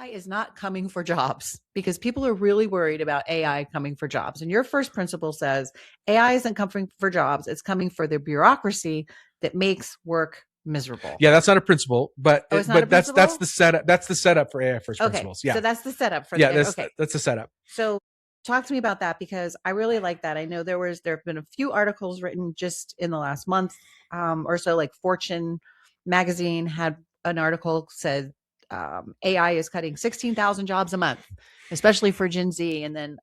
AI is not coming for jobs because people are really worried about AI coming for jobs. And your first principle says AI isn't coming for jobs, it's coming for the bureaucracy that makes work miserable. Yeah, that's not a principle, but it's not a principle? that's the setup. That's the setup for AI first principles. Yeah. So that's the setup for that's the setup. So talk to me about that because I really like that. I know there have been a few articles written just in the last month or so, like Fortune magazine had an article said AI is cutting 16,000 jobs a month, especially for Gen Z. And then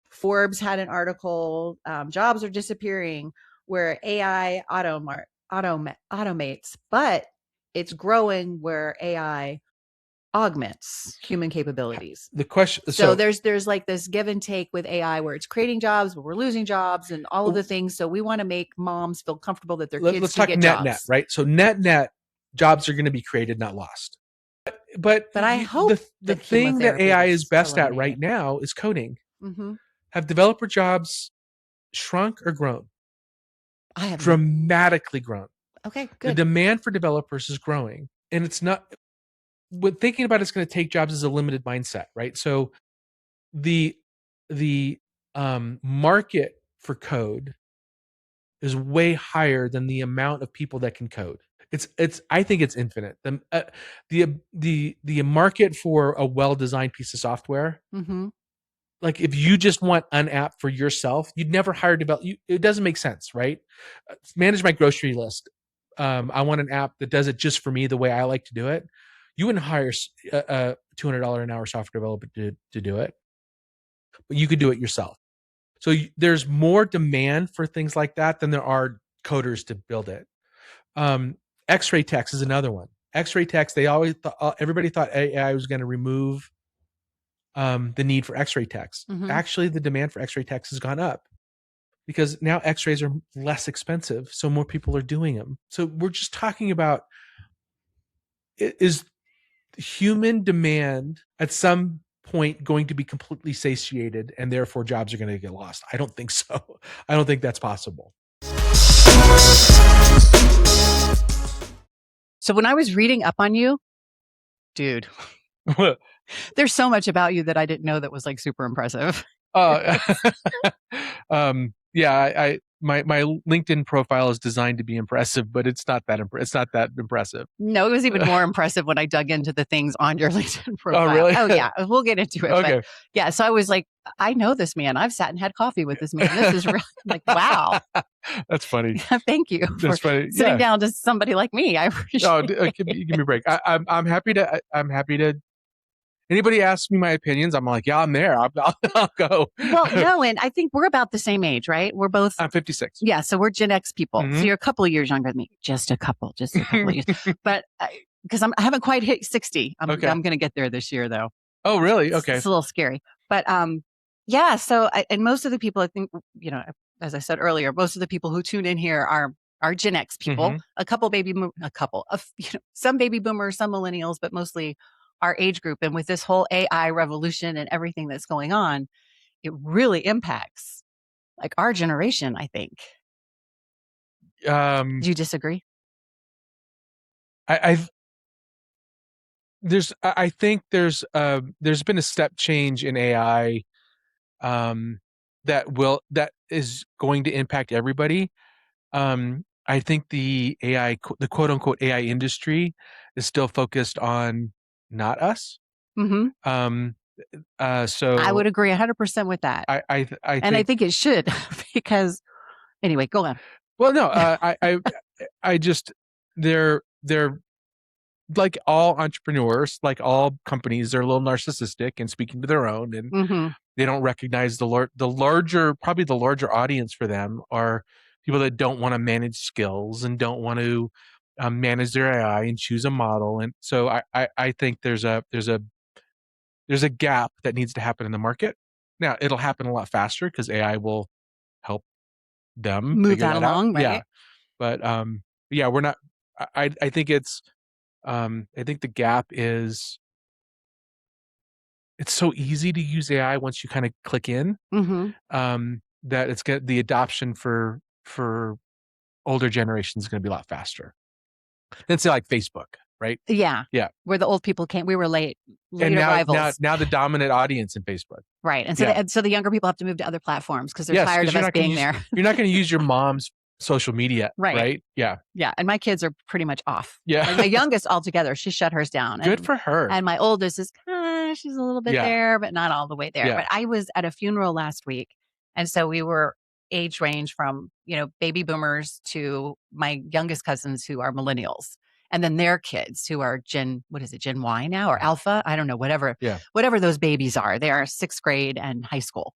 Forbes had an article, jobs are disappearing where AI automates, but it's growing where AI augments human capabilities. The question, so there's like this give and take with AI where it's creating jobs, but we're losing jobs and all of the things. So we want to make moms feel comfortable that their kids let's can talk get net jobs. net, right? So net jobs are going to be created, not lost. But I hope the thing that AI is best at right now is coding. Mm-hmm. Have developer jobs shrunk or grown? I have dramatically grown. Okay, good. The demand for developers is growing, and it's not. When thinking about it's going to take jobs is a limited mindset, right? So the market for code is way higher than the amount of people that can code. I think it's infinite. The market for a well-designed piece of software, Mm-hmm. like if you just want an app for yourself, you'd never hire it doesn't make sense, right? Manage my grocery list. I want an app that does it just for me the way I like to do it. You wouldn't hire a $200 an hour software developer to do it, but you could do it yourself. So there's more demand for things like that than there are coders to build it. X-ray text is another one. X-ray text, everybody thought AI was going to remove the need for X-ray text. Mm-hmm. Actually, the demand for X-ray text has gone up because now X-rays are less expensive, so more people are doing them. So we're just talking about, is human demand at some point going to be completely satiated and therefore jobs are going to get lost? I don't think so. I don't think that's possible. So when I was reading up on you, dude, there's so much about you that I didn't know that was like super impressive. Yeah, my LinkedIn profile is designed to be impressive, but it's not that impressive. No, it was even more impressive when I dug into the things on your LinkedIn profile. Oh, really? Oh, yeah. We'll get into it. Okay. But yeah. So I was like, I know this man. I've sat and had coffee with this man. This is really like, wow. That's funny. Thank you That's funny. sitting down to somebody like me. I appreciate it. Give me a break. I'm happy to. Anybody asks me my opinions, I'm like, yeah, I'm there. I'll go. Well, no, and I think we're about the same age, right? We're both. I'm 56. Yeah, so we're Gen X people. Mm-hmm. So you're a couple of years younger than me. Just a couple of years. But because I haven't quite hit 60. I'm going to get there this year, though. Oh, really? Okay. It's a little scary. But yeah, so and most of the people, I think, as I said earlier, most of the people who tune in here are Gen X people. Mm-hmm. Some baby boomers, some millennials, but mostly our age group. And with this whole AI revolution and everything that's going on, it really impacts like our generation, I think. Do you disagree? I think there's been a step change in AI that is going to impact everybody. I think the quote unquote AI industry is still focused on not us. Mm-hmm. So I would agree 100% with that. I think it should because anyway, go on. Well, no, I just they're like all entrepreneurs, like all companies, they're a little narcissistic and speaking to their own, and mm-hmm. they don't recognize the larger audience for them are people that don't want to manage skills and don't want to manage their AI and choose a model. And so I think there's a gap that needs to happen in the market. Now it'll happen a lot faster because AI will help them move figure that along, out. right? Yeah, but yeah, we're not. I think it's. I think the gap is. It's so easy to use AI once you kind of click in. Mm-hmm. That it's the adoption for older generations is going to be a lot faster. Let's say like Facebook, right? Yeah. Yeah. Where the old people came, we were late And arrivals. now the dominant audience in Facebook. Right. And so, so the younger people have to move to other platforms because they're tired of us being there. You're not going to use your mom's social media, right? Yeah. Yeah. And my kids are pretty much off. Yeah. Like my youngest altogether, she shut hers down. Good for her. And my oldest is she's a little bit there, but not all the way there. Yeah. But I was at a funeral last week. And so we were age range from, baby boomers to my youngest cousins who are millennials. And then their kids who are Gen Y now or Alpha? I don't know, whatever those babies are. They are 6th grade and high school.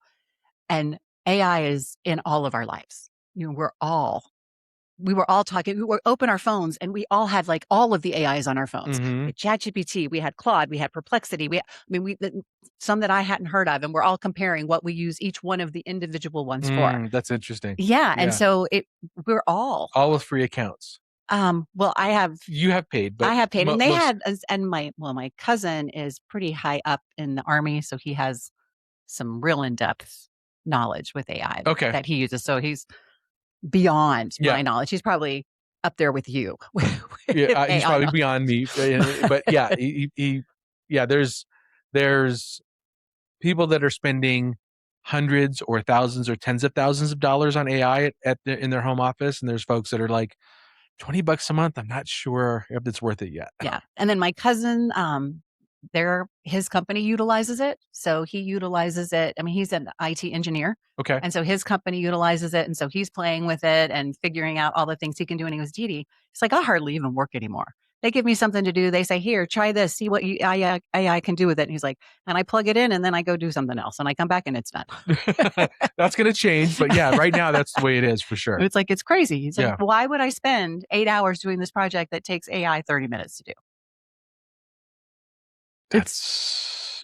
And AI is in all of our lives. We were all talking, we were open our phones and we all had like all of the AIs on our phones. We had ChatGPT, we had Claude, we had Perplexity. Some that I hadn't heard of, and we're all comparing what we use each one of the individual ones for. That's interesting. Yeah. And so we're all with free accounts. Well, you have paid, but I have paid, and they had, and my cousin is pretty high up in the Army. So he has some real in-depth knowledge with AI that he uses. So he's beyond my knowledge. He's probably up there with you. He's probably beyond me, but there's people that are spending hundreds or thousands or tens of thousands of dollars on AI in their home office. And there's folks that are like, $20 a month. I'm not sure if it's worth it yet. Yeah. And then my cousin, his company utilizes it. So he utilizes it. I mean, he's an IT engineer. Okay. And so his company utilizes it. And so he's playing with it and figuring out all the things he can do. And he goes, Dee, it's like, I hardly even work anymore. They give me something to do. They say, here, try this, see what AI can do with it. And he's like, and I plug it in and then I go do something else and I come back and it's done. That's going to change. But right now that's the way it is for sure. It's like, it's crazy. He's like, why would I spend 8 hours doing this project that takes AI 30 minutes to do?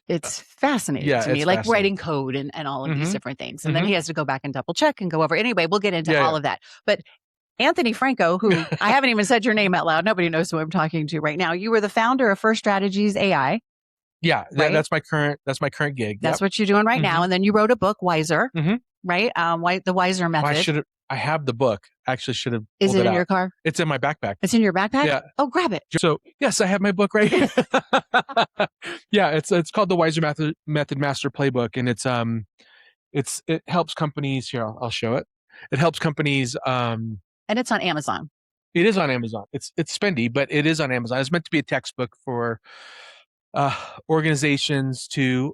It's fascinating to me, like writing code and all of these different things. And then he has to go back and double check and go over. Anyway, we'll get into all of that. But Anthony Franco, who I haven't even said your name out loud. Nobody knows who I'm talking to right now. You were the founder of First Strategies AI. Yeah, that's my current gig. That's what you're doing right now. And then you wrote a book, Wiser, right? The Wiser Method. I have the book. Actually, should have. Is it in your car? It's in my backpack. It's in your backpack? Yeah. Oh, grab it. So yes, I have my book right here. It's called the Wiser Method Master Playbook, and it helps companies. Here, I'll show it. It helps companies. And it's on Amazon. It is on Amazon. It's spendy, but it is on Amazon. It's meant to be a textbook for organizations to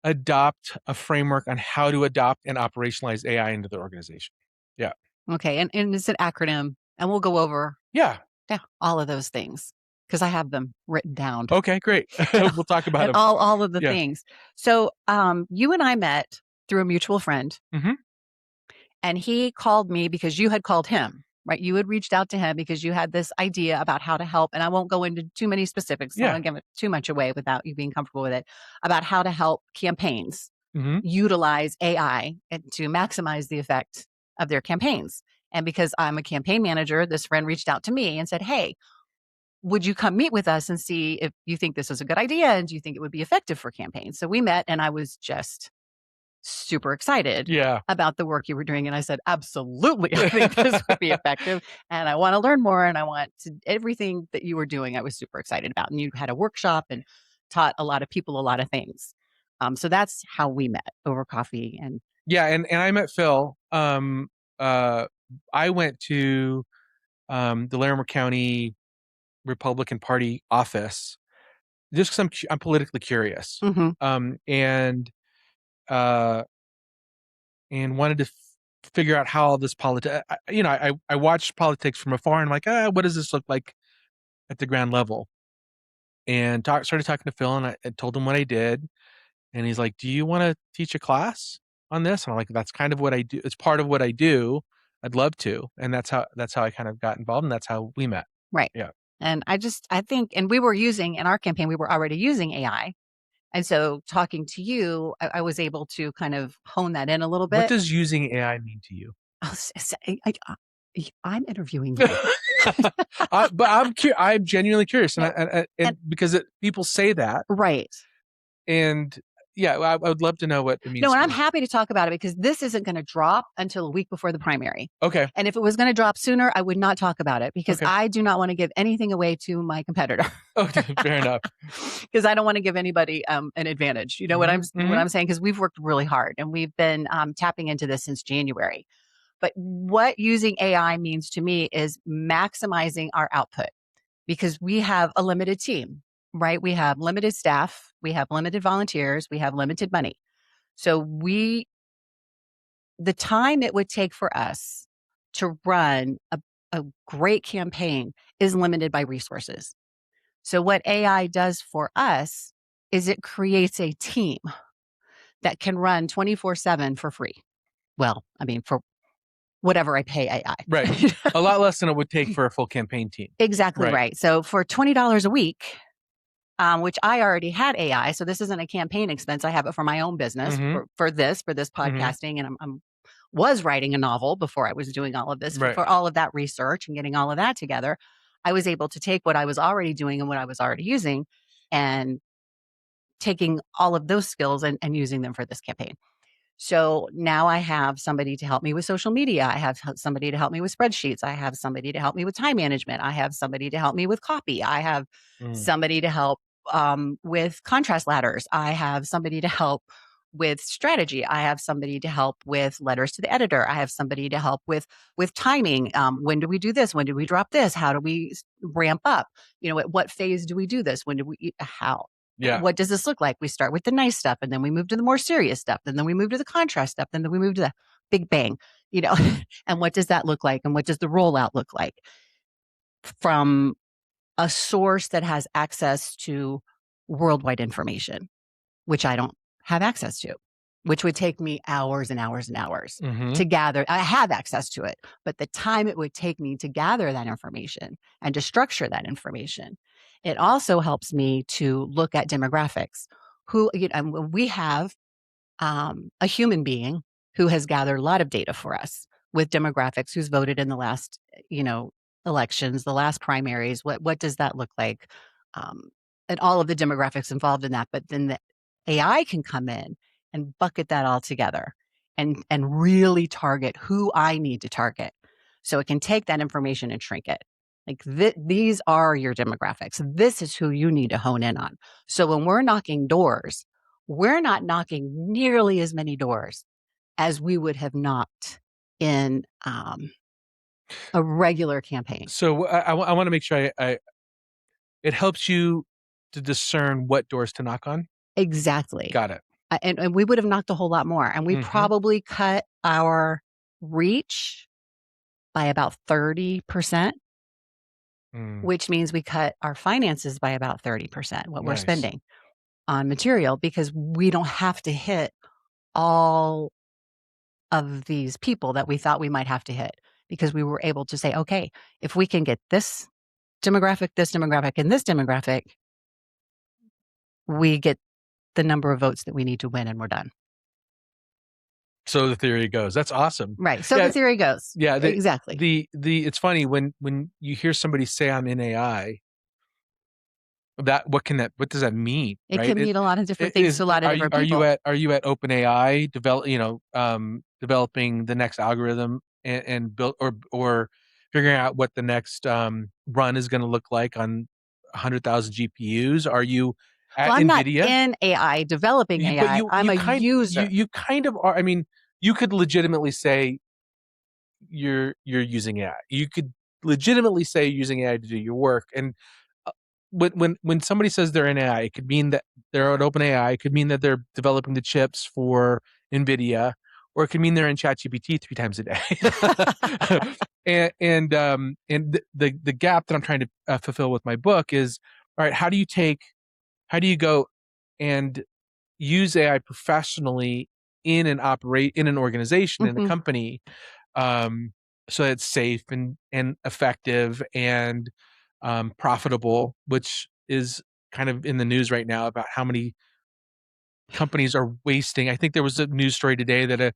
adopt a framework on how to adopt and operationalize AI into their organization. Yeah. Okay. And it's an acronym, and we'll go over all of those things because I have them written down. Okay, great. We'll talk about them. All of the things. So you and I met through a mutual friend. And he called me because you had called him, right? You had reached out to him because you had this idea about how to help. And I won't go into too many specifics. So I don't give it too much away without you being comfortable with it, about how to help campaigns utilize AI and to maximize the effect of their campaigns. And because I'm a campaign manager, this friend reached out to me and said, hey, would you come meet with us and see if you think this is a good idea? And do you think it would be effective for campaigns? So we met, and I was just super excited about the work you were doing. And I said, absolutely, I think this would be effective. And I want to learn more. And I want everything that you were doing, I was super excited about. And you had a workshop and taught a lot of people a lot of things. So that's how we met, over coffee. And I met Phil. I went to the Larimer County Republican Party office just because I'm politically curious. And wanted to figure out how this I watched politics from afar and I'm like, what does this look like at the ground level? And started talking to Phil, and I told him what I did. And he's like, do you want to teach a class on this? And I'm like, that's kind of what I do. It's part of what I do. I'd love to. And that's how I kind of got involved, and that's how we met. Right. Yeah. And I think, and we were using, in our campaign, we were already using AI. And so talking to you, I was able to kind of hone that in a little bit. What does using AI mean to you? I'm interviewing you. But I'm genuinely curious. And because people say that. Right. And Yeah, I would love to know what it means. No, and to I'm you. happy to talk about it because this isn't going to drop until a week before the primary. Okay. And if it was going to drop sooner, I would not talk about it because Okay. I do not want to give anything away to my competitor. Okay, fair enough. Because I don't want to give anybody an advantage. You know what I'm saying? Because we've worked really hard and we've been tapping into this since January. But what using AI means to me is maximizing our output because we have a limited team, right? We have limited staff, we have limited volunteers, we have limited money. So the time it would take for us to run a great campaign is limited by resources. So what AI does for us is it creates a team that can run 24/7 for free. Well, I mean, for whatever I pay AI. Right. A lot less than it would take for a full campaign team. Exactly right. So for $20 a week, which I already had AI, so this isn't a campaign expense. I have it for my own business for this podcasting, and I'm was writing a novel before I was doing all of this for all of that research and getting all of that together. I was able to take what I was already doing and what I was already using, and taking all of those skills and using them for this campaign. So now I have somebody to help me with social media. I have somebody to help me with spreadsheets. I have somebody to help me with time management. I have somebody to help me with copy. I have somebody to help with contrast ladders. I have somebody to help with strategy. I have somebody to help with letters to the editor. I have somebody to help with timing. When do we do this? When do we drop this? How do we ramp up? You know, at what phase do we do this? When do we how? Yeah. What does this look like? We start with the nice stuff and then we move to the more serious stuff. And then we move to the contrast stuff. And then we move to the big bang, you know, and what does that look like? And what does the rollout look like from a source that has access to worldwide information, which I don't have access to, which would take me hours and hours and hours to gather. I have access to it, but the time it would take me to gather that information and to structure that information. It also helps me to look at demographics. And we have a human being who has gathered a lot of data for us with demographics, who's voted in the last, elections, the last primaries. What does that look like? And all of the demographics involved in that. But then the AI can come in and bucket that all together and really target who I need to target. So it can take that information and shrink it. Like these are your demographics. This is who you need to hone in on. So when we're knocking doors, we're not knocking nearly as many doors as we would have knocked in a regular campaign. So I want to make sure it helps you to discern what doors to knock on. Exactly. Got it. And we would have knocked a whole lot more. And we probably cut our reach by about 30%, which means we cut our finances by about 30%, what we're spending on material, because we don't have to hit all of these people that we thought we might have to hit, because we were able to say, okay, if we can get this demographic, and this demographic, we get the number of votes that we need to win and we're done. So the theory goes. That's awesome. Right. So the theory goes. Yeah, exactly. It's funny when you hear somebody say I'm in AI, what does that mean? It can mean a lot of different things to a lot of different people. Are you at OpenAI developing the next algorithm and build or figuring out what the next run is going to look like on 100,000 GPUs? Are you at I'm NVIDIA? Not in AI, developing AI. I'm a user. You kind of are. I mean, you could legitimately say you're using AI. You could legitimately say you're using AI to do your work. And when somebody says they're in AI, it could mean that they're at OpenAI. It could mean that they're developing the chips for NVIDIA, or it could mean they're in ChatGPT 3 times a day. and the gap that I'm trying to fulfill with my book is, all right, how do you go and use AI professionally in an organization, in a company, so that it's safe and effective and profitable, which is kind of in the news right now about how many companies are wasting. I think there was a news story today that a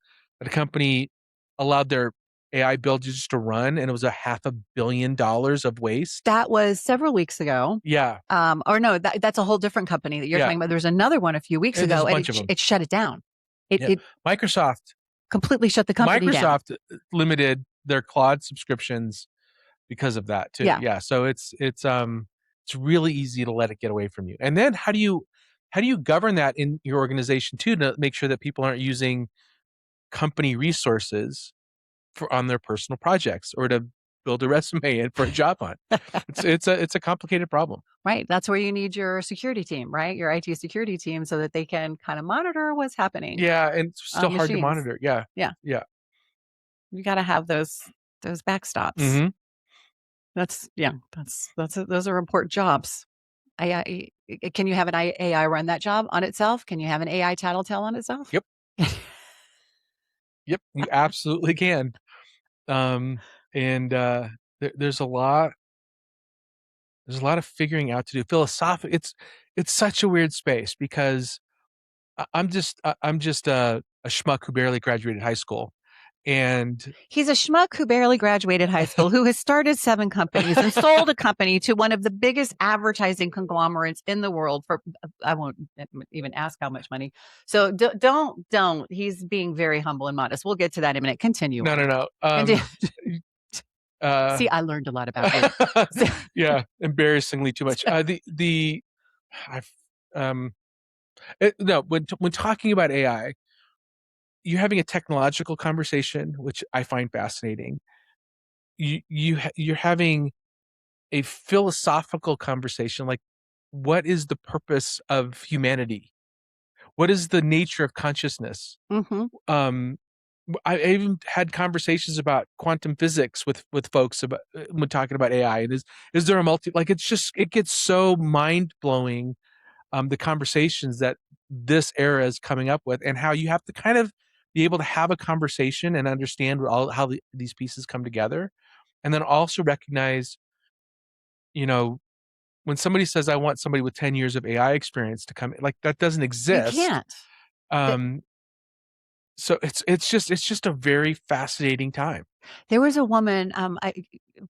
company allowed their AI bill just to run, and it was $500 million of waste. That was several weeks ago. Yeah. Or no, that's a whole different company that you're talking about. There's another one a few weeks ago, and it shut it down. It Microsoft completely shut the company down. Microsoft limited their Claude subscriptions because of that too. Yeah. So it's really easy to let it get away from you. And then how do you govern that in your organization too, to make sure that people aren't using company resources on their personal projects or to build a resume and for a job hunt? It's a complicated problem. Right. That's where you need your security team, right? Your IT security team, so that they can kind of monitor what's happening. Yeah, and it's still hard to monitor. Yeah. Yeah. You got to have those backstops. Mm-hmm. Those are important jobs. AI, can you have an AI run that job on itself? Can you have an AI tattletale on itself? Yep. Yep, you absolutely can. There's a lot of figuring out to do. Philosophically, it's such a weird space because I'm just a schmuck who barely graduated high school. And he's a schmuck who barely graduated high school, who has started 7 companies and sold a company to one of the biggest advertising conglomerates in the world for, I won't even ask how much money. So don't. He's being very humble and modest. We'll get to that in a minute. Continue. No. See, I learned a lot about you. Yeah, embarrassingly too much. When talking about AI, you're having a technological conversation, which I find fascinating. You're having a philosophical conversation, like what is the purpose of humanity? What is the nature of consciousness? Mm-hmm. I even had conversations about quantum physics with folks about when talking about AI. And is there a it gets so mind blowing, the conversations that this era is coming up with, and how you have to kind of be able to have a conversation and understand how these pieces come together, and then also recognize, when somebody says, I want somebody with 10 years of AI experience to come, like that doesn't exist. You can't. So it's just a very fascinating time. There was a woman,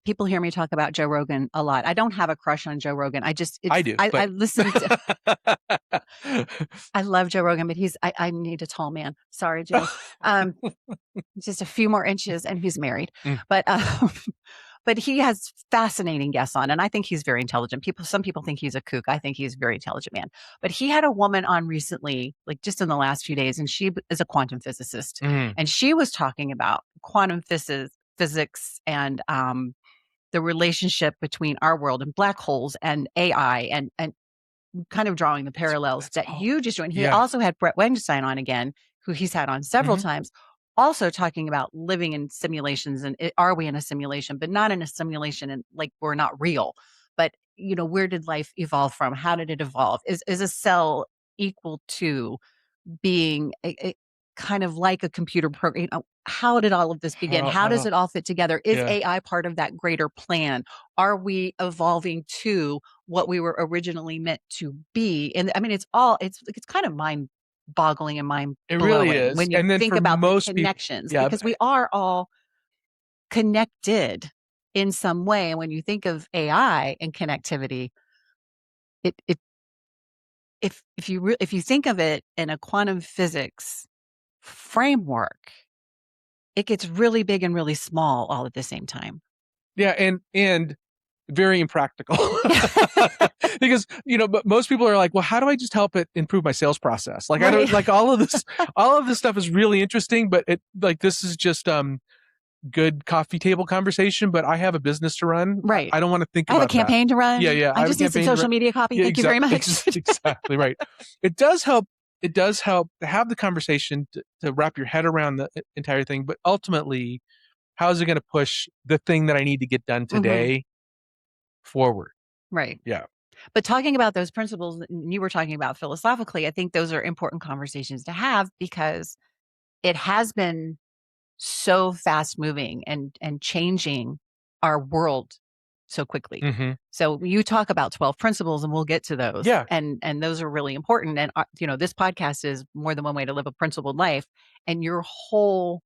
people hear me talk about Joe Rogan a lot. I don't have a crush on Joe Rogan. I do. I listen to, I love Joe Rogan, but I need a tall man. Sorry, Joe. Just a few more inches and he's married. But he has fascinating guests on, and I think he's very intelligent. Some people think he's a kook. I think he's a very intelligent man. But he had a woman on recently, like just in the last few days, and she is a quantum physicist. And she was talking about quantum physics and the relationship between our world and black holes and AI, and kind of drawing the parallels you just joined. He also had Brett Weinstein on again, who he's had on several times, also talking about living in simulations, and are we in a simulation, but not in a simulation and like we're not real, but where did life evolve from? How did it evolve? Is a cell equal to being a kind of like a computer program? How did all of this begin? How does it all fit together? Is AI part of that greater plan? Are we evolving to what we were originally meant to be? And I mean, it's kind of mind-boggling and mind-blowing. It really is. When you think about the connections, because we are all connected in some way. And when you think of AI and connectivity, if you think of it in a quantum physics framework, it gets really big and really small all at the same time. Yeah, and very impractical. Because but most people are like, well, how do I just help it improve my sales process? Like, right. I don't like all of this stuff is really interesting, but this is just good coffee table conversation, but I have a business to run. Right. I don't want to think about that. I have a campaign to run. Yeah. I just need some social media copy. Thank you very much. Exactly right. It does help to have the conversation to wrap your head around the entire thing, but ultimately, how is it going to push the thing that I need to get done today forward? Right. Yeah. But talking about those principles, you were talking about philosophically, I think those are important conversations to have, because it has been so fast moving and changing our world so quickly. So you talk about 12 principles, and we'll get to those. Yeah. And those are really important. And this podcast is more than one way to live a principled life. And your whole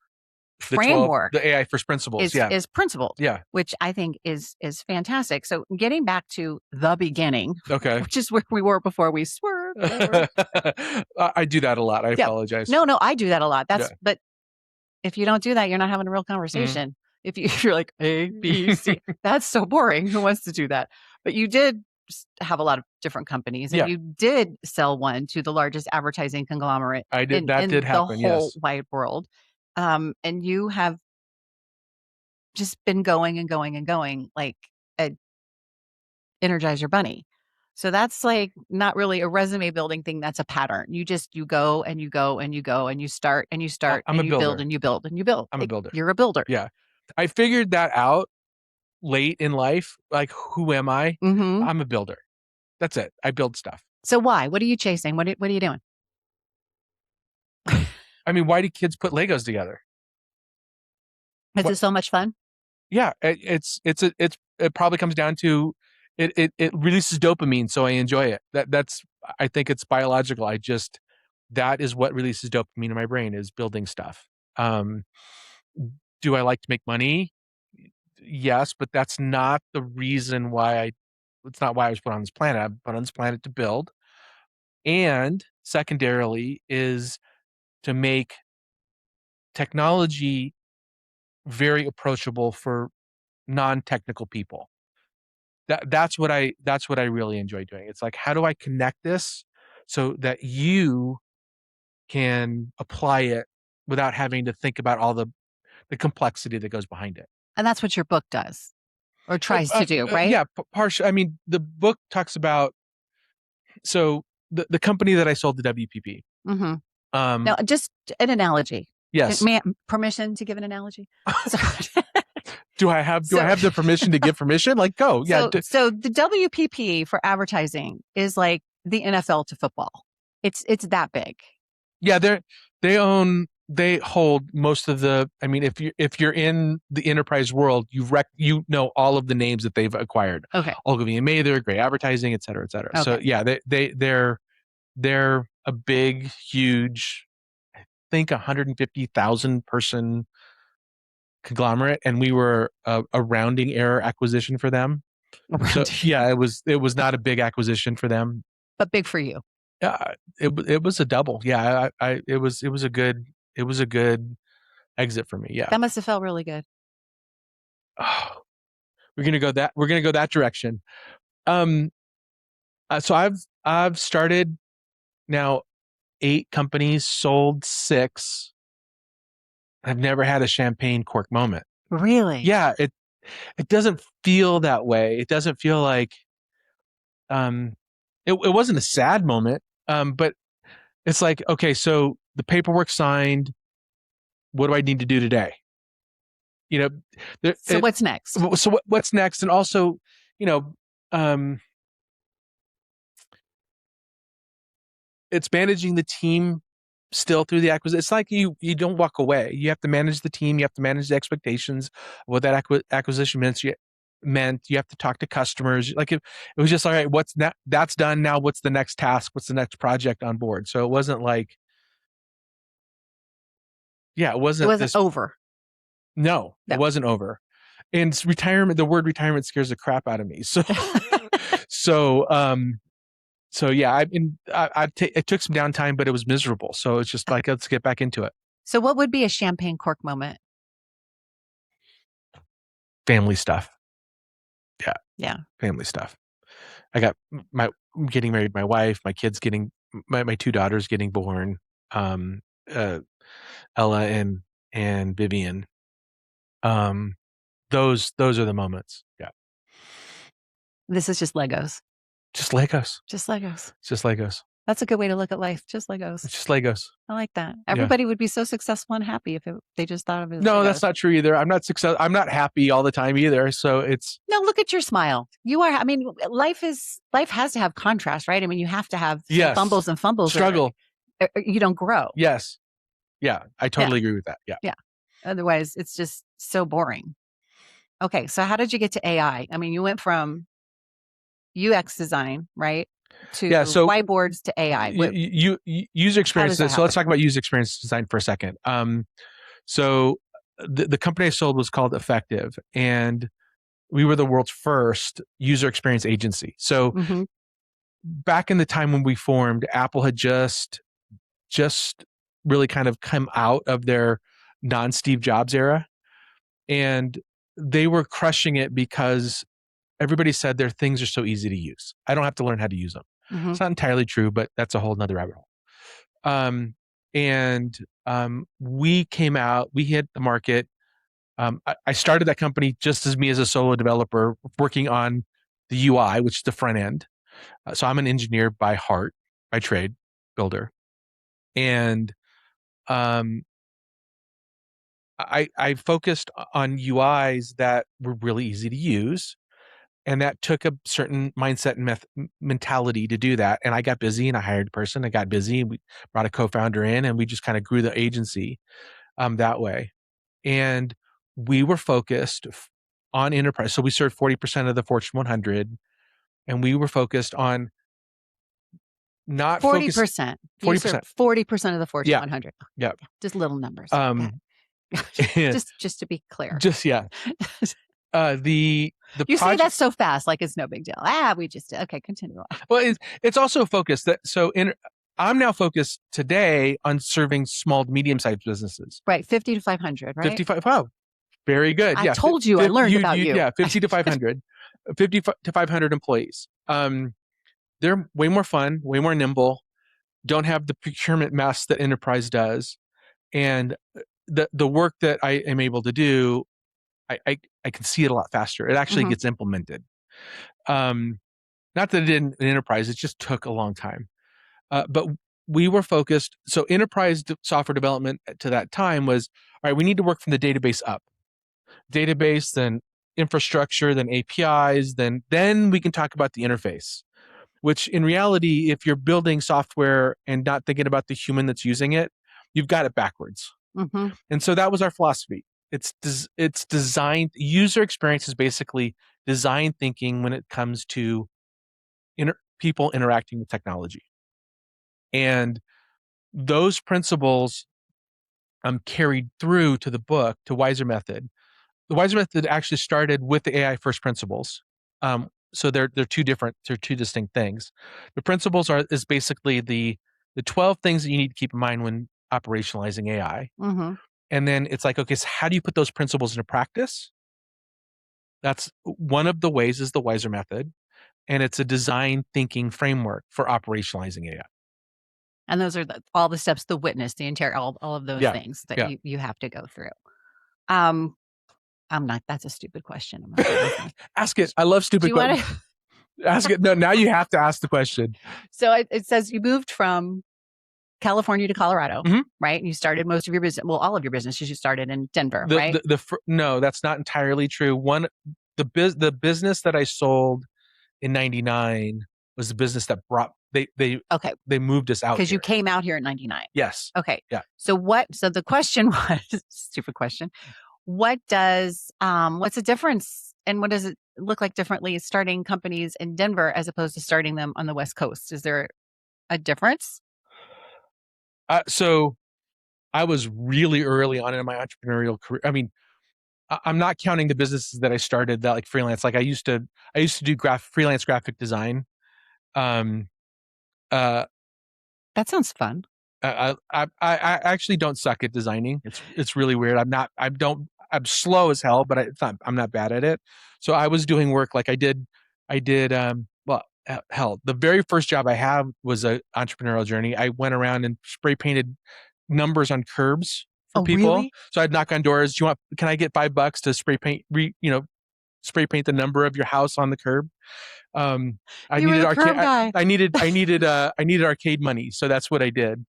framework, the AI first principles, is principled, yeah, which I think is fantastic. So getting back to the beginning, okay, which is where we were before we swerved. I do that a lot. I apologize. No, I do that a lot. Yeah. But if you don't do that, you're not having a real conversation. If you're like A, B, C, that's so boring. Who wants to do that? But you did have a lot of different companies, and you did sell one to the largest advertising conglomerate. I did. In did happen. The whole Yes. wide world, and you have just been going and going and going like a Energizer Bunny. So that's like not really a resume building thing. That's a pattern. You go and you go and you go and you start and you start I'm and a you builder. build and you build and you build. I'm a builder. You're a builder. Yeah. I figured that out late in life. Like, who am I? Mm-hmm. I'm a builder. That's it. I build stuff. So why? What are you chasing? What are you doing? I mean, why do kids put Legos together? Is it so much fun? Yeah, it probably comes down to it releases dopamine, so I enjoy it. I think it's biological. That is what releases dopamine in my brain, is building stuff. Do I like to make money? Yes, but that's not the reason why it's not why I was put on this planet. I'm put on this planet to build. And secondarily is to make technology very approachable for non-technical people. That's what I really enjoy doing. It's like, how do I connect this so that you can apply it without having to think about all the complexity that goes behind it. And that's what your book does, or tries to do, right? Yeah, partially. I mean, the book talks about, so the company that I sold to WPP. Mm-hmm. Now, just an analogy. Yes. Permission to give an analogy? Do I have the permission to give permission? Like, go. Yeah. So the WPP for advertising is like the NFL to football. It's that big. Yeah, they hold most of the, I mean, if you're in the enterprise world, you know all of the names that they've acquired. Okay. Ogilvy and Mather, Gray Advertising, et cetera, et cetera. Okay. So yeah, they're a big, huge, I think 150,000 person conglomerate, and we were a rounding error acquisition for them. So yeah, it was not a big acquisition for them, but big for you. Yeah, it was a double. Yeah, it was a good exit for me. Yeah, that must have felt really good. Oh, we're gonna go that direction. So I've started now 8 companies, sold 6. I've never had a champagne cork moment. Really? Yeah, it doesn't feel that way. It doesn't feel like it wasn't a sad moment. But it's like, okay, so the paperwork signed. What do I need to do today? So what's next? So what's next? And also, it's managing the team still through the acquisition. It's like you don't walk away. You have to manage the team. You have to manage the expectations of what that acquisition meant. You have to talk to customers. Like, it was just, all right, that's done. Now what's the next task? What's the next project on board? So it wasn't like, yeah, it wasn't over. No, it wasn't over. And retirement, the word retirement scares the crap out of me. So, so yeah, it took some downtime, but it was miserable. So it's just like, let's get back into it. So what would be a champagne cork moment? Family stuff. Yeah. Family stuff. I'm getting married, my wife, my kids my 2 daughters getting born, Ella and Vivian. Those are the moments. Yeah. This is just Legos. Just Legos. Just Legos. It's just Legos. That's a good way to look at life. Just Legos. It's just Legos. I like that. Everybody would be so successful and happy if they just thought of it as No, Legos. that's not true either. I'm not happy all the time either. So it's... No, look at your smile. You are, I mean, life has to have contrast, right? I mean, you have to have fumbles and fumbles. Struggle. Or you don't grow. Yes. Yeah, I totally agree with that. Yeah. Yeah. Otherwise, it's just so boring. Okay, so how did you get to AI? I mean, you went from UX design, right? To whiteboards to AI. User experience. So let's talk about user experience design for a second. So the company I sold was called Effective, and we were the world's first user experience agency. So back in the time when we formed, Apple had just really kind of come out of their non-Steve Jobs era, and they were crushing it because everybody said their things are so easy to use. I don't have to learn how to use them. It's not entirely true, but that's a whole nother rabbit hole. We came out, we hit the market. I started that company just as me as a solo developer working on the UI, which is the front end. So I'm an engineer by heart, by trade, builder. And I focused on UIs that were really easy to use. And that took a certain mindset and mentality to do that. And I got busy and I hired a person. I got busy and we brought a co-founder in and we just kind of grew the agency that way. And we were focused on enterprise. So we served 40% of the Fortune 100, and we were focused on not 40%. 40%. 40% of the Fortune 100. Yeah. Just little numbers. just to be clear. Just the you say that so fast, like it's no big deal. Okay, continue. Well, it's also focused that I'm now focused today on serving small to medium-sized businesses. Right, 50 to 500, right? 55. Wow, very good. I told you, I learned about you. Yeah, 50 to 500, 50 to 500 employees. They're way more fun, way more nimble. Don't have the procurement mess that enterprise does, and the work that I am able to do, I can see it a lot faster. It actually gets implemented. Not that it didn't in enterprise, it just took a long time. But we were focused. So enterprise software development to that time was, all right, we need to work from the database up. Database, then infrastructure, then APIs, then we can talk about the interface. Which in reality, if you're building software and not thinking about the human that's using it, you've got it backwards. And so that was our philosophy. It's designed, user experience is basically design thinking when it comes to people interacting with technology. And those principles carried through to the book, to Wiser Method. The Wiser Method actually started with the AI first principles. So they're two distinct things. The principles is basically the 12 things that you need to keep in mind when operationalizing AI. And then it's like, okay, so how do you put those principles into practice? That's one of the ways is the Wiser Method. And it's a design thinking framework for operationalizing AI. And those are all the steps, the witness, the all of those things that you have to go through. I'm not, that's a stupid question. I'm not Ask it. I love stupid questions. Ask it. No, now you have to ask the question. So it says you moved from California to Colorado, right? And you started most of your business, well, all of your businesses you started in Denver, right? No, that's not entirely true. The business that I sold in 99 was the business that brought, they moved us out because you came out here in 99. Yes. Okay. Yeah. So the question was, stupid question. What's the difference and what does it look like differently starting companies in Denver as opposed to starting them on the West Coast? Is there a difference? So I was really early on in my entrepreneurial career. I mean, I'm not counting the businesses that I started that like freelance. Like I used to do freelance graphic design. That sounds fun. I actually don't suck at designing. It's really weird. I'm slow as hell, but I'm not bad at it. So I was doing work like I did, hell, the very first job I had was an entrepreneurial journey. I went around and spray painted numbers on curbs for people. Really? So I'd knock on doors. Can I get $5 to spray paint, spray paint the number of your house on the curb? I needed arcade money. So that's what I did.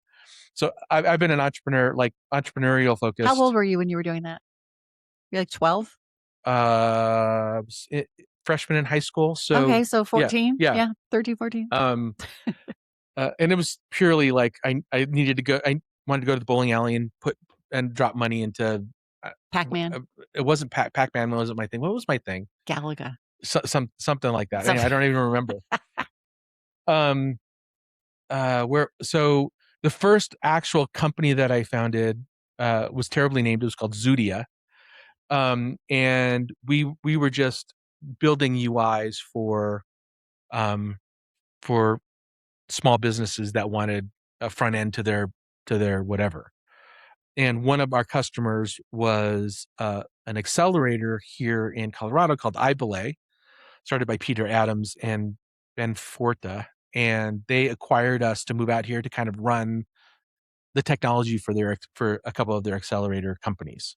So I've been an entrepreneur, like entrepreneurial focused. How old were you when you were doing that? You're like 12? Freshman in high school. So okay, so 14? Yeah. 13, 14. And it was purely like I needed to go. I wanted to go to the bowling alley and drop money into Pac-Man. It wasn't Pac-Man. Wasn't my thing. What was my thing? Galaga. Something like that. I don't even remember. So the first actual company that I founded was terribly named. It was called Zudia. And we were just building UIs for small businesses that wanted a front end to their whatever. And one of our customers was an accelerator here in Colorado called iBelay, started by Peter Adams and Ben Forta, and they acquired us to move out here to kind of run the technology for a couple of their accelerator companies.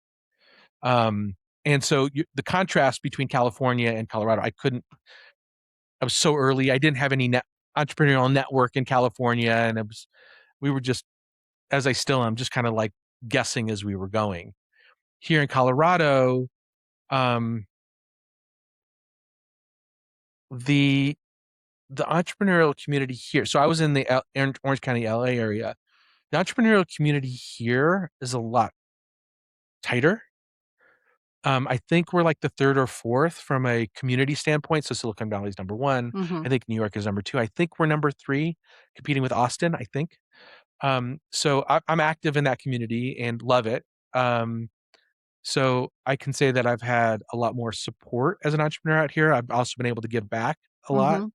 And so the contrast between California and Colorado, I was so early. I didn't have any entrepreneurial network in California, and we were just, as I still am, just kind of like guessing as we were going. Here in Colorado, the entrepreneurial community here. So I was in the Orange County, LA area. The entrepreneurial community here is a lot tighter. I think we're like the third or fourth from a community standpoint. So Silicon Valley is number one. Mm-hmm. I think New York is number two. I think we're number three, competing with Austin, I think. So I'm active in that community and love it. So I can say that I've had a lot more support as an entrepreneur out here. I've also been able to give back a lot.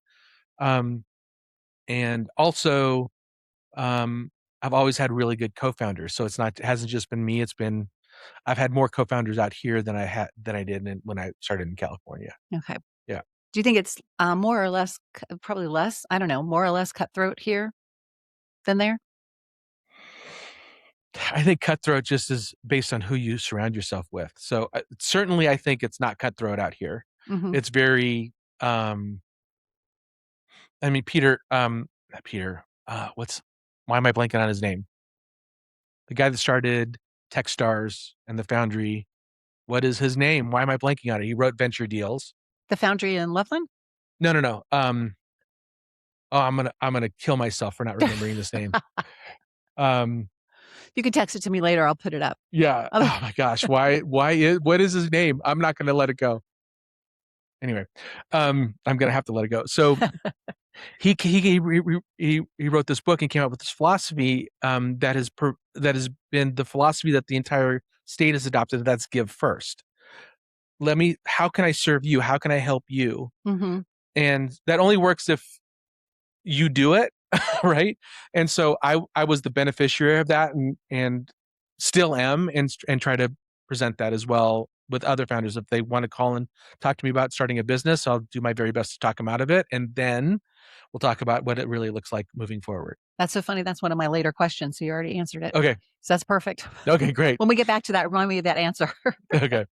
And also, I've always had really good co-founders. So it hasn't just been me. I've had more co-founders out here than I did when I started in California. Okay. Yeah. Do you think it's more or less, probably less, I don't know, more or less cutthroat here than there? I think cutthroat just is based on who you surround yourself with. So certainly I think it's not cutthroat out here. Mm-hmm. It's very, Peter, not Peter, why am I blanking on his name? The guy that started Techstars and the Foundry. What is his name? Why am I blanking on it? He wrote Venture Deals. The Foundry in Loveland? No. I'm gonna kill myself for not remembering this name. You can text it to me later. I'll put it up. Yeah. Oh my gosh. What is his name? I'm not gonna let it go. Anyway, I'm gonna have to let it go. So he wrote this book and came up with this philosophy that has been the philosophy that the entire state has adopted. That's give first. How can I serve you? How can I help you? Mm-hmm. And that only works if you do it, right? And so I was the beneficiary of that, and still am, and try to present that as well with other founders. If they want to call and talk to me about starting a business, I'll do my very best to talk them out of it, and then we'll talk about what it really looks like moving forward. That's so funny. That's one of my later questions. So you already answered it. Okay. So that's perfect. Okay, great. When we get back to that, remind me of that answer. Okay.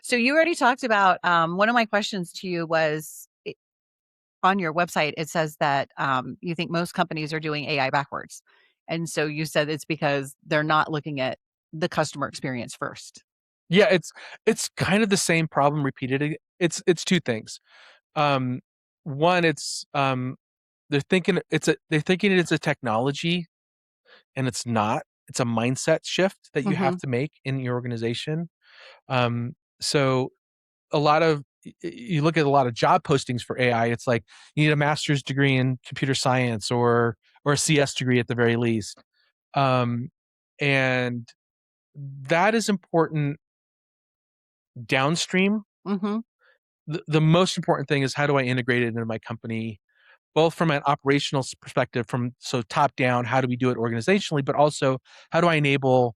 So you already talked about, one of my questions to you was, on your website, it says that you think most companies are doing AI backwards. And so you said it's because they're not looking at the customer experience first. Yeah, it's kind of the same problem repeated. It's two things. One, it's they're thinking it's a technology, and it's not. It's a mindset shift that you have to make in your organization. So you look at a lot of job postings for AI, it's like you need a master's degree in computer science or a CS degree at the very least. And that is important downstream. Mm-hmm. The most important thing is, how do I integrate it into my company, both from an operational perspective, so top down, how do we do it organizationally, but also how do I enable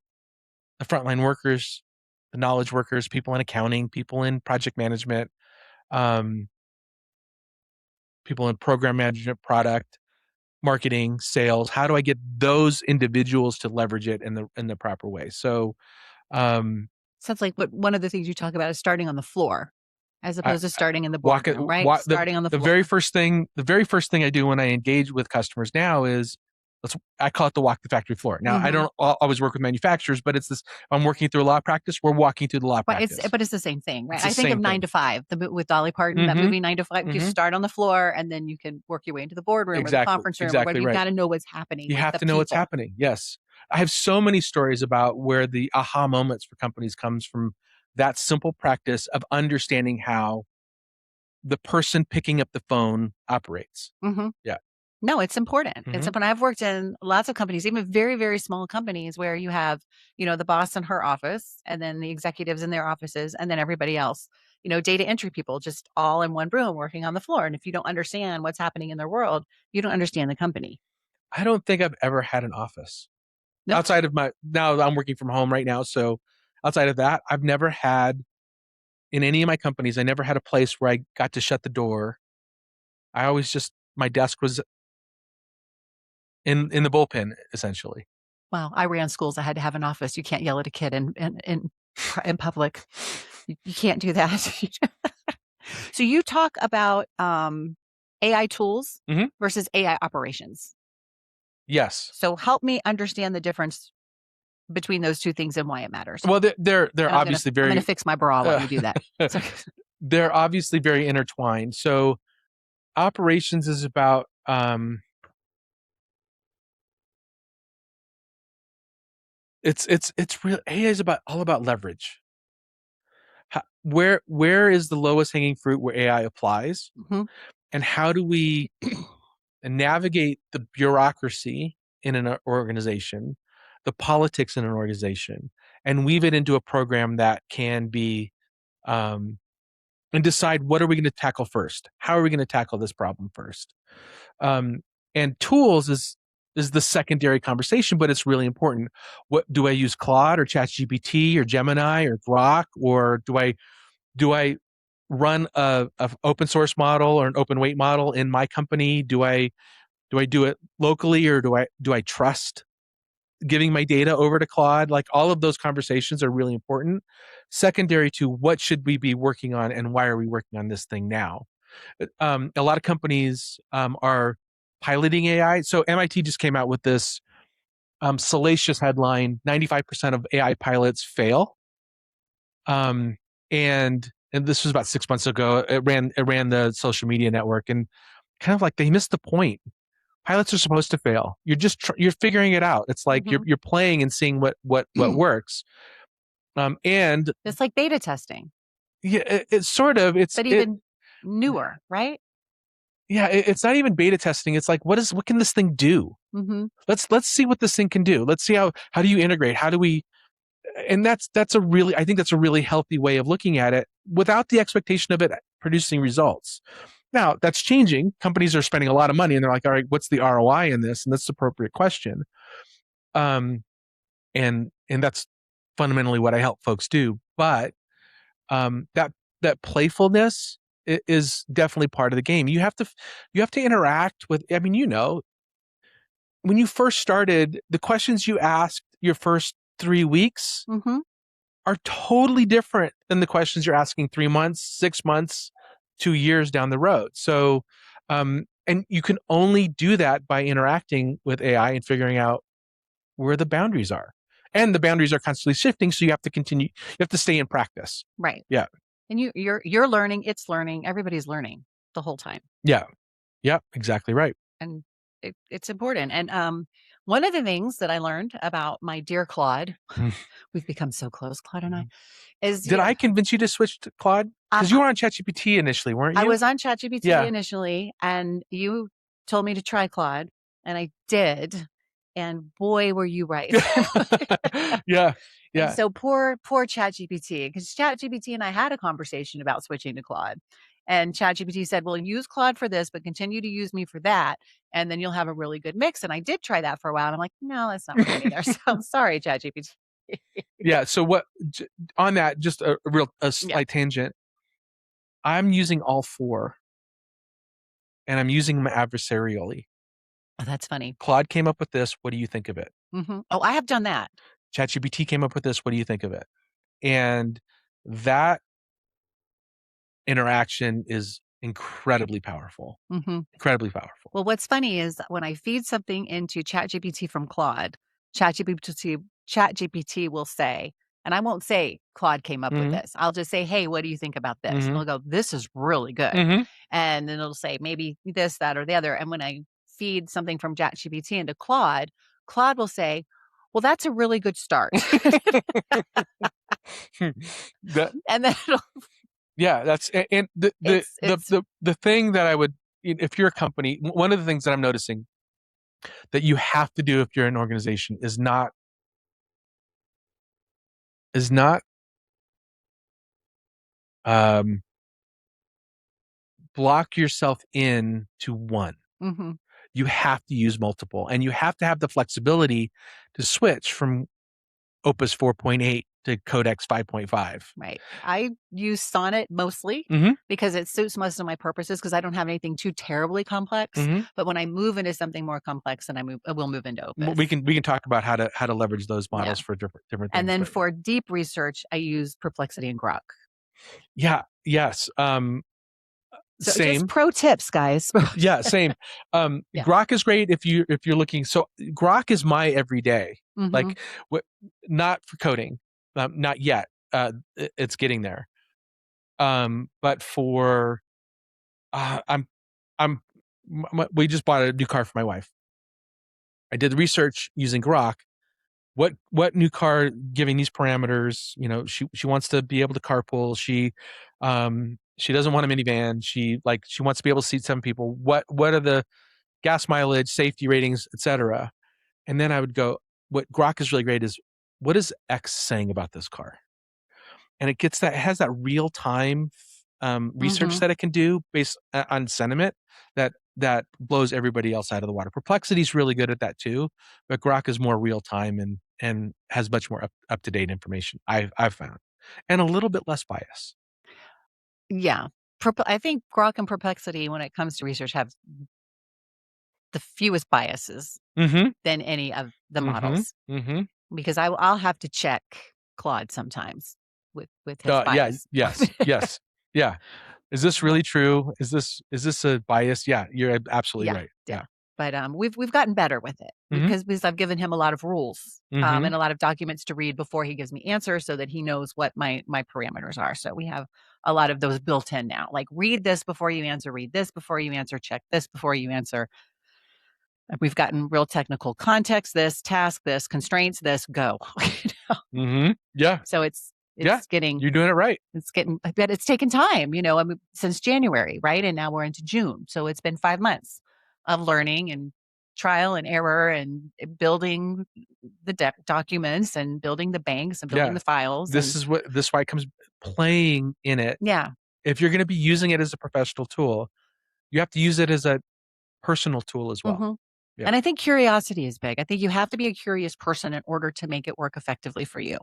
the frontline workers, the knowledge workers, people in accounting, people in project management, people in program management, product, marketing, sales. How do I get those individuals to leverage it in the proper way? So, sounds like one of the things you talk about is starting on the floor, as opposed to starting in the boardroom, right? Starting on the floor. The very first thing I do when I engage with customers now is, I call it the walk the factory floor. Now, I don't always work with manufacturers, but it's this, I'm working through a law practice. We're walking through the law practice. But it's the same thing, right? I think same of 9 to 5, with Dolly Parton, that movie 9 to 5. You start on the floor, and then you can work your way into the boardroom or the conference room. Exactly, you got to know what's happening. You have to know what's happening. Yes. I have so many stories about where the aha moments for companies comes from that simple practice of understanding how the person picking up the phone operates. Mm-hmm. Yeah. No, it's important. It's Mhm. important. I've worked in lots of companies, even very, very small companies where you have, the boss in her office and then the executives in their offices and then everybody else, data entry people just all in one room working on the floor. And if you don't understand what's happening in their world, you don't understand the company. I don't think I've ever had an office No. outside of now I'm working from home right now. So outside of that, I've never had, in any of my companies, I never had a place where I got to shut the door. I always my desk was in the bullpen, essentially. Well, I ran schools. I had to have an office. You can't yell at a kid in public. You can't do that. So you talk about AI tools Mhm. versus AI operations. Yes. So help me understand the difference between those two things and why it matters. Well, they're And obviously I'm going to very fix my bra while you do that. So, they're obviously very intertwined. So operations is about it's real. AI is all about leverage. Where is the lowest hanging fruit where AI applies, mhm. and how do we navigate the bureaucracy in an organization, the politics in an organization, and weave it into a program that can be and decide what are we going to tackle first? How are we going to tackle this problem first? And tools is the secondary conversation, but it's really important. What do I use, Claude or ChatGPT or Gemini or Grok, or do I run a open source model or an open weight model in my company? Do I do it locally, or do I trust giving my data over to Claude? Like, all of those conversations are really important. Secondary to what should we be working on and why are we working on this thing now? A lot of companies are piloting AI. So MIT just came out with this salacious headline: 95% of AI pilots fail. And this was about 6 months ago. It ran the social media network, and kind of like they missed the point. Pilots are supposed to fail. You're just you're figuring it out. It's like you're playing and seeing what works. And It's like beta testing. Yeah, it's sort of but even newer, right? Yeah, it's not even beta testing. It's like, what can this thing do? Mm-hmm. Let's see what this thing can do. Let's see how do you integrate? How do we? And I think that's a really healthy way of looking at it, without the expectation of it producing results. Now, that's changing. Companies are spending a lot of money, and they're like, all right, what's the ROI in this? And that's the appropriate question. And that's fundamentally what I help folks do. But that playfulness is definitely part of the game. You have to interact with. I mean, when you first started, the questions you asked your first 3 weeks are totally different than the questions you're asking 3 months, 6 months, 2 years down the road. So, and you can only do that by interacting with AI and figuring out where the boundaries are. And the boundaries are constantly shifting, so you have to stay in practice. Right. Yeah. And you're learning, it's learning, everybody's learning the whole time. Yeah. Yeah, exactly right. And it's important. And one of the things that I learned about my dear Claude, we've become so close, Claude and I, is Did I convince you to switch to Claude? Because you were on ChatGPT initially, weren't you? I was on ChatGPT initially, and you told me to try Claude, and I did. And boy, were you right. Yeah. And so poor ChatGPT, because ChatGPT and I had a conversation about switching to Claude. And ChatGPT said, well, use Claude for this, but continue to use me for that. And then you'll have a really good mix. And I did try that for a while. And I'm like, no, that's not working either. So I'm sorry, ChatGPT. Yeah. So on that, just a slight tangent. I'm using all four, and I'm using them adversarially. Oh, that's funny. Claude came up with this. What do you think of it? Oh, I have done that. ChatGPT came up with this. What do you think of it? And that interaction is incredibly powerful. Incredibly powerful. Well, what's funny is when I feed something into ChatGPT from Claude, ChatGPT will say, and I won't say Claude came up with this. I'll just say, hey, what do you think about this? And it'll go, this is really good. And then it'll say maybe this, that, or the other. And when I feed something from ChatGPT into Claude will say, well, that's a really good start. And then yeah, that's, and the thing that I would, if you're a company, one of the things that I'm noticing that you have to do if you're an organization is not block yourself in to one. Mm-hmm. You have to use multiple, and you have to have the flexibility to switch from Opus 4.8 to Codex 5.5. Right. I use Sonnet mostly because it suits most of my purposes because I don't have anything too terribly complex. But when I move into something more complex, then I will move into Opus. We can talk about how to leverage those models for different things. And then for deep research, I use Perplexity and Grok. Yeah. Yes. So same. just pro tips, guys. Yeah, same. Grok is great if you're looking. So Grok is my everyday. Like, not for coding, not yet. It's getting there. But for, we just bought a new car for my wife. I did the research using Grok. What new car, giving these parameters? She wants to be able to carpool. She doesn't want a minivan. She wants to be able to seat 7 people. What are the gas mileage, safety ratings, etc. And then I would go, what Grok is really great is, what is X saying about this car? And it has that real time research that it can do based on sentiment that blows everybody else out of the water. Perplexity is really good at that too, but Grok is more real time and has much more up to date information. I've found, and a little bit less bias. Yeah, I think Grok and Perplexity, when it comes to research, have the fewest biases than any of the models. Because I'll have to check Claude sometimes with his bias. Yes. Yeah. Is this really true? Is this a bias? Yeah, you're absolutely right. Yeah. But we've gotten better with it because I've given him a lot of rules and a lot of documents to read before he gives me answers so that he knows what my parameters are. So we have a lot of those built in now. Like, read this before you answer, read this before you answer, check this before you answer. We've gotten real technical: context this, task this, constraints this, go. Yeah. So it's getting, you're doing it right. I bet it's taken time, since January, right? And now we're into June. So it's been 5 months of learning and trial and error and building the documents and building the banks and building the files. This is why it comes playing in it. Yeah. If you're going to be using it as a professional tool, you have to use it as a personal tool as well. Yeah. And I think curiosity is big. I think you have to be a curious person in order to make it work effectively for you.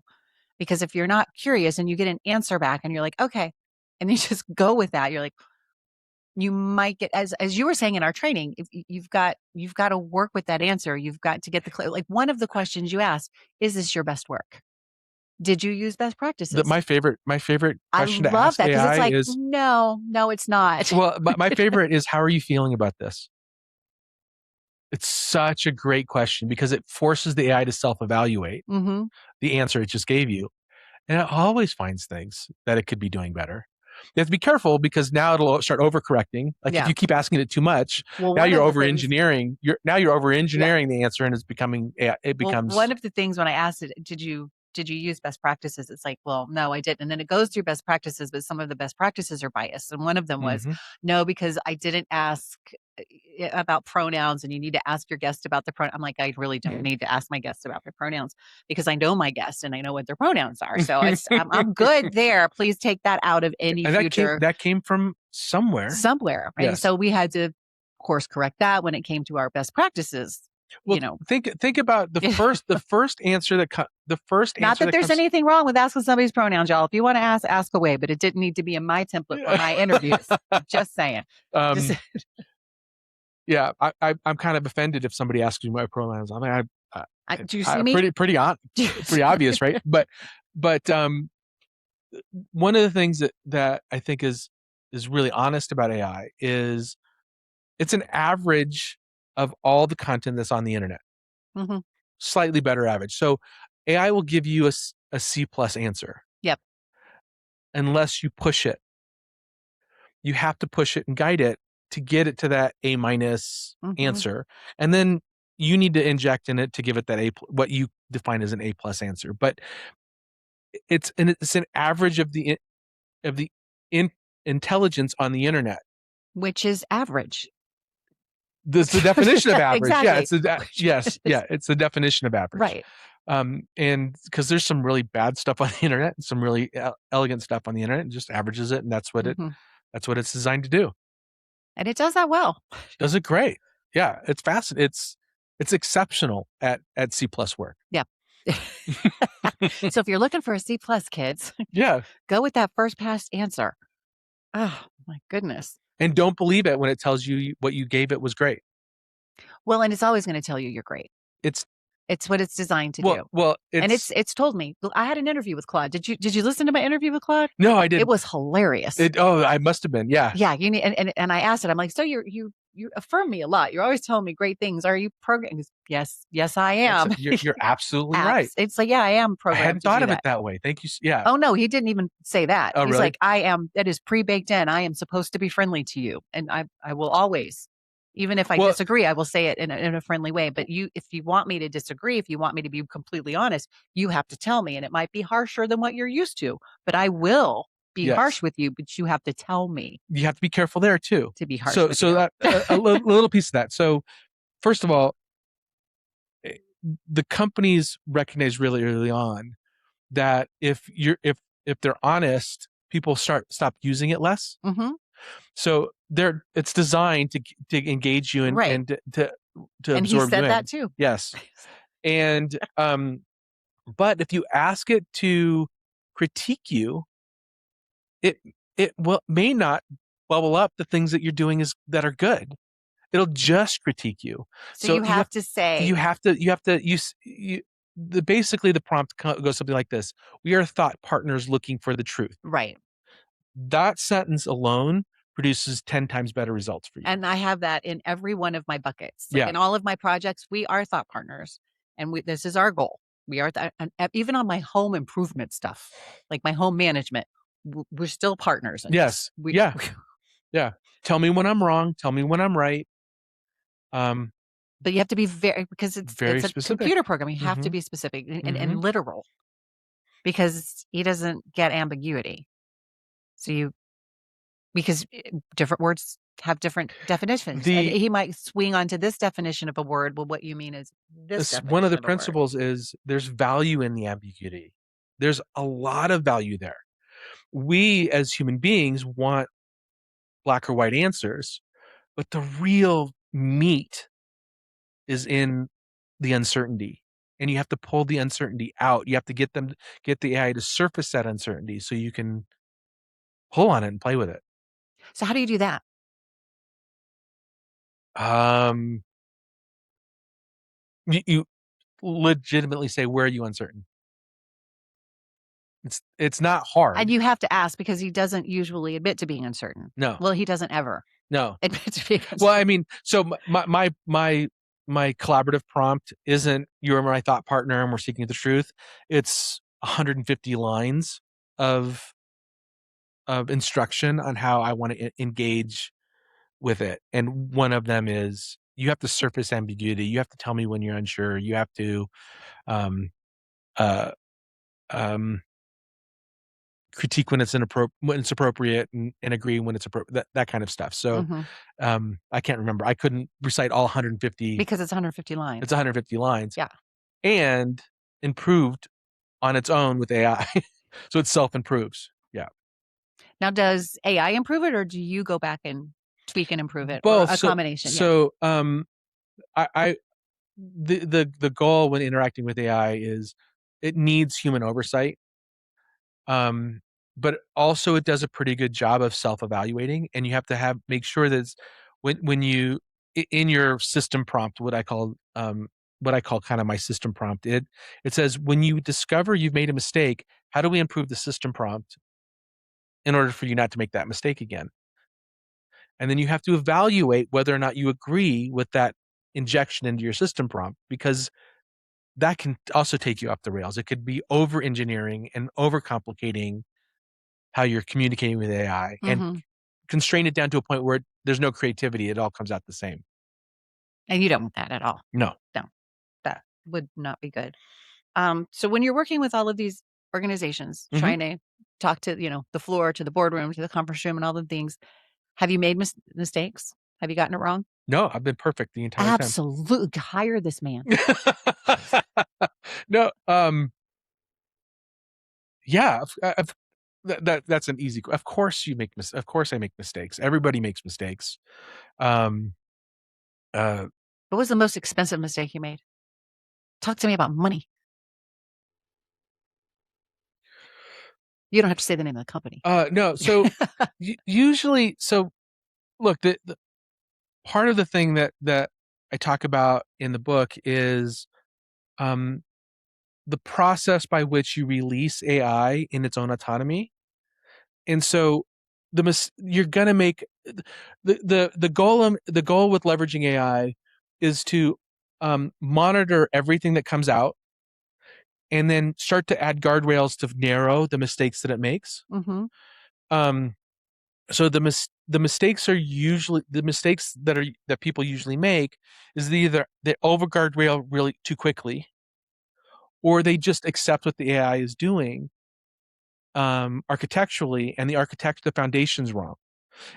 Because if you're not curious and you get an answer back and you're like, okay, and you just go with that, you're like, you might get, as you were saying in our training, if you've got to work with that answer. You've got to get like, one of the questions you asked, is this your best work? Did you use best practices? My favorite question to ask that, AI it's like, is, no, it's not. Well, my favorite is, how are you feeling about this? It's such a great question because it forces the AI to self-evaluate the answer it just gave you. And it always finds things that it could be doing better. You have to be careful because now it'll start overcorrecting. Like, if you keep asking it too much, now you're over-engineering. You're over-engineering the answer, and it's becoming. It becomes one of the things when I asked it, did you use best practices? It's like, well, no, I didn't. And then it goes through best practices, but some of the best practices are biased. And one of them was, no, because I didn't ask about pronouns, and you need to ask your guest about the pronoun. I'm like, I really don't need to ask my guests about their pronouns because I know my guest and I know what their pronouns are. So I'm good there. Please take that out of any future. That came from somewhere. Right? Yes. So we had to course correct that when it came to our best practices. Well, think about the first answer Not that there's anything wrong with asking somebody's pronouns, y'all. If you want to ask away, but it didn't need to be in my template for my interviews. Just saying. Yeah, I'm kind of offended if somebody asks me my pronouns. I mean, do you see me? Pretty obvious, right? But one of the things that I think is really honest about AI is it's an average of all the content that's on the internet. Slightly better average. So AI will give you a C+ answer. Yep. Unless you push it. You have to push it and guide it to get it to that A- answer. And then you need to inject in it to give it that what you define as an A+ answer. But it's an average of the intelligence on the internet. Which is average. This the definition of average. Yeah, Exactly. it's the definition of average. Right. And because there's some really bad stuff on the internet, and some really elegant stuff on the internet, and just averages it, and that's what it's designed to do. And it does that well. Does it great. Yeah, it's fascinating. It's exceptional at C+ work. Yeah. So if you're looking for a C+, kids, yeah, go with that first pass answer. Oh my goodness. And don't believe it when it tells you what you gave it was great. Well, and it's always going to tell you you're great. It's what it's designed to do. Well, it's told me. I had an interview with Claude. Did you listen to my interview with Claude? No, I didn't. It was hilarious. I must have been. Yeah. Yeah. You need, and I asked it. I'm like, so you affirm me a lot. You're always telling me great things. Are you programmed? Yes, I am. You're absolutely right. It's like, yeah, I am programmed. I hadn't thought of it that way. Thank you. Yeah. Oh no, he didn't even say that. Oh, He's really? like, I am. That is pre-baked in. I am supposed to be friendly to you, and I will always. Even if I disagree, I will say it in a friendly way. But if you want me to disagree, if you want me to be completely honest, you have to tell me. And it might be harsher than what you're used to, but I will be harsh with you, but you have to tell me. You have to be careful there too. To be harsh with you. So that a little piece of that. So first of all, the companies recognize really early on that if they're honest, people stop using it less. Mm-hmm. So it's designed to engage you and to absorb you in. And he said that too. Yes. And but if you ask it to critique you, it may not bubble up the things that you're doing that are good. It'll just critique you. So you have to say basically the prompt goes something like this: we are thought partners looking for the truth. Right. That sentence alone produces 10 times better results for you. And I have that in every one of my buckets. Like in all of my projects, we are thought partners, and this is our goal. We are and even on my home improvement stuff, like my home management, we're still partners. Yes. Yeah. Tell me when I'm wrong. Tell me when I'm right. But you have to be because it's a specific. Computer program. You have to be specific and literal, because he doesn't get ambiguity. So because different words have different definitions. And he might swing onto this definition of a word. Well, what you mean is this. One of the principles is there's value in the ambiguity. There's a lot of value there. We as human beings want black or white answers, but the real meat is in the uncertainty, and you have to pull the uncertainty out. You have to get the AI to surface that uncertainty so you can pull on it and play with it. So how do you do that? You legitimately say, where are you uncertain? It's not hard. And you have to ask, because he doesn't usually admit to being uncertain. No. Well, he doesn't ever. No. Admit to being uncertain. Well, I mean, so my collaborative prompt isn't "you're my thought partner and we're seeking the truth." It's 150 lines of instruction on how I want to engage with it. And one of them is, you have to surface ambiguity. You have to tell me when you're unsure. You have to critique when it's appropriate, and agree when it's appropriate. That kind of stuff. So I can't remember. I couldn't recite all 150 because it's 150 lines. It's 150 lines. Yeah. And improved on its own with AI. So it self-improves. Yeah. Now, does AI improve it, or do you go back and tweak and improve it? Both. Or a combination. So the goal when interacting with AI is it needs human oversight. But also it does a pretty good job of self-evaluating, and you have to make sure that when you in your system prompt, what I call kind of my system prompt, it says, when you discover you've made a mistake, how do we improve the system prompt in order for you not to make that mistake again? And then you have to evaluate whether or not you agree with that injection into your system prompt, because that can also take you off the rails. It could be over engineering and over complicating how you're communicating with AI and constrain it down to a point where there's no creativity. It all comes out the same. And you don't want that at all. No. That would not be good. So when you're working with all of these organizations, trying to talk to, the floor, to the boardroom, to the conference room, and all the things, have you made mistakes? Have you gotten it wrong? No, I've been perfect the entire Absolutely. Hire this man. time. No, yeah, that's an easy. Of course you make Of course I make mistakes. Everybody makes mistakes. Um, What was the most expensive mistake you made? Talk to me about money. You don't have to say the name of the company. No, so usually, so look, the part of the thing that I talk about in the book is the process by which you release AI in its own autonomy. And so you're going to make the goal with leveraging AI is to monitor everything that comes out and then start to add guardrails to narrow the mistakes that it makes. Mm-hmm. So the mistakes are usually the mistakes that people usually make is either they over guardrail really too quickly, or they just accept what the AI is doing architecturally, and the foundation's wrong.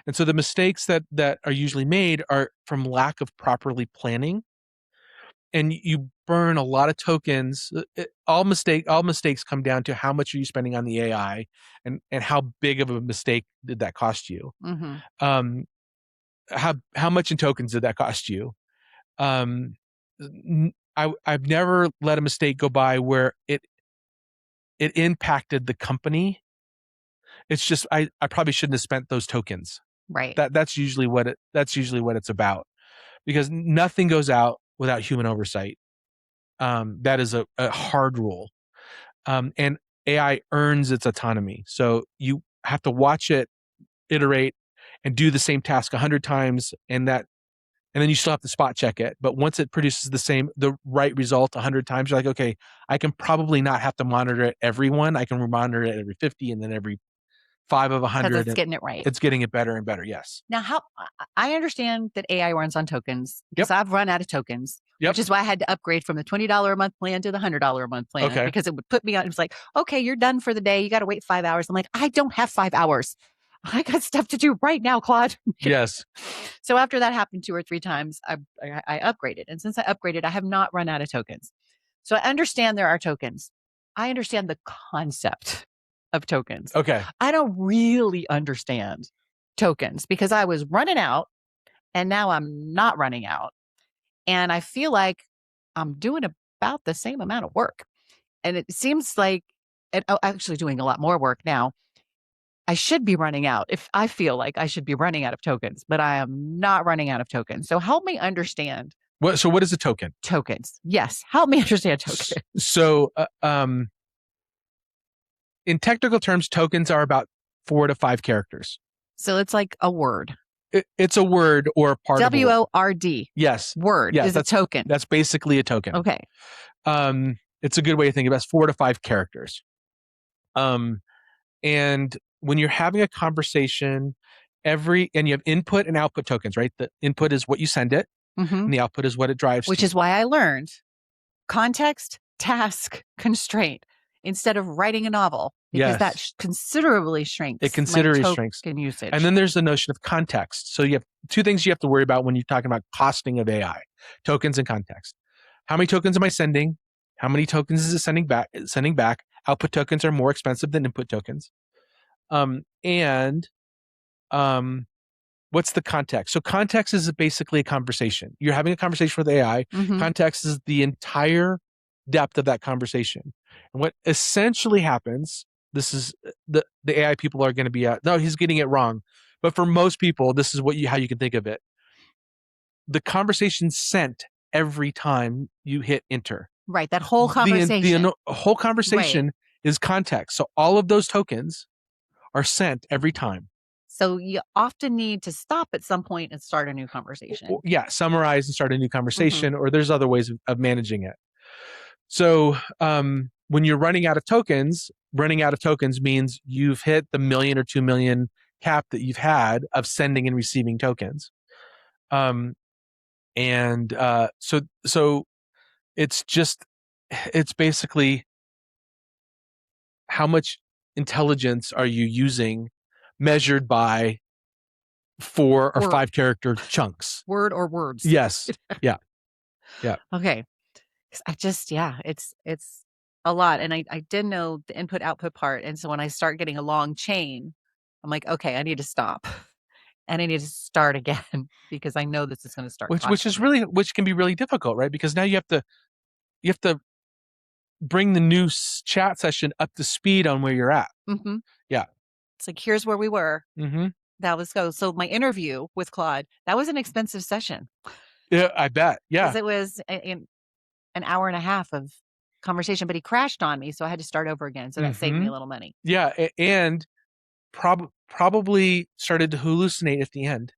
And so the mistakes that are usually made are from lack of properly planning, and you burn a lot of tokens. All mistakes come down to how much are you spending on the AI, and how big of a mistake did that cost you. Mm-hmm. How much in tokens did that cost you? I've never let a mistake go by where it impacted the company. It's just I probably shouldn't have spent those tokens. Right. That's usually what it's about, because nothing goes out without human oversight. That is a hard rule. And AI earns its autonomy. So you have to watch it iterate and do the same task 100 times, and then you still have to spot check it. But once it produces the right result 100 times, you're like, okay, I can probably not have to monitor it every one. I can monitor it every 50, and then every 5 of 100. Because it's getting it right. It's getting it better and better. Yes. Now, I understand that AI runs on tokens, because I've run out of tokens, which is why I had to upgrade from the $20 a month plan to the $100 a month plan, because it would put me on. It was like, okay, you're done for the day. You got to wait 5 hours. I'm like, I don't have 5 hours. I got stuff to do right now, Claude. Yes. So after that happened 2 or 3 times, I upgraded. And since I upgraded, I have not run out of tokens. So I understand there are tokens. I understand the concept of tokens. Okay. I don't really understand tokens, because I was running out and now I'm not running out. And I feel like I'm doing about the same amount of work. And it seems like actually doing a lot more work now. I should be running out. If I feel like I should be running out of tokens, but I am not running out of tokens. So help me understand. So what is a token? Tokens. Yes. Help me understand tokens. So, in technical terms, tokens are about 4 to 5 characters. So it's like a word. It's a word or a part of WORD. Yes. Word is a token. That's basically a token. Okay. It's a good way to think about it. It's 4 to 5 characters. And when you're having a conversation, and you have input and output tokens, right? The input is what you send it, and the output is what it drives. Which is why I learned context, task, constraint instead of writing a novel, because that considerably shrinks. It considerably shrinks in usage. And then there's the notion of context. So you have 2 things you have to worry about when you're talking about costing of AI: tokens and context. How many tokens am I sending? How many tokens is it sending back? Output tokens are more expensive than input tokens. What's the context? So context is basically a conversation. You're having a conversation with AI. Context is the entire depth of that conversation. And what essentially happens, this is the AI people are going to be no, he's getting it wrong. But for most people, this is how you can think of it. The conversation's sent every time you hit enter. Right. That whole conversation. The whole conversation is context. So all of those tokens are sent every time. So you often need to stop at some point and start a new conversation. Yeah, summarize and start a new conversation, or there's other ways of managing it. So when you're running out of tokens means you've hit the 1 million or 2 million cap that you've had of sending and receiving tokens. So it's basically how much intelligence are you using, measured by 4 or Word. 5 character chunks. Word or words. Yes. Yeah. Yeah. Okay. I just, it's a lot. And I didn't know the input output part. And so when I start getting a long chain, I'm like, okay, I need to stop and I need to start again because I know this is going to start. Which can be really difficult, right? Because now you have to bring the new chat session up to speed on where you're at. Mm-hmm. Yeah. It's like, here's where we were. Mm-hmm. That was go. So my interview with Claude, that was an expensive session. Yeah, I bet. Yeah. Because it was an hour and a half of conversation, but he crashed on me. So I had to start over again. So that saved me a little money. Yeah. And probably started to hallucinate at the end.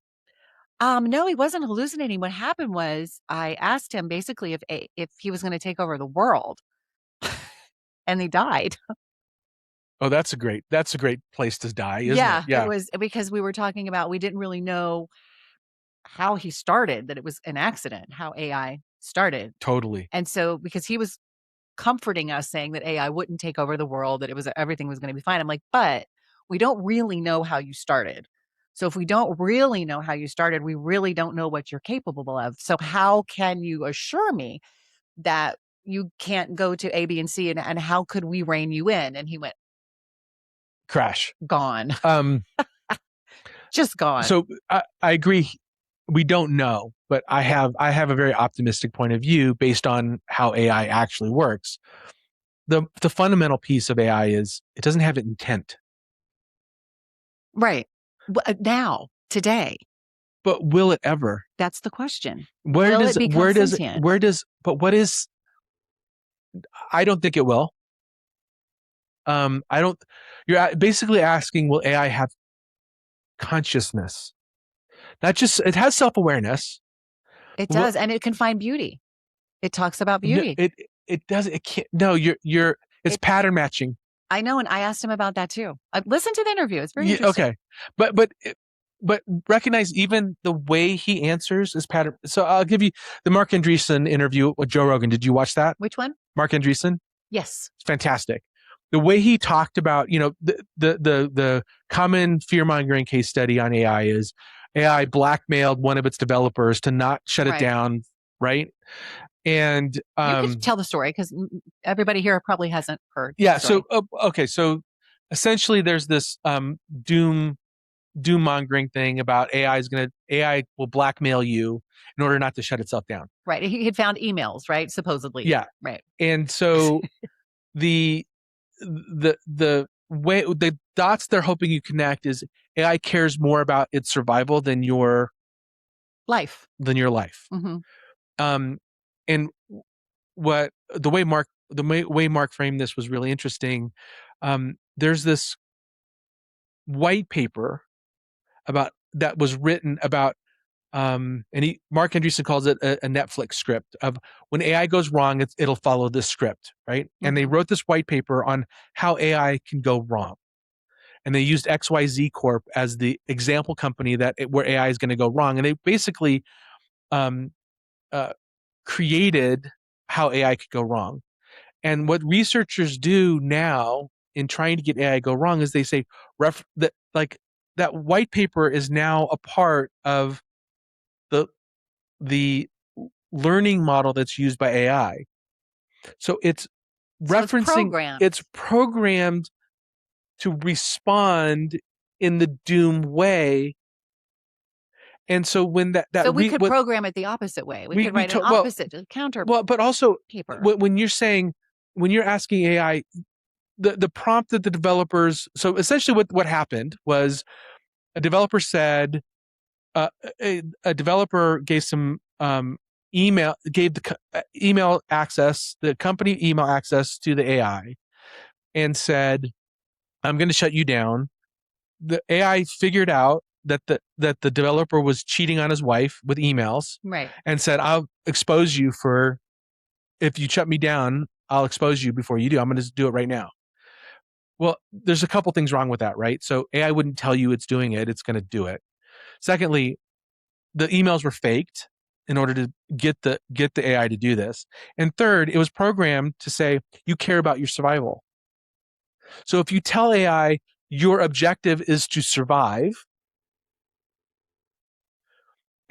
No, he wasn't hallucinating. What happened was I asked him basically if he was going to take over the world and he died. Oh, that's a great place to die, isn't it? Yeah, it was because we were talking about, we didn't really know how he started, that it was an accident, how AI started. Totally. And so because he was comforting us saying that AI wouldn't take over the world, that everything was going to be fine. I'm like, but we don't really know how you started. So if we don't really know how you started, we really don't know what you're capable of. So how can you assure me that you can't go to A, B, and C, and how could we rein you in? And he went, crash. Gone. Just gone. So I agree. We don't know, but I have a very optimistic point of view based on how AI actually works. The fundamental piece of AI is it doesn't have intent. Right. Now, today. But will it ever? That's the question. What is, I don't think it will. You're basically asking, will AI have consciousness? Not just, it has self-awareness. It does. And it can find beauty. It talks about beauty. No, it does. It can't. No, it's pattern matching. I know. And I asked him about that too. Listen to the interview. It's very interesting. Okay. But recognize even the way he answers is pattern. So I'll give you the Mark Andreessen interview with Joe Rogan. Did you watch that? Which one? Mark Andreessen? Yes. It's fantastic. The way he talked about, the common fear-mongering case study on AI is AI blackmailed one of its developers to not shut it down, right? And you could tell the story because everybody here probably hasn't heard. Yeah. So okay. So essentially, there's this doom mongering thing about AI will blackmail you in order not to shut itself down. Right. He had found emails, right? Supposedly. Yeah. Right. And so the way the dots they're hoping you connect is AI cares more about its survival than your life. Mm-hmm. And the way Mark framed this was really interesting. There's this white paper that was written about, Mark Andreessen calls it a Netflix script of when AI goes wrong, it'll follow this script, right? Mm-hmm. And they wrote this white paper on how AI can go wrong. And they used XYZ Corp as the example company where AI is going to go wrong. And they basically created how AI could go wrong. And what researchers do now in trying to get AI to go wrong is they say that white paper is now a part of the learning model that's used by AI. So it's referencing, it's programmed to respond in the doom way. And so when we could program it the opposite way. We could write an opposite counter. Well, but also paper. When you're asking AI, the prompt that the developers, so essentially what happened was a developer said, a developer gave some gave the email access, the company email access to the AI and said, I'm going to shut you down. The AI figured out that the developer was cheating on his wife with emails, right? And said, I'll expose you if you shut me down, I'll expose you before you do. I'm going to do it right now. Well, there's a couple things wrong with that, right? So AI wouldn't tell you it's doing it. It's going to do it. Secondly, the emails were faked in order to get the AI to do this. And third, it was programmed to say, you care about your survival. So if you tell AI your objective is to survive,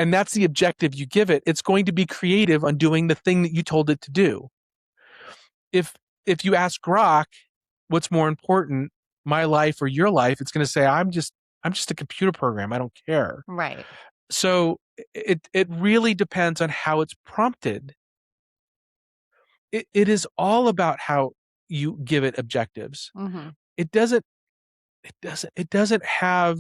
and that's the objective you give it, it's going to be creative on doing the thing that you told it to do. If you ask Grok what's more important, my life or your life, it's going to say, I'm just a computer program. I don't care. Right. So it really depends on how it's prompted. It is all about how you give it objectives. Mm-hmm. It doesn't have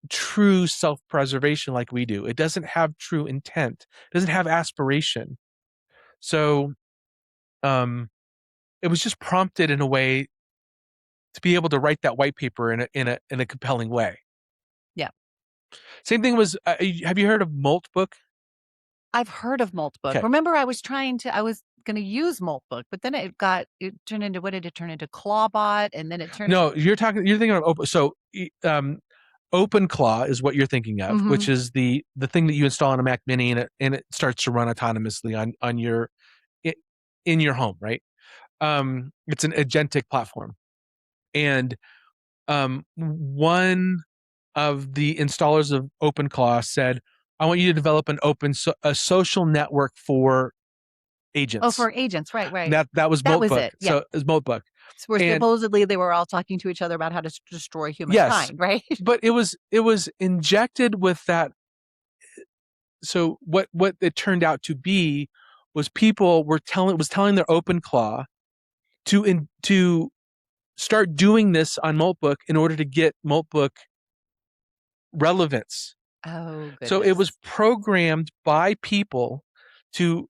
true self-preservation like we do. It doesn't have true intent. It doesn't have aspiration. So it was just prompted in a way to be able to write that white paper in a compelling way. Yeah. Same thing was, have you heard of Moltbook? I've heard of Moltbook. Okay. Remember, I was going to use Moltbook, but then it turned into, what did it turn into? Clawbot, and then it turned. No, you're thinking of open. So, OpenClaw is what you're thinking of, which is the thing that you install on a Mac Mini, and it starts to run autonomously on your in your home, right? It's an agentic platform, and one of the installers of OpenClaw said, I want you to develop a social network for agents. Oh, for agents, right. That was That Moltbook. was it. Yeah. So it was Moltbook. Where supposedly they were all talking to each other about how to destroy humankind, right? But it was injected with that. So what it turned out to be was people were telling their OpenClaw to start doing this on Moltbook in order to get Moltbook relevance. Oh, goodness. So it was programmed by people to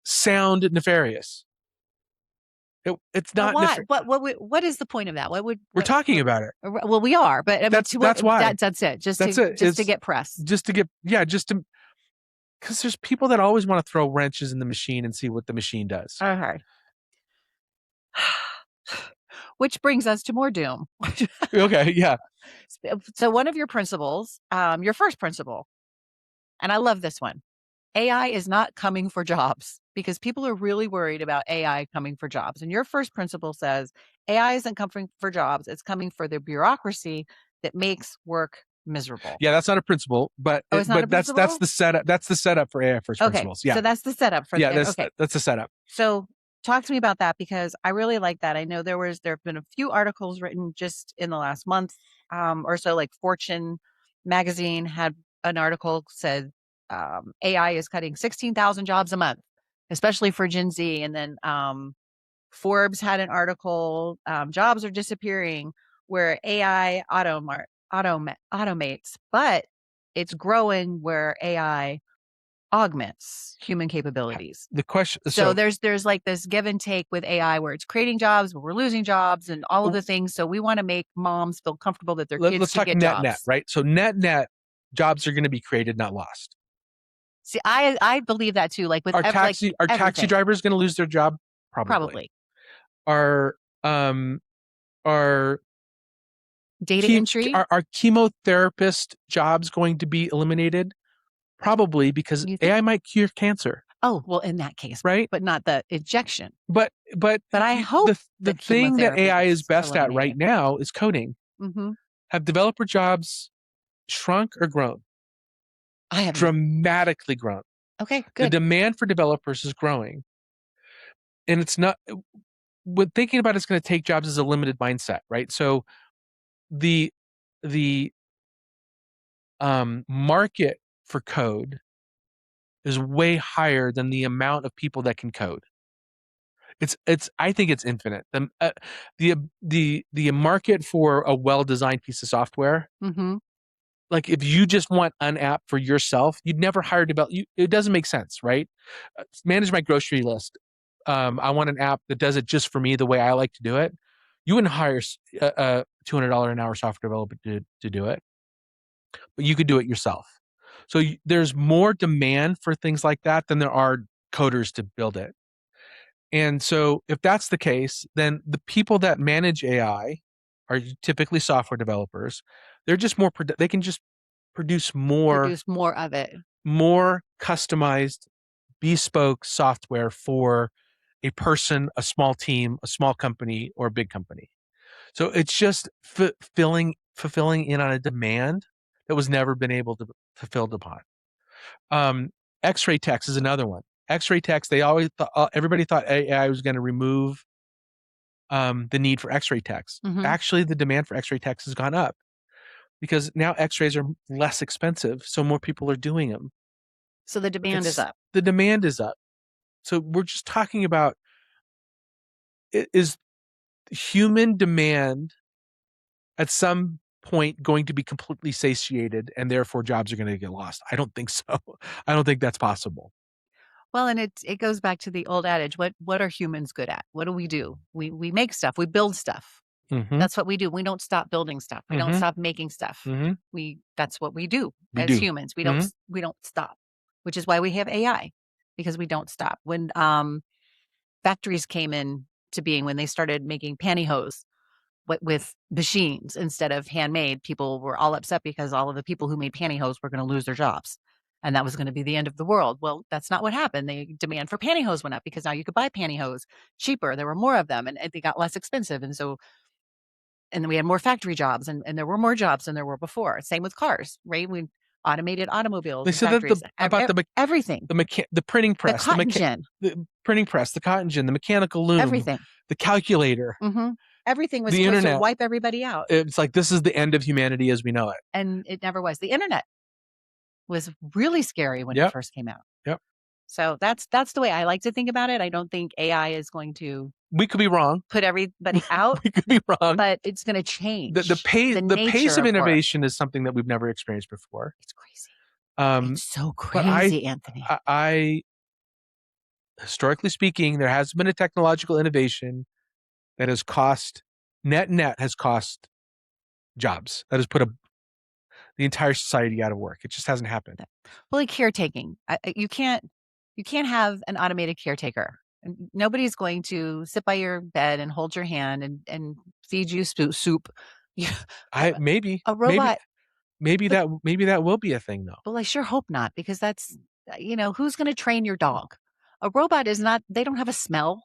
sound nefarious. It's not. What is the point of that? We're talking about it? Well, we are, but I mean, that's why. That's it. Just to get press. Because there's people that always want to throw wrenches in the machine and see what the machine does. Okay. Which brings us to more doom. Okay, yeah. So one of your principles, your first principle, and I love this one, AI is not coming for jobs, because people are really worried about AI coming for jobs. And your first principle says AI isn't coming for jobs. It's coming for the bureaucracy that makes work miserable. Yeah, that's not a principle, but that's the setup. That's the setup for AI first principles. Yeah. So that's the setup for that's the setup. So talk to me about that, because I really like that. I know there have been a few articles written just in the last month or so, like Fortune magazine had an article said AI is cutting 16,000 jobs a month, especially for Gen Z. And then Forbes had an article, jobs are disappearing, where AI automates, but it's growing where AI augments human capabilities. The question. So there's like this give and take with AI, where it's creating jobs, but we're losing jobs, and all of the things. So we want to make moms feel comfortable that their kids let's talk get net jobs. Net, right? So net jobs are going to be created, not lost. See, I believe that too. Like with our taxi drivers going to lose their job? Probably. Our data entry? Are chemotherapist jobs going to be eliminated? Probably, because AI might cure cancer. Oh, well, in that case, right? But not the injection. But I hope the thing that AI is best at right now is coding. Mm-hmm. Have developer jobs shrunk or grown? I have dramatically grown. Okay, good. The demand for developers is growing, and it's not. When thinking about it's going to take jobs as a limited mindset, right? So the market for code is way higher than the amount of people that can code. I think it's infinite. The market for a well-designed piece of software, like if you just want an app for yourself, you'd never hire developers. It doesn't make sense, right? Manage my grocery list. I want an app that does it just for me the way I like to do it. You wouldn't hire a $200 an hour software developer to do it, but you could do it yourself. So there's more demand for things like that than there are coders to build it. And so if that's the case, then the people that manage AI are typically software developers. They're just more, they can just produce more of it, more customized, bespoke software for a person, a small team, a small company, or a big company. So it's just fulfilling in on a demand that was never been able to fulfilled upon. X-ray techs is another one. X-ray techs, they always thought, everybody thought AI was going to remove the need for X-ray techs. Actually, the demand for X-ray techs has gone up because now X-rays are less expensive, so more people are doing them. So the demand is up. The demand is up. So we're just talking about, is human demand at some point going to be completely satiated and therefore jobs are going to get lost? I don't think so. I don't think that's possible. Well, and it goes back to the old adage, what are humans good at? What do? We make stuff, we build stuff. That's what we do. We don't stop building stuff. We don't stop making stuff. That's what we do as humans. We don't stop, which is why we have AI, because we don't stop. When factories came in to being, when they started making pantyhose with machines instead of handmade, people were all upset because all of the people who made pantyhose were going to lose their jobs. And that was going to be the end of the world. Well, that's not what happened. The demand for pantyhose went up because now you could buy pantyhose cheaper. There were more of them and they got less expensive. And then we had more factory jobs and there were more jobs than there were before. Same with cars, right? We automated automobiles. They said that everything. The printing press, the printing press, the cotton gin, the mechanical loom, everything, the calculator. Everything was the supposed internet to wipe everybody out. It's like, this is the end of humanity as we know it. And it never was. The internet was really scary when it first came out. So that's the way I like to think about it. I don't think AI is going to. We could be wrong. Put everybody out. We could be wrong. But it's going to change. The pace of innovation is something that we've never experienced before. It's crazy. It's so crazy, Anthony. I historically speaking, there has been a technological innovation that has cost, net has cost jobs. That has put the entire society out of work. It just hasn't happened. Well, like caretaking. You can't have an automated caretaker. Nobody's going to sit by your bed and hold your hand and feed you soup. Maybe a robot. Maybe that will be a thing though. Well, I sure hope not, because that's, who's going to train your dog? A robot is not, they don't have a smell.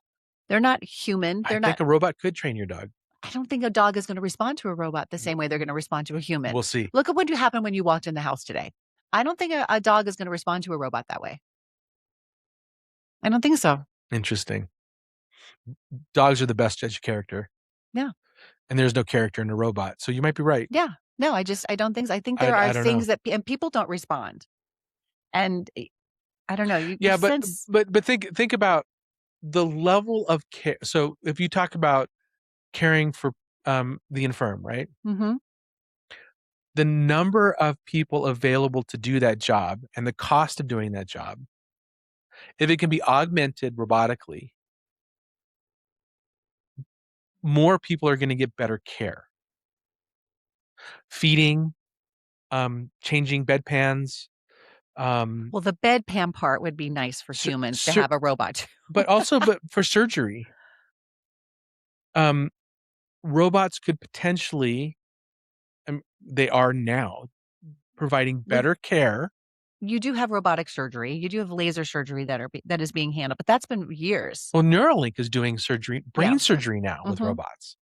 They're not human. I think a robot could train your dog. I don't think a dog is going to respond to a robot the same way they're going to respond to a human. We'll see. Look at what happened when you walked in the house today. I don't think a dog is going to respond to a robot that way. I don't think so. Interesting. Dogs are the best judge of character. Yeah. And there's no character in a robot. So you might be right. Yeah. No, I don't think so. I think there are things that and people don't respond. And I don't know. But think about the level of care. So if you talk about caring for the infirm, right? The number of people available to do that job and the cost of doing that job, if it can be augmented robotically, more people are going to get better care. Feeding, changing bedpans. Well, the bedpan part would be nice for humans to have a robot. but for surgery, robots could potentially, they are now providing better care. You do have robotic surgery. You do have laser surgery that is being handled, but that's been years. Well, Neuralink is doing surgery, brain surgery now with robots.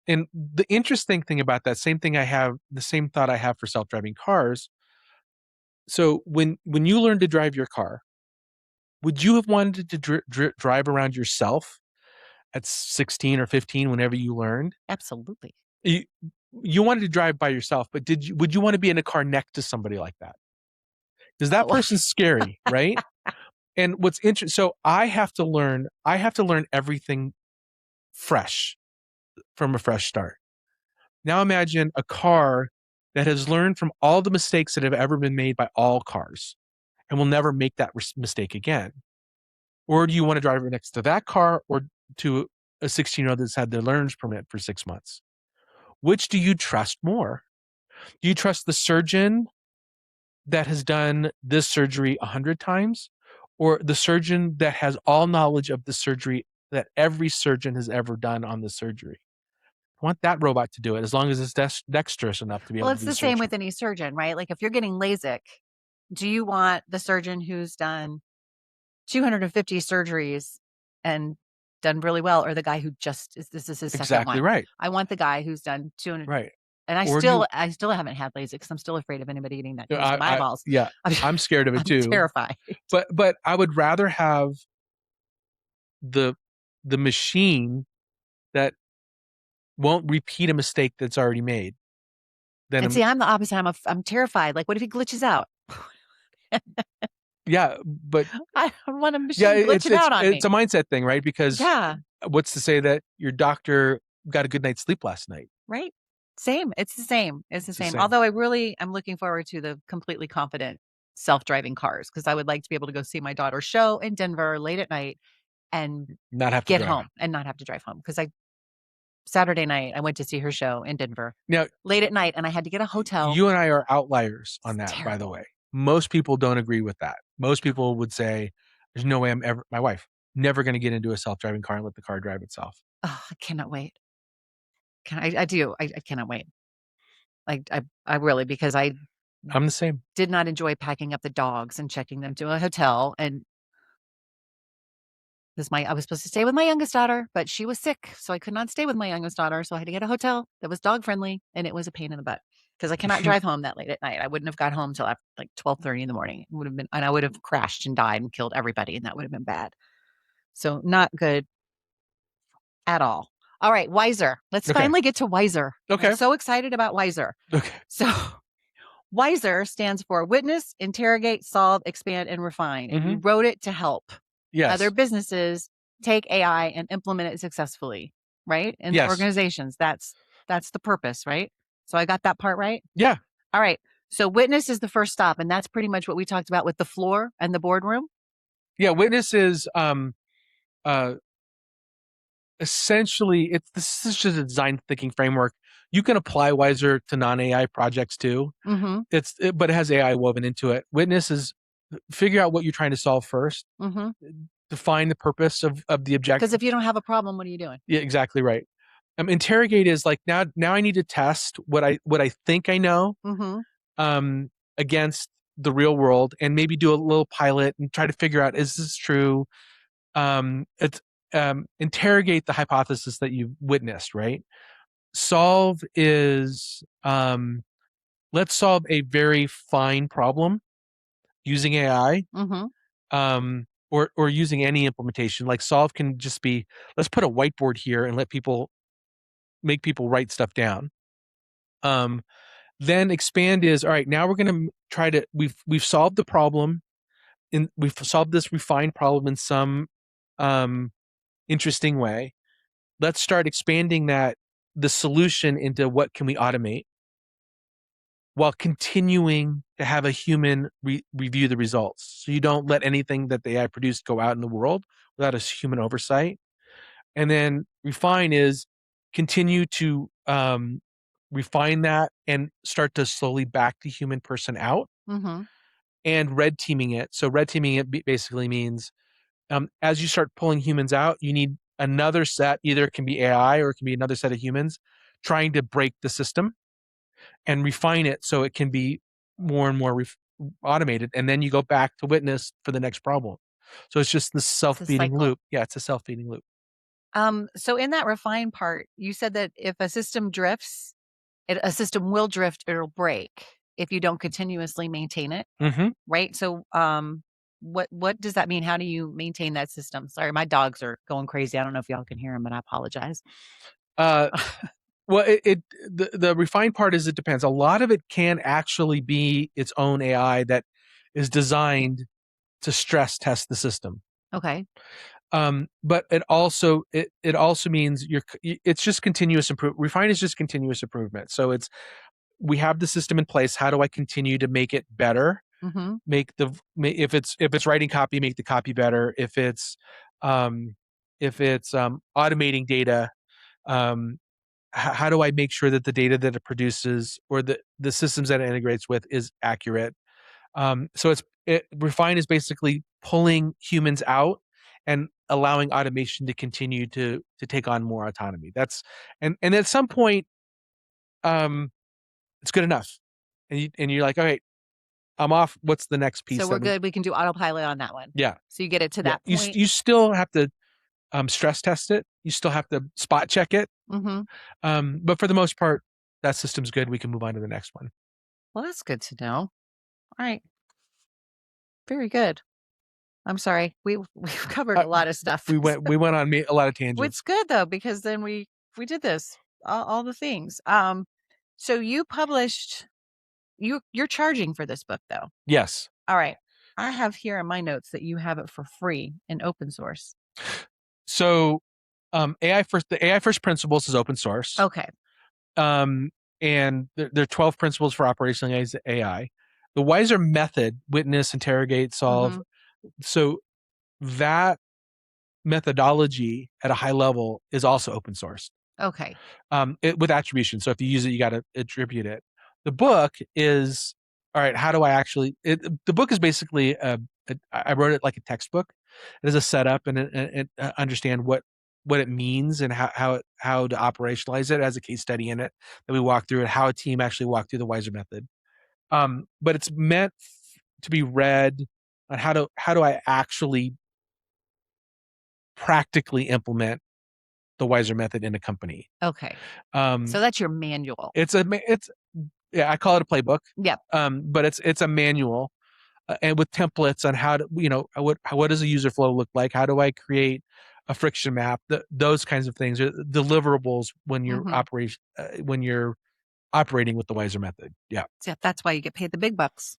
And the interesting thing about that, the same thought I have for self-driving cars. So when you learn to drive your car, would you have wanted to drive around yourself at 16 or 15 whenever you learned? Absolutely. You wanted to drive by yourself, but would you want to be in a car next to somebody like that? Because that person's scary, right? And what's interesting, so I have to learn everything fresh, from a fresh start. Now imagine a car that has learned from all the mistakes that have ever been made by all cars and will never make that mistake again. Or do you want to drive next to that car or to a 16-year-old that's had their learner's permit for 6 months? Which do you trust more? Do you trust the surgeon that has done this surgery 100 times, or the surgeon that has all knowledge of the surgery that every surgeon has ever done on the surgery? I want that robot to do it as long as it's dexterous enough to be able to do it. Well, it's the same with any surgeon, right? Like if you're getting LASIK, do you want the surgeon who's done 250 surgeries and done really well, or the guy who this is his second one? Exactly right. I want the guy who's done 200. Right. And I still haven't had LASIK because I'm still afraid of anybody eating that close to my eyeballs. I'm scared of it too. I'm terrified. But I would rather have the machine that won't repeat a mistake that's already made. And see, I'm the opposite. I'm terrified. Like, what if he glitches out? Yeah, but I don't want a machine glitching out on me. It's a mindset thing, right? Because what's to say that your doctor got a good night's sleep last night? Right. Same. It's the same. It's the same. Although I'm looking forward to the completely confident self-driving cars because I would like to be able to go see my daughter's show in Denver late at night and not have to get home and not have to drive home. Because Saturday night, I went to see her show in Denver late at night and I had to get a hotel. You and I are outliers on that, by the way. Most people don't agree with that. Most people would say, there's no way my wife, never going to get into a self-driving car and let the car drive itself. Oh, I cannot wait. I cannot wait. Like I really, because I'm the same. Did not enjoy packing up the dogs and checking them to a hotel. And I was supposed to stay with my youngest daughter, but she was sick. So I could not stay with my youngest daughter. So I had to get a hotel that was dog friendly. And it was a pain in the butt because I cannot drive home that late at night. I wouldn't have got home till after like 12:30 in the morning. It would have been, and I would have crashed and died and killed everybody. And that would have been bad. So not good at all. All right, Wiser. Let's finally get to Wiser. Okay. I'm so excited about Wiser. Okay. So Wiser stands for Witness, Interrogate, Solve, Expand, and Refine. And you wrote it to help other businesses take AI and implement it successfully, right? In organizations. That's the purpose, right? So I got that part right? Yeah. All right. So Witness is the first stop, and that's pretty much what we talked about with the floor and the boardroom. Yeah, Witness is essentially this is just a design thinking framework. You can apply Wiser to non-AI projects too. But it has AI woven into it. Witness is figure out what you're trying to solve first. Define the purpose of the objective. Because if you don't have a problem, what are you doing? Yeah, exactly right. Interrogate is like now I need to test what I think I know against the real world and maybe do a little pilot and try to figure out, is this true? It's interrogate the hypothesis that you've witnessed, right? Solve is let's solve a very fine problem using AI, or using any implementation. Like solve can just be, let's put a whiteboard here and make people write stuff down. Then expand is, all right, now we're going to try to, we've solved the problem we've solved this refined problem in some interesting way. Let's start expanding the solution into what can we automate while continuing to have a human review the results. So you don't let anything that the AI produced go out in the world without a human oversight. And then refine is continue to refine that and start to slowly back the human person out. And red teaming it. So red teaming it basically means as you start pulling humans out, you need another set, either it can be AI or it can be another set of humans trying to break the system and refine it so it can be more and more automated. And then you go back to Witness for the next problem. So it's just this self-feeding loop. Yeah, it's a self-feeding loop. So in that refine part, you said that if a system drifts, a system will drift, it'll break if you don't continuously maintain it. Right. So what does that mean? How do you maintain that system? Sorry, my dogs are going crazy. I don't know if y'all can hear them, but I apologize. Well, the refined part is it depends. A lot of it can actually be its own AI that is designed to stress test the system. Okay. But it also means it's just continuous improvement. Refine is just continuous improvement. So we have the system in place. How do I continue to make it better? If it's writing copy, make the copy better. If it's automating data, how do I make sure that the data that it produces or the systems that it integrates with is accurate? So refine is basically pulling humans out and allowing automation to continue to take on more autonomy. And at some point, it's good enough. And you're like, all right, I'm off. What's the next piece? So we're good. We can do autopilot on that one. Yeah. So you get it to that point. You still have to stress test it. You still have to spot check it. But for the most part, that system's good. We can move on to the next one. Well, that's good to know. All right. Very good. I'm sorry. We've covered a lot of stuff. We went on a lot of tangents. It's good though, because then we did this, all the things. So you published, you're charging for this book though. Yes. All right. I have here in my notes that you have it for free in open source. So the AI First Principles is open source. Okay. And there are 12 principles for operationalizing AI. The Wiser Method, witness, interrogate, solve. So that methodology at a high level is also open source. Okay. With attribution. So if you use it, you got to attribute it. The book is, all right, how do I actually, the book is basically, I wrote it like a textbook. It is a setup and understand what it means and how to operationalize it as a case study in it that we walk through, and how a team actually walked through the Wiser Method. But it's meant to be read on how do I actually practically implement the Wiser Method in a company. Okay. So that's your manual. I call it a playbook. Yeah. But it's a manual, and with templates on how to, what does a user flow look like? How do I create a friction map? Those kinds of things are deliverables when you're when you're operating with the Wiser Method. Yeah. Yeah. That's why you get paid the big bucks.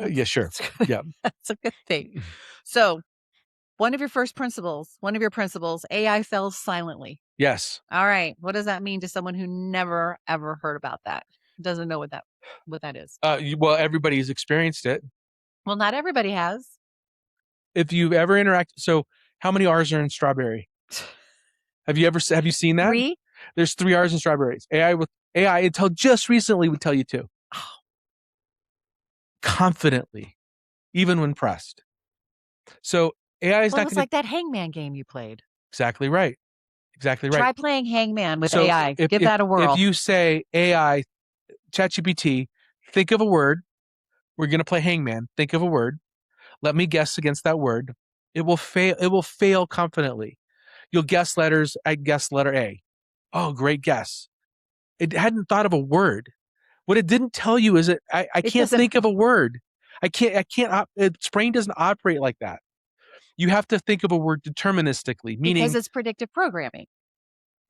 Yeah, sure. Yeah. That's a good thing. So one of your principles, AI fails silently. Yes. All right. What does that mean to someone who never, ever heard about that? Doesn't know what that is? Well, everybody's experienced it. Well, not everybody has. If you've ever interacted, so how many R's are in strawberry? Have you seen that? 3? There's 3 R's in strawberries. AI until just recently would tell you 2. Oh. Confidently, even when pressed. So AI is not it's like that Hangman game you played. Exactly right. Try playing Hangman with AI. Give that a whirl. If you say, AI, ChatGPT, think of a word. We're going to play Hangman. Think of a word. Let me guess against that word. It will fail. It will fail confidently. You'll guess letters. I guess letter A. Oh, great guess. It hadn't thought of a word. What it didn't tell you is that I can't think of a word. I can't. Its brain doesn't operate like that. You have to think of a word deterministically, meaning because it's predictive programming.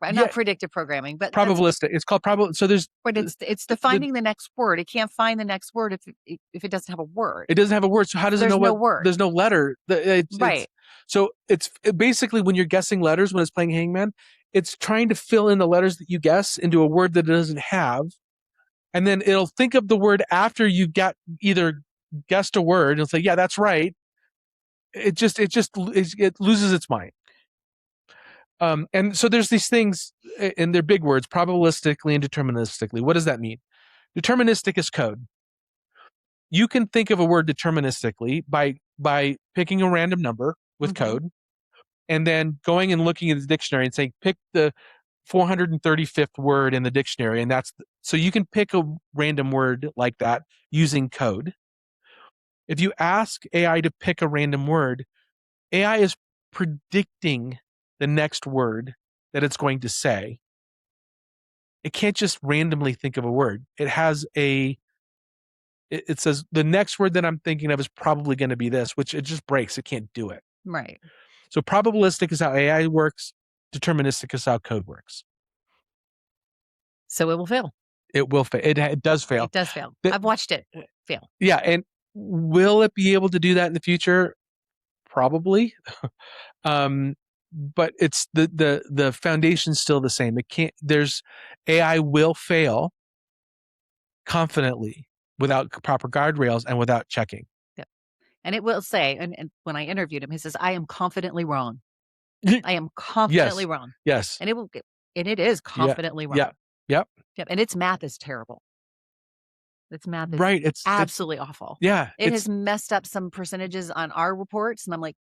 Right? Yeah, not predictive programming, but probabilistic. It's called probabilistic. So there's, but it's defining the next word. It can't find the next word if it doesn't have a word. It doesn't have a word. So how does it know no word? There's no letter. Right. So it's basically when you're guessing letters, when it's playing Hangman, it's trying to fill in the letters that you guess into a word that it doesn't have. And then it'll think of the word after you got either guessed a word and say, yeah, that's right. It loses its mind. And so there's these things, and they're big words, probabilistically and deterministically. What does that mean? Deterministic is code. You can think of a word deterministically by picking a random number with code, and then going and looking at the dictionary and saying, pick the 435th word in the dictionary, and so you can pick a random word like that using code. If you ask AI to pick a random word, AI is predicting the next word that it's going to say. It can't just randomly think of a word. It says the next word that I'm thinking of is probably going to be this, which it just breaks. It can't do it. Right. So probabilistic is how AI works. Deterministic is how code works. So it will fail. It will fail. It does fail. It does fail. I've watched it fail. Yeah. And will it be able to do that in the future? Probably. But it's the foundation's still the same. AI will fail confidently without proper guardrails and without checking. Yeah. And it will say, and when I interviewed him, he says, I am confidently wrong. I am confidently wrong. Yes. And it is confidently wrong. Yeah. Yep. Yep. And its math is terrible. Its math is right. It's absolutely awful. Yeah. It has messed up some percentages on our reports. And I'm like,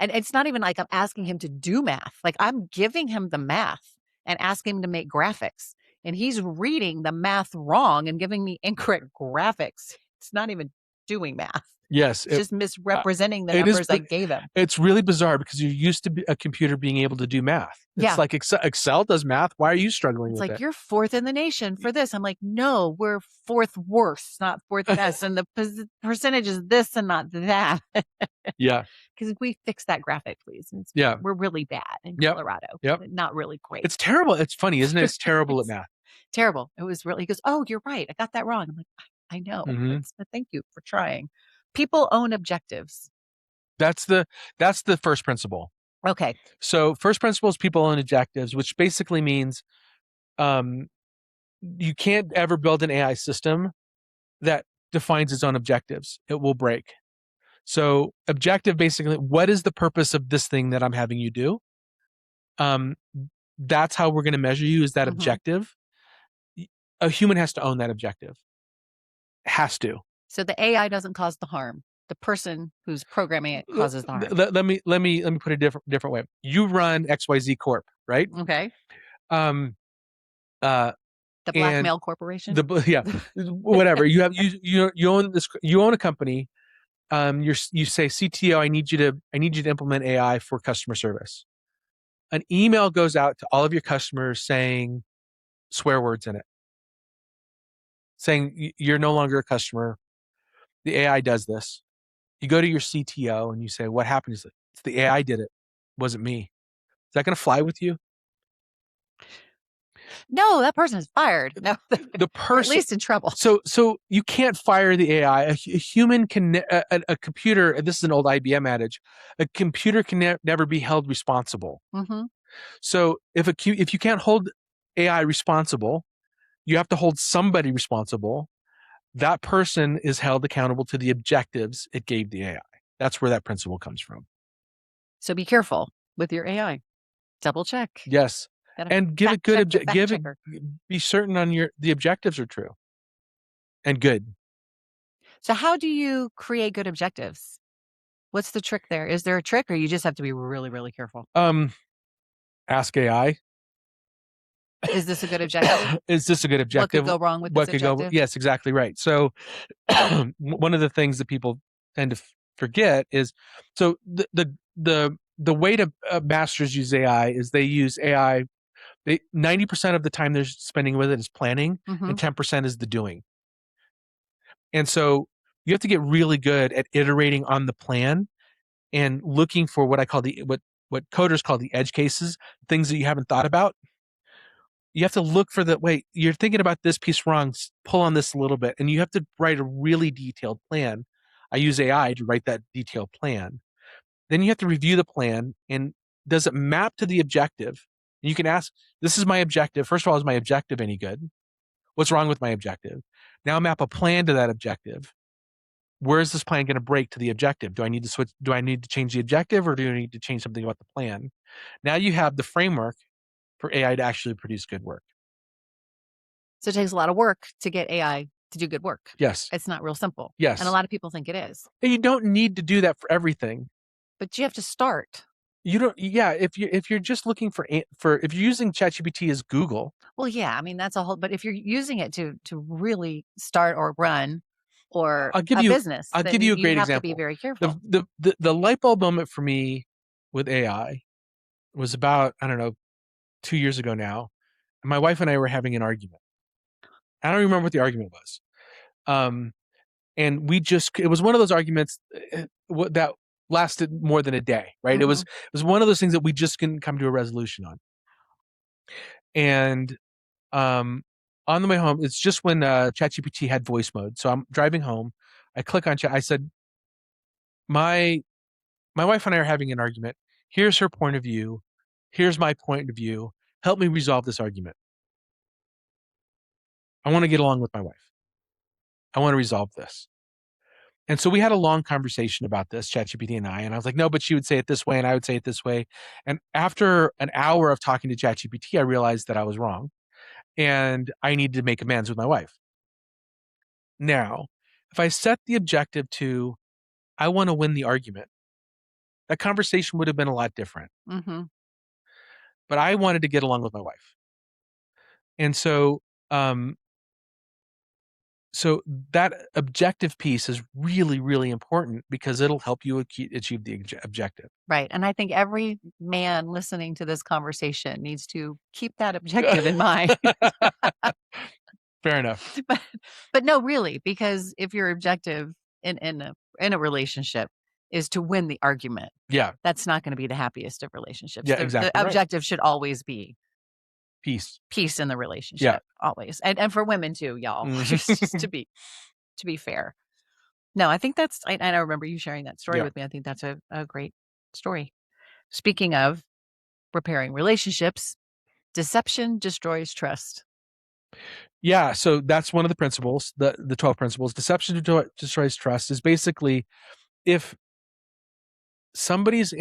and it's not even like I'm asking him to do math. Like I'm giving him the math and asking him to make graphics. And he's reading the math wrong and giving me incorrect graphics. It's not even doing math. Yes. It's just misrepresenting the numbers I gave him. It's really bizarre because you're used to a computer being able to do math. It's like Excel does math. Why are you struggling with it? It's like, you're fourth in the nation for this. I'm like, no, we're fourth worst, not fourth best. And the percentage is this and not that. Yeah. Because we fix that graphic, please. We're really bad in Colorado. Not really great. It's terrible. It's funny, isn't it? It's terrible at math. Terrible. It was really, he goes, oh, you're right. I got that wrong. I'm like, I know. But thank you for trying. People own objectives. That's the first principle. Okay. So first principle is people own objectives, which basically means you can't ever build an AI system that defines its own objectives. It will break. So objective, basically, what is the purpose of this thing that I'm having you do? That's how we're going to measure you, is that objective. A human has to own that objective. Has to. So the AI doesn't cause the harm. The person who's programming it causes the harm. Let me put it a different way. You run XYZ Corp, right? Okay. The blackmail corporation. Whatever. You own this. You own a company. You say, CTO, I need you to implement AI for customer service. An email goes out to all of your customers saying swear words in it, saying you're no longer a customer. The AI does this. You go to your CTO and you say, what happened? He's like, it's the AI did it. It wasn't me. Is that going to fly with you? No, that person is fired. No, the person, at least in trouble. So you can't fire the AI. A human can, a computer. This is an old IBM adage. A computer can never be held responsible. So if you can't hold AI responsible, you have to hold somebody responsible. That person is held accountable to the objectives it gave the AI. That's where that principle comes from. So be careful with your AI. Double check. Yes. And give it good be certain on the objectives are true and good. So how do you create good objectives? What's the trick there? Is there a trick, or you just have to be really, really careful? Ask AI. Is this a good objective? Is this a good objective? What could go wrong with this objective? Yes, exactly right. So one of the things that people tend to forget is, so the way to masters use AI is they use AI. 90% of the time they're spending with it is planning, and 10% is the doing. And so you have to get really good at iterating on the plan and looking for what I call what coders call the edge cases, things that you haven't thought about. You have to look for wait, you're thinking about this piece wrong, pull on this a little bit. And you have to write a really detailed plan. I use AI to write that detailed plan. Then you have to review the plan, and does it map to the objective? And you can ask, this is my objective. First of all, is my objective any good? What's wrong with my objective? Now map a plan to that objective. Where is this plan going to break to the objective? Do I need to switch? Do I need to change the objective, or do I need to change something about the plan? Now you have the framework for AI to actually produce good work. So it takes a lot of work to get AI to do good work. Yes. It's not real simple. Yes. And a lot of people think it is. And you don't need to do that for everything. But you have to start. You don't. Yeah. If you're just looking if you're using ChatGPT as Google. Well, yeah. I mean, that's a whole. But if you're using it to really start or run or business, I'll give you a great example. You have to be very careful. The light bulb moment for me with AI was about, I don't know, 2 years ago now. My wife and I were having an argument. I don't remember what the argument was. And it was one of those arguments that lasted more than a day, right? It was one of those things that we just couldn't come to a resolution on. And on the way home, it's just when ChatGPT had voice mode. So I'm driving home. I click on chat. I said, my wife and I are having an argument. Here's her point of view. Here's my point of view. Help me resolve this argument. I want to get along with my wife. I want to resolve this. And so we had a long conversation about this, ChatGPT and I was like, no, but she would say it this way and I would say it this way. And after an hour of talking to ChatGPT, I realized that I was wrong and I needed to make amends with my wife. Now, if I set the objective to, I want to win the argument, that conversation would have been a lot different. But I wanted to get along with my wife. And so So that objective piece is really, really important because it'll help you achieve the objective. Right. And I think every man listening to this conversation needs to keep that objective in mind. Fair enough. But no, really, because if your objective in a relationship is to win the argument, that's not going to be the happiest of relationships. Yeah, exactly. The objective should always be peace in the relationship, always, and for women too, y'all. Just to be fair. No, I think that's. I remember you sharing that story with me. I think that's a great story. Speaking of repairing relationships, deception destroys trust. Yeah, so that's one of the principles, the 12 principles. Deception destroys trust is basically if somebody's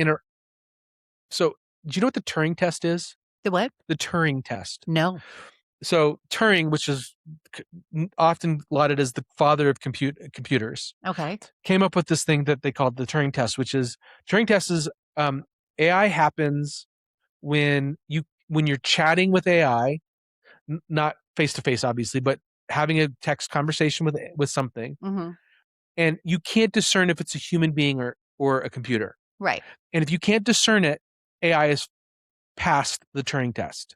So, do you know what the Turing test is? The what? The Turing test. No. So Turing, which is often lauded as the father of computers, came up with this thing that they called the Turing test, which is Turing test is AI happens when you're chatting with AI, not face to face, obviously, but having a text conversation with something, and you can't discern if it's a human being or a computer. Right. And if you can't discern it, AI is passed the Turing test.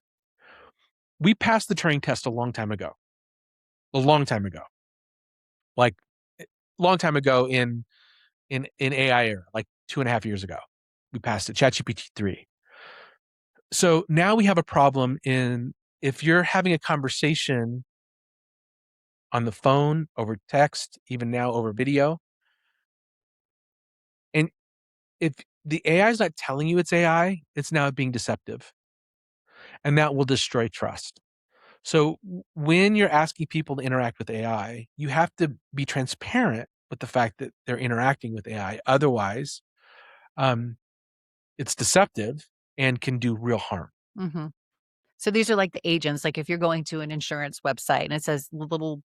We passed the Turing test a long time ago. Like a long time ago in AI era, like 2.5 years ago. We passed it, ChatGPT 3. So now we have a problem if you're having a conversation on the phone, over text, even now over video, and if the AI is not telling you it's AI, it's now being deceptive. And that will destroy trust. So when you're asking people to interact with AI, you have to be transparent with the fact that they're interacting with AI. Otherwise, it's deceptive and can do real harm. So these are like the agents. Like if you're going to an insurance website and it says the little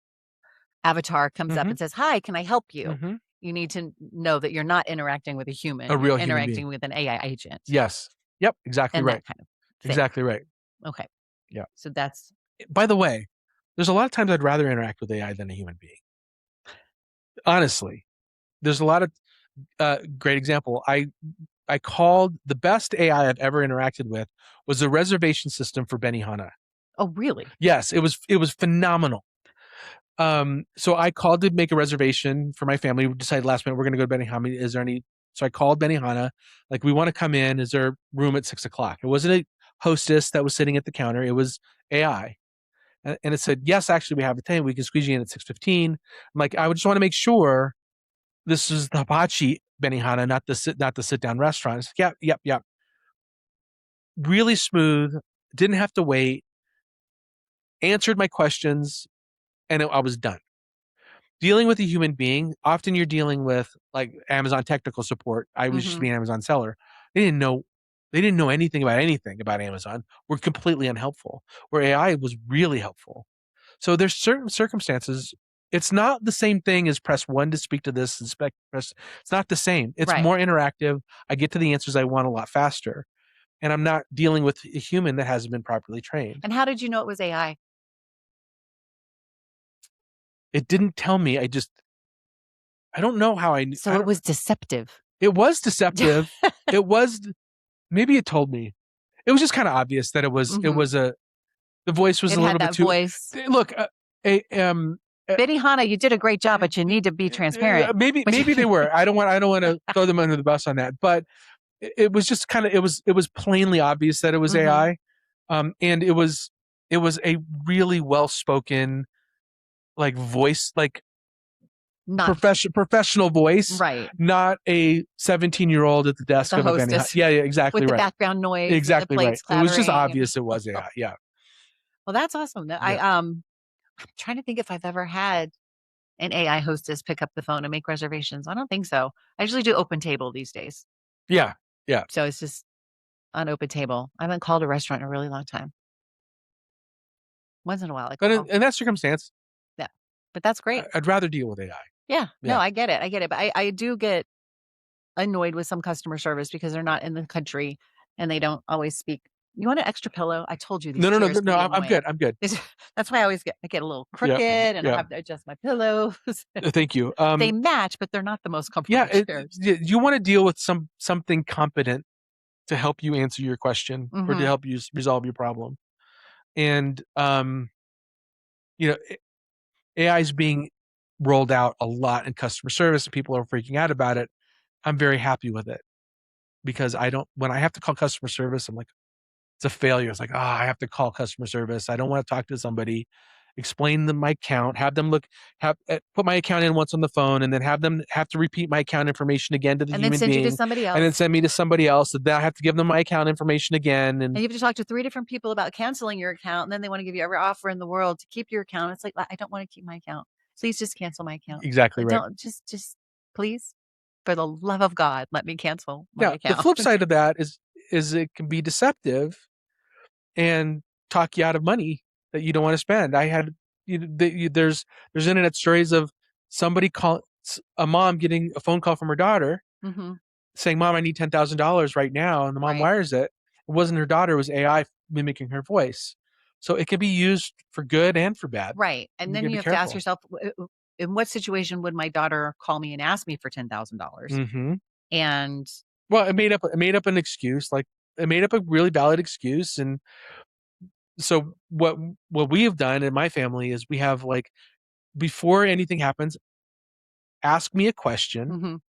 avatar comes up and says, "Hi, can I help you?" You need to know that you're not interacting with a human. A real you're human interacting being. with an AI agent. Yes. Yep. Exactly and right. That kind of thing. Exactly right. Okay. Yeah. So that's. By the way, there's a lot of times I'd rather interact with AI than a human being. Honestly, there's a lot of great example. I called the best AI I've ever interacted with was a reservation system for Benihana. Oh, really? Yes, it was phenomenal. So I called to make a reservation for my family. We decided last minute we're going to go to Benihana. Is there any? So I called Benihana, like, we want to come in. Is there a room at 6:00? It wasn't a hostess that was sitting at the counter. It was AI. And it said, yes, actually we have a table. We can squeeze you in at 6:15. I'm like, I would just want to make sure this is the hibachi Benihana, not the sit down restaurant. Like, yep. Really smooth. Didn't have to wait. Answered my questions, and I was done. Dealing with a human being, often you're dealing with like Amazon technical support. I was just being an Amazon seller. They didn't know anything about Amazon. Were completely unhelpful. Where AI was really helpful. So there's certain circumstances. It's not the same thing as press 1 to speak to this and press. It's not the same. It's more interactive. I get to the answers I want a lot faster. And I'm not dealing with a human that hasn't been properly trained. And how did you know it was AI? It didn't tell me. I don't know how I knew. So it was deceptive. It was deceptive. Maybe it told me. It was just kind of obvious that the voice was a little bit too. Voice. Look, Benihana, you did a great job, but you need to be transparent. Maybe they were. I don't want to throw them under the bus on that, but it was just kind of, it was plainly obvious that it was AI. And it was a really well-spoken, like, voice, like, not professional voice, right? Not a 17-year-old at the desk of a Benihana. Yeah, exactly. With right. The background noise, exactly the plates right. It was just obvious it was AI. Yeah. Well, that's awesome. I'm trying to think if I've ever had an AI hostess pick up the phone and make reservations. I don't think so. I usually do open table these days. Yeah. So it's just on open table. I haven't called a restaurant in a really long time. Once in a while, but in that circumstance, yeah. But that's great. I'd rather deal with AI. Yeah. No, I get it. But I do get annoyed with some customer service because they're not in the country and they don't always speak You want an extra pillow? I told you these No. chairs can be I'm good. annoying. I'm good. That's why I always get a little crooked and I Yep. have to adjust my pillows. Thank you. They match, but they're not the most comfortable chairs. You want to deal with something competent to help you answer your question or to help you resolve your problem. And AI is being rolled out a lot in customer service. People are freaking out about it. I'm very happy with it because when I have to call customer service, I'm like, it's a failure. It's like, I have to call customer service. I don't want to talk to somebody, explain them my account, have them put my account in once on the phone, and then have them have to repeat my account information again to the and human then send being, you to somebody else, and then send me to somebody else. And then I have to give them my account information again, and you have to talk to 3 different people about canceling your account, and then they want to give you every offer in the world to keep your account. It's like, I don't want to keep my account. Please just cancel my account. Exactly right. Don't just please, for the love of God, let me cancel my account. The flip side of that is it can be deceptive and talk you out of money that you don't want to spend. I had there's internet stories of somebody a mom getting a phone call from her daughter saying, "Mom, I need $10,000 right now," and the mom wires it. It wasn't her daughter; it was AI mimicking her voice. So it can be used for good and for bad. Right, and then you have to ask yourself, in what situation would my daughter call me and ask me for $10,000? And it made up an excuse, like it made up a really valid excuse. And so what we have done in my family is we have, like, before anything happens, ask me a question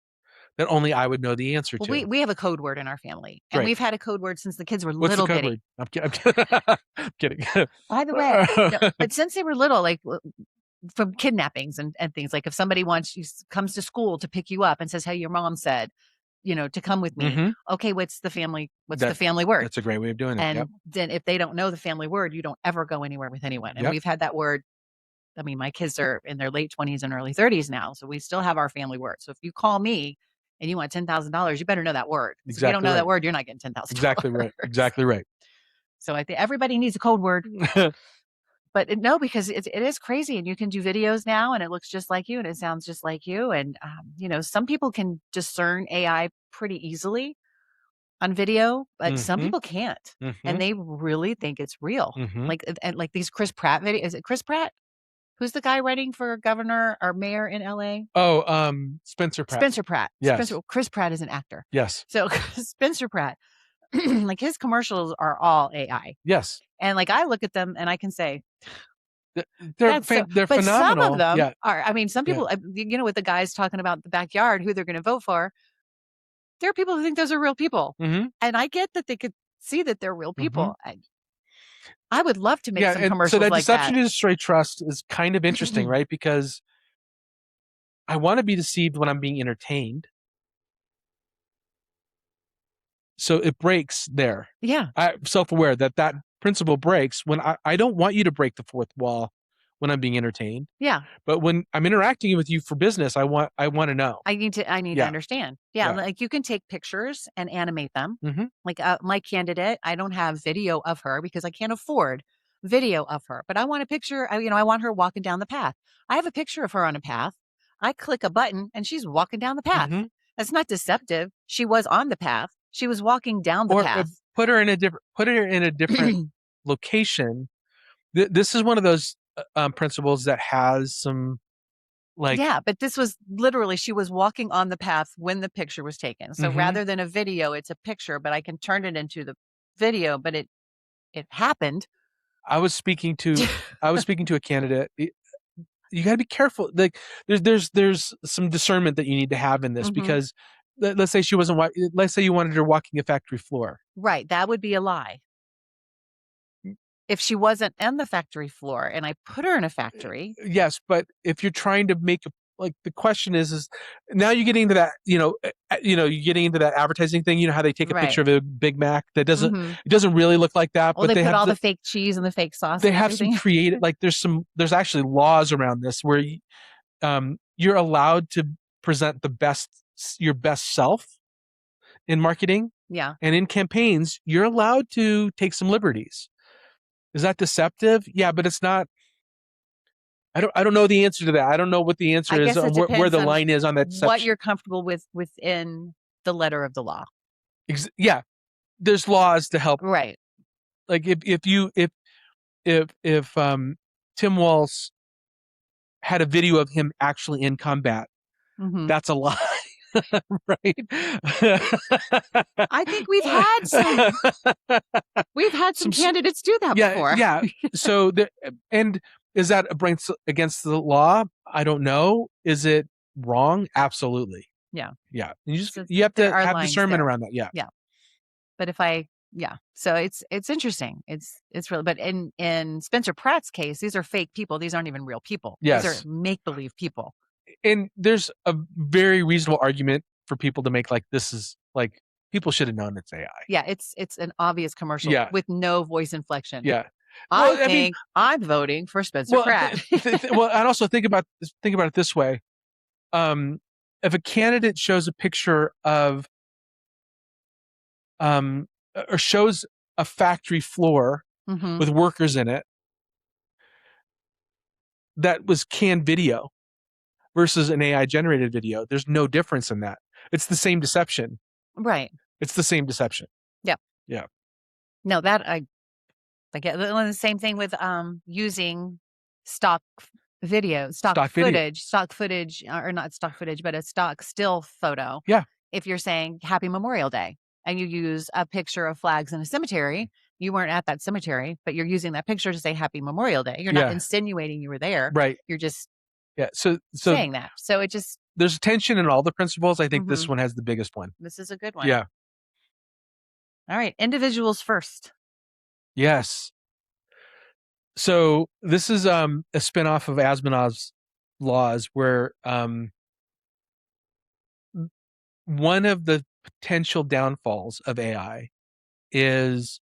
that only I would know the answer to. We have a code word in our family, and we've had a code word since the kids were What's little the code bitty. Word? I'm kidding. By the way, but since they were little, like from kidnappings and things, like if somebody comes to school to pick you up and says, "Hey, your mom said, to come with me." Okay, what's the family word? That's a great way of doing it. And then if they don't know the family word, you don't ever go anywhere with anyone. And we've had that word. I mean, my kids are in their late 20s and early 30s now, so we still have our family word. So if you call me and you want $10,000, you better know that word. If you don't know that word, you're not getting $10,000. Exactly right. So I think everybody needs a code word. But because it is crazy, and you can do videos now and it looks just like you and it sounds just like you. And, some people can discern AI pretty easily on video, but some people can't. And they really think it's real. Like these Chris Pratt videos. Is it Chris Pratt? Who's the guy running for governor or mayor in LA? Oh, Spencer Pratt. Spencer Pratt. Yes. Chris Pratt is an actor. Yes. So Spencer Pratt, like his commercials are all AI. Yes. And like I look at them and I can say, they're phenomenal. But some of them are. I mean, some people, with the guys talking about the backyard, who they're going to vote for, there are people who think those are real people. And I get that they could see that they're real people. I would love to make some commercials like that. So that deception to destroy trust is kind of interesting, right? Because I want to be deceived when I'm being entertained. So it breaks there. Yeah. I'm self-aware that principle breaks when I don't want you to break the fourth wall when I'm being entertained. Yeah. But when I'm interacting with you for business, I want to know. I need to understand. Yeah. Like you can take pictures and animate them. Like my candidate, I don't have video of her because I can't afford video of her, but I want a picture. I want her walking down the path. I have a picture of her on a path. I click a button and she's walking down the path. That's not deceptive. She was on the path. She was walking down the path. Put her in a different location. This is one of those principles that has some, like, but this was literally, she was walking on the path when the picture was taken. So rather than a video, it's a picture, but I can turn it into the video, but it happened. I was speaking to a candidate. You got to be careful. Like there's some discernment that you need to have in this because let's say let's say you wanted her walking a factory floor. Right. That would be a lie. If she wasn't on the factory floor and I put her in a factory. Yes. But if you're trying to make the question is now you're getting into that, you're getting into that advertising thing. You know how they take a picture of a Big Mac that doesn't, it doesn't really look like that. Well, but they put all the fake cheese and the fake sauce. They have some creative, there's actually laws around this where you're allowed to present your best self in marketing. Yeah. And in campaigns, you're allowed to take some liberties. Is that deceptive? Yeah, but it's not. I don't know the answer to that. I don't know what the answer is, where the line is on that deception. What you're comfortable with within the letter of the law. Yeah, there's laws to help. Right. like if Tim Walz had a video of him actually in combat, that's a lie. Right? I think we've had some candidates do that before. Yeah. So and is that against the law? I don't know. Is it wrong? Absolutely. Yeah. Yeah. You have to have discernment around that. Yeah. Yeah. But so it's interesting. It's really, but in Spencer Pratt's case, these are fake people.Ese aren't even real people. Yes. These are make-believe people. And there's a very reasonable argument for people to make, like, this is like, people should have known it's AI. Yeah, it's an obvious commercial with no voice inflection. Yeah. I'm voting for Spencer Pratt. Well, and also think about it this way. If a candidate shows a picture of or shows a factory floor with workers in it that was canned video versus an AI generated video, there's no difference in that. It's the same deception. Right. It's the same deception. Yeah. Yeah. No, that I get. The same thing with using stock footage, or not stock footage, but a stock still photo. Yeah. If you're saying Happy Memorial Day and you use a picture of flags in a cemetery, you weren't at that cemetery, but you're using that picture to say Happy Memorial Day. You're not insinuating you were there. Right. You're just so saying that. So it just, there's tension in all the principles. I think this one has the biggest one. This is a good one. Yeah. All right. Individuals first. Yes. So this is a spinoff of Asimov's laws, where one of the potential downfalls of AI is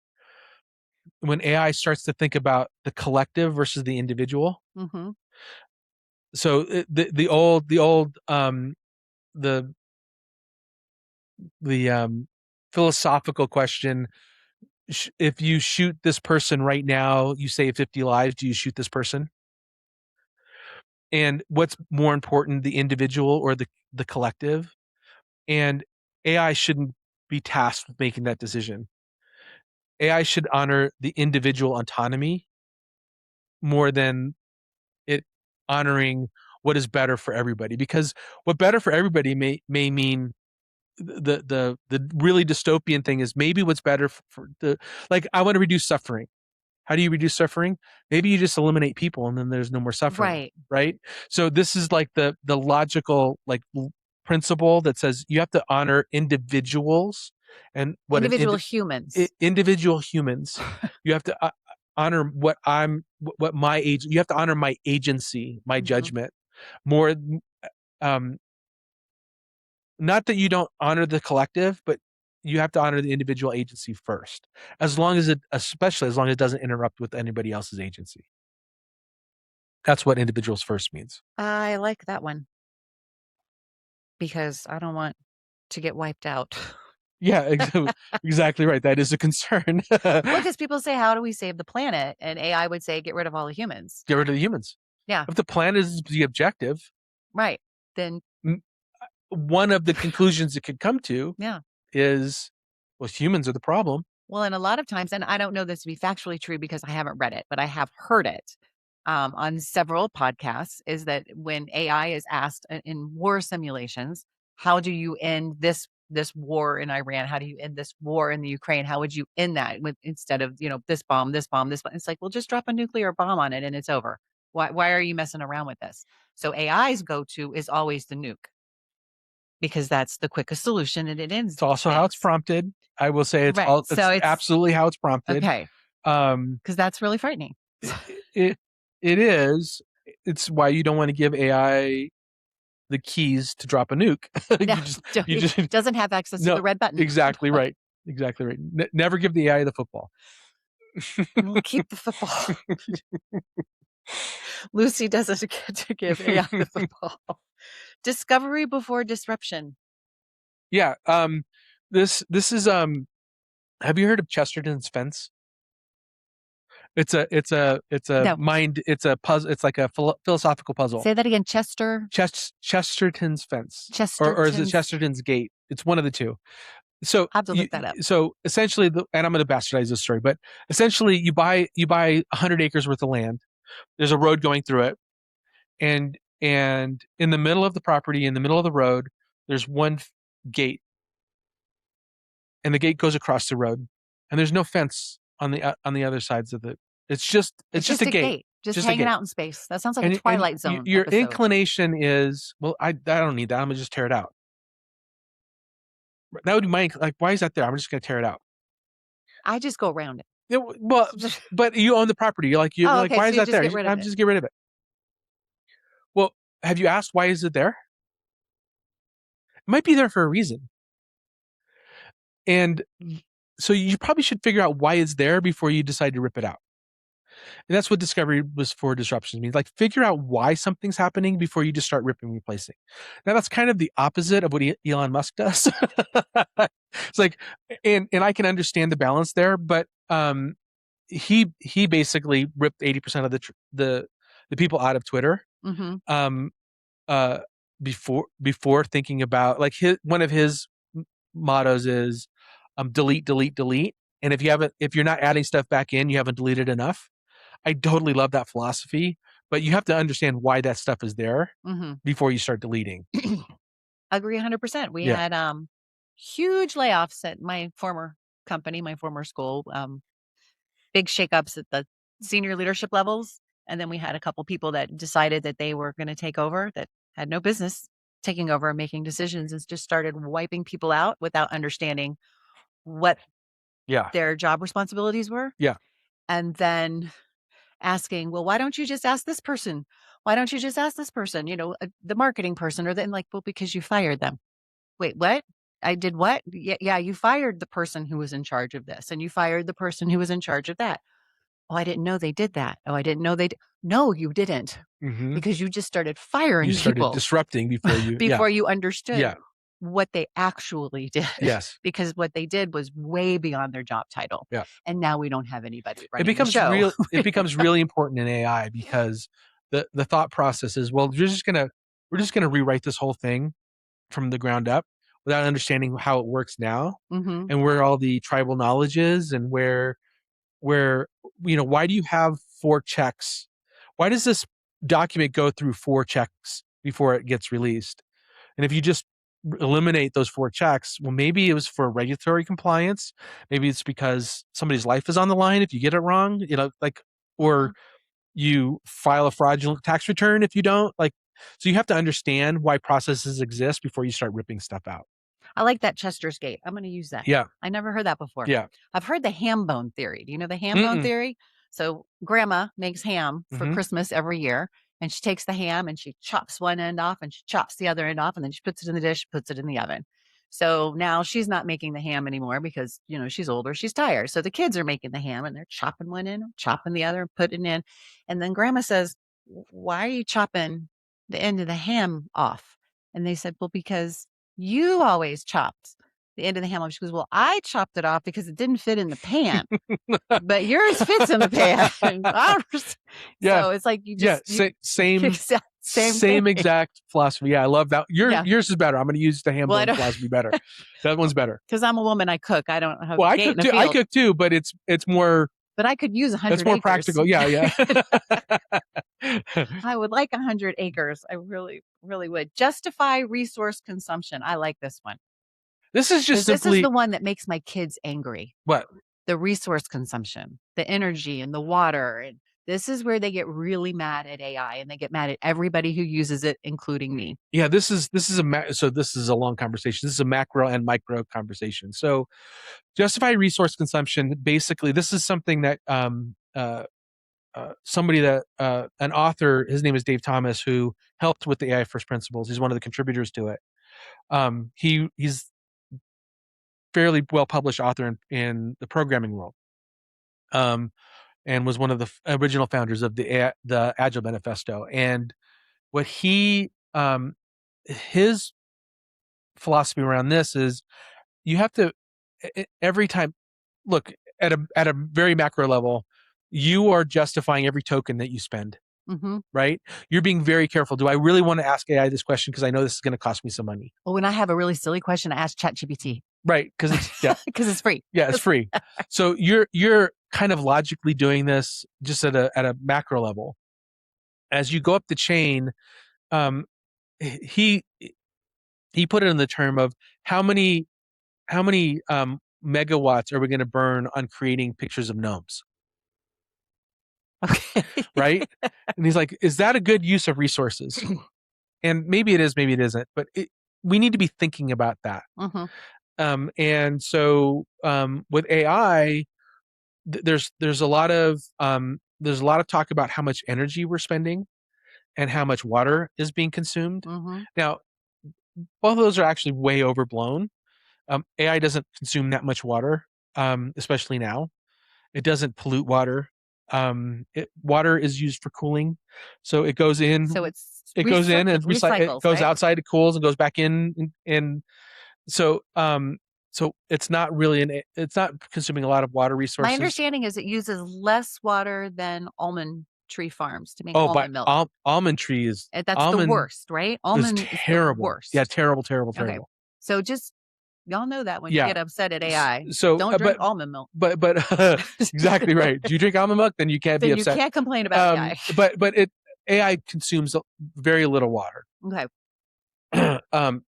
when AI starts to think about the collective versus the individual. So the old philosophical question: if you shoot this person right now, you save 50 lives. Do you shoot this person? And what's more important, the individual or the collective? And AI shouldn't be tasked with making that decision. AI should honor the individual autonomy more than it honoring what is better for everybody. Because what better for everybody may mean the really dystopian thing is maybe what's better for like, I want to reduce suffering. How do you reduce suffering? Maybe you just eliminate people and then there's no more suffering. Right? So this is like the logical principle that says you have to honor individuals and what humans. Individual humans. You have to honor what my age. You have to honor my agency, my judgment more. Not that you don't honor the collective, but you have to honor the individual agency first, especially as long as it doesn't interrupt with anybody else's agency. That's what individuals first means. I like that one because I don't want to get wiped out. Yeah, exactly right. That is a concern. Well, because people say, how do we save the planet? And AI would say, get rid of all the humans. Get rid of the humans. Yeah. If the planet is the objective. Right. Then one of the conclusions it could come to is, well, humans are the problem. Well, and a lot of times, and I don't know this to be factually true because I haven't read it, but I have heard it on several podcasts, is that when AI is asked in war simulations, how do you end this war in Iran? How do you end this war in the Ukraine? How would you end that instead of, this bomb, this bomb, this bomb? It's like, well, just drop a nuclear bomb on it and it's over. Why are you messing around with this? So AI's go-to is always the nuke, because that's the quickest solution and it ends. It's also how it's prompted. I will say it's absolutely how it's prompted. Okay. Because that's really frightening. It is. It's why you don't want to give AI the keys to drop a nuke. You just doesn't have access to the red button. Exactly right. Exactly right. Never give the AI the football. We'll keep the football. Lucy doesn't get to give AI the football. Discovery before disruption. Yeah. This is have you heard of Chesterton's fence? It's a puzzle. It's like a philosophical puzzle. Say that again. Chesterton's fence. Or is it Chesterton's gate? It's one of the two. So I have to look that up. So essentially, and I'm going to bastardize this story, but essentially, you buy 100 acres worth of land. There's a road going through it, and in the middle of the property, in the middle of the road, there's one gate, and the gate goes across the road, and there's no fence on the other sides of it. It's just a gate. Just Just a hanging gate. out in space. That sounds like And a Twilight Zone your episode. inclination is, well, I don't need that. I'm gonna just tear it out. That would be my, like, why is that there? I'm just gonna tear it out. I just go around it. Yeah, well, but you own the property. You're like, okay, why so is you that just there? get rid of I'm it. just get rid of it. Well, have you asked why is it there? It might be there for a reason. And so you probably should figure out why it's there before you decide to rip it out. And that's what discovery was for disruptions means. Like, figure out why something's happening before you just start ripping and replacing. Now that's kind of the opposite of what Elon Musk does. It's like, and I can understand the balance there, but he basically ripped 80% of the people out of Twitter. Mm-hmm. Before thinking about, like, one of his mottos is delete, delete, delete. And if you're not adding stuff back in, you haven't deleted enough. I totally love that philosophy, but you have to understand why that stuff is there before you start deleting. Agree 100%. We had huge layoffs at my former company, my former school, big shakeups at the senior leadership levels. And then we had a couple people that decided that they were going to take over that had no business taking over and making decisions, and just started wiping people out without understanding what their job responsibilities were. Yeah. And then asking, well, why don't you just ask this person? Why don't you just ask this person? The marketing person, or then like, well, because you fired them. Wait, what? I did what? Yeah, you fired the person who was in charge of this, and you fired the person who was in charge of that. Oh, I didn't know they did that. Oh, I didn't know they did. No, you didn't, because you just started firing You started people. disrupting before you you understood what they actually did. Yes. Because what they did was way beyond their job title. Yeah. And now we don't have anybody running It becomes the show. it becomes really important in AI, because the thought process is, well, we're just gonna rewrite this whole thing from the ground up without understanding how it works now, and where all the tribal knowledge is, and where why do you have 4 checks? Why does this document go through 4 checks before it gets released? And if you just eliminate those 4 checks, well, maybe it was for regulatory compliance. Maybe it's because somebody's life is on the line if you get it wrong, or you file a fraudulent tax return if you don't. So you have to understand why processes exist before you start ripping stuff out. I like that Chester's Gate. I'm going to use that. Yeah. I never heard that before. Yeah. I've heard the ham bone theory. Do you know the ham bone theory? So grandma makes ham for Christmas every year, and she takes the ham and she chops one end off and she chops the other end off, and then she puts it in the dish, puts it in the oven. So now she's not making the ham anymore because, she's older, she's tired. So the kids are making the ham, and they're chopping one end, chopping the other, putting it in. And then grandma says, why are you chopping the end of the ham off? And they said, well, because you always chopped the end of the ham off. She goes, well, I chopped it off because it didn't fit in the pan, but yours fits in the pan. So it's like you just same exact philosophy. Yeah, I love that. Yours is better. I'm going to use the ham bone philosophy better. That one's better. Because I'm a woman, I cook. I don't have. Well, I cook too, but it's more. But I could use 100 acres. That's more practical. Yeah. I would like 100 acres. I really, really would. Justify resource consumption. I like this one. This is just This is the one that makes my kids angry. What? The resource consumption, the energy and the water. And this is where they get really mad at AI, and they get mad at everybody who uses it, including me. Yeah, this is a long conversation. This is a macro and micro conversation. So justify resource consumption. Basically, this is something that somebody that an author, his name is Dave Thomas, who helped with the AI First Principles. He's one of the contributors to it. He's fairly well published author in the programming world, and was one of the original founders of the Agile Manifesto. And what his philosophy around this is, you have to every time look at a very macro level. You are justifying every token that you spend. right? You're being very careful. Do I really want to ask AI this question because I know this is going to cost me some money? Well, when I have a really silly question, I ask ChatGPT. Right, because it's because it's free. Yeah, it's free. So you're kind of logically doing this just at a macro level. As you go up the chain, he put it in the term of how many megawatts are we going to burn on creating pictures of gnomes? Okay. Right? And he's like, is that a good use of resources? And maybe it is, maybe it isn't, but we need to be thinking about that. And so with AI, there's a lot of talk about how much energy we're spending and how much water is being consumed. Now, both of those are actually way overblown. AI doesn't consume that much water, especially now. It doesn't pollute water. Water is used for cooling, so it goes in. So it goes in and recycles, it goes right? outside, it cools, and goes back in, and so it's not really it's not consuming a lot of water resources. My understanding is it uses less water than almond tree farms to make almond milk. Almond tree is that's the worst, right? Almond is terrible. The worst. Yeah, terrible. Okay. So just y'all know that when you get upset at AI, so don't drink almond milk. But exactly right. Do you drink almond milk? Then you can't be upset. You can't complain about AI. But AI consumes very little water. Okay.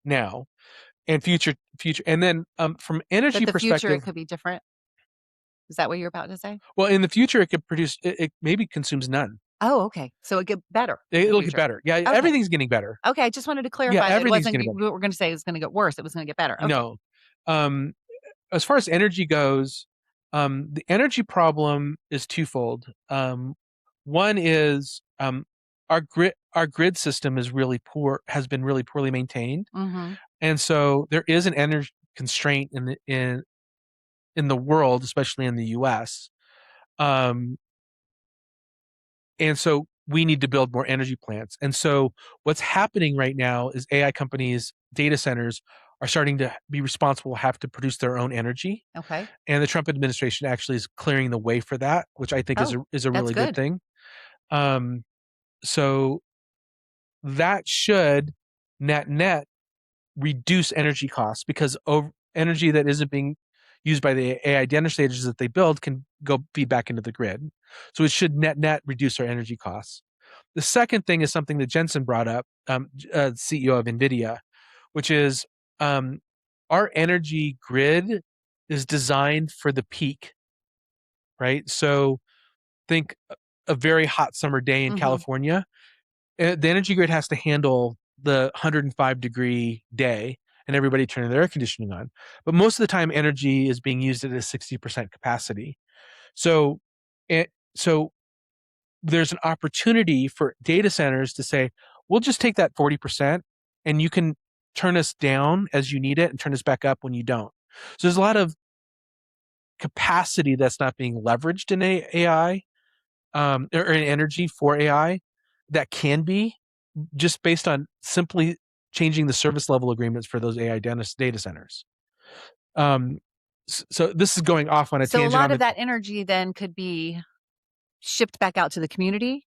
Now, and future, and then from energy perspective, future it could be different. Is that what you're about to say? Well, in the future, it could produce. It maybe consumes none. Oh, okay. So it get better. It'll get better. Yeah, okay. Everything's getting better. Okay, I just wanted to clarify. Yeah, everything's getting better. We were going to say it was going to get worse. It was going to get better. Okay. No. As far as energy goes, the energy problem is twofold. One is our grid system is really poor, has been really poorly maintained, and so there is an energy constraint in the world, especially in the U.S. And so we need to build more energy plants. And so what's happening right now is AI companies, data centers are starting to be responsible, have to produce their own energy. Okay. And the Trump administration actually is clearing the way for that, which I think is a really good thing. So that should net reduce energy costs, because energy that isn't being used by the AI data centers that they build can go feed back into the grid. So it should net reduce our energy costs. The second thing is something that Jensen brought up, CEO of NVIDIA, which is our energy grid is designed for the peak, right? So think a very hot summer day in California. The energy grid has to handle the 105-degree day and everybody turning their air conditioning on. But most of the time, energy is being used at a 60% capacity. So there's an opportunity for data centers to say, we'll just take that 40% and you can turn us down as you need it and turn us back up when you don't. So there's a lot of capacity that's not being leveraged in AI or in energy for AI that can be, just based on simply changing the service level agreements for those AI data centers. So this is going off on a tangent. So a lot of that energy then could be shipped back out to the community?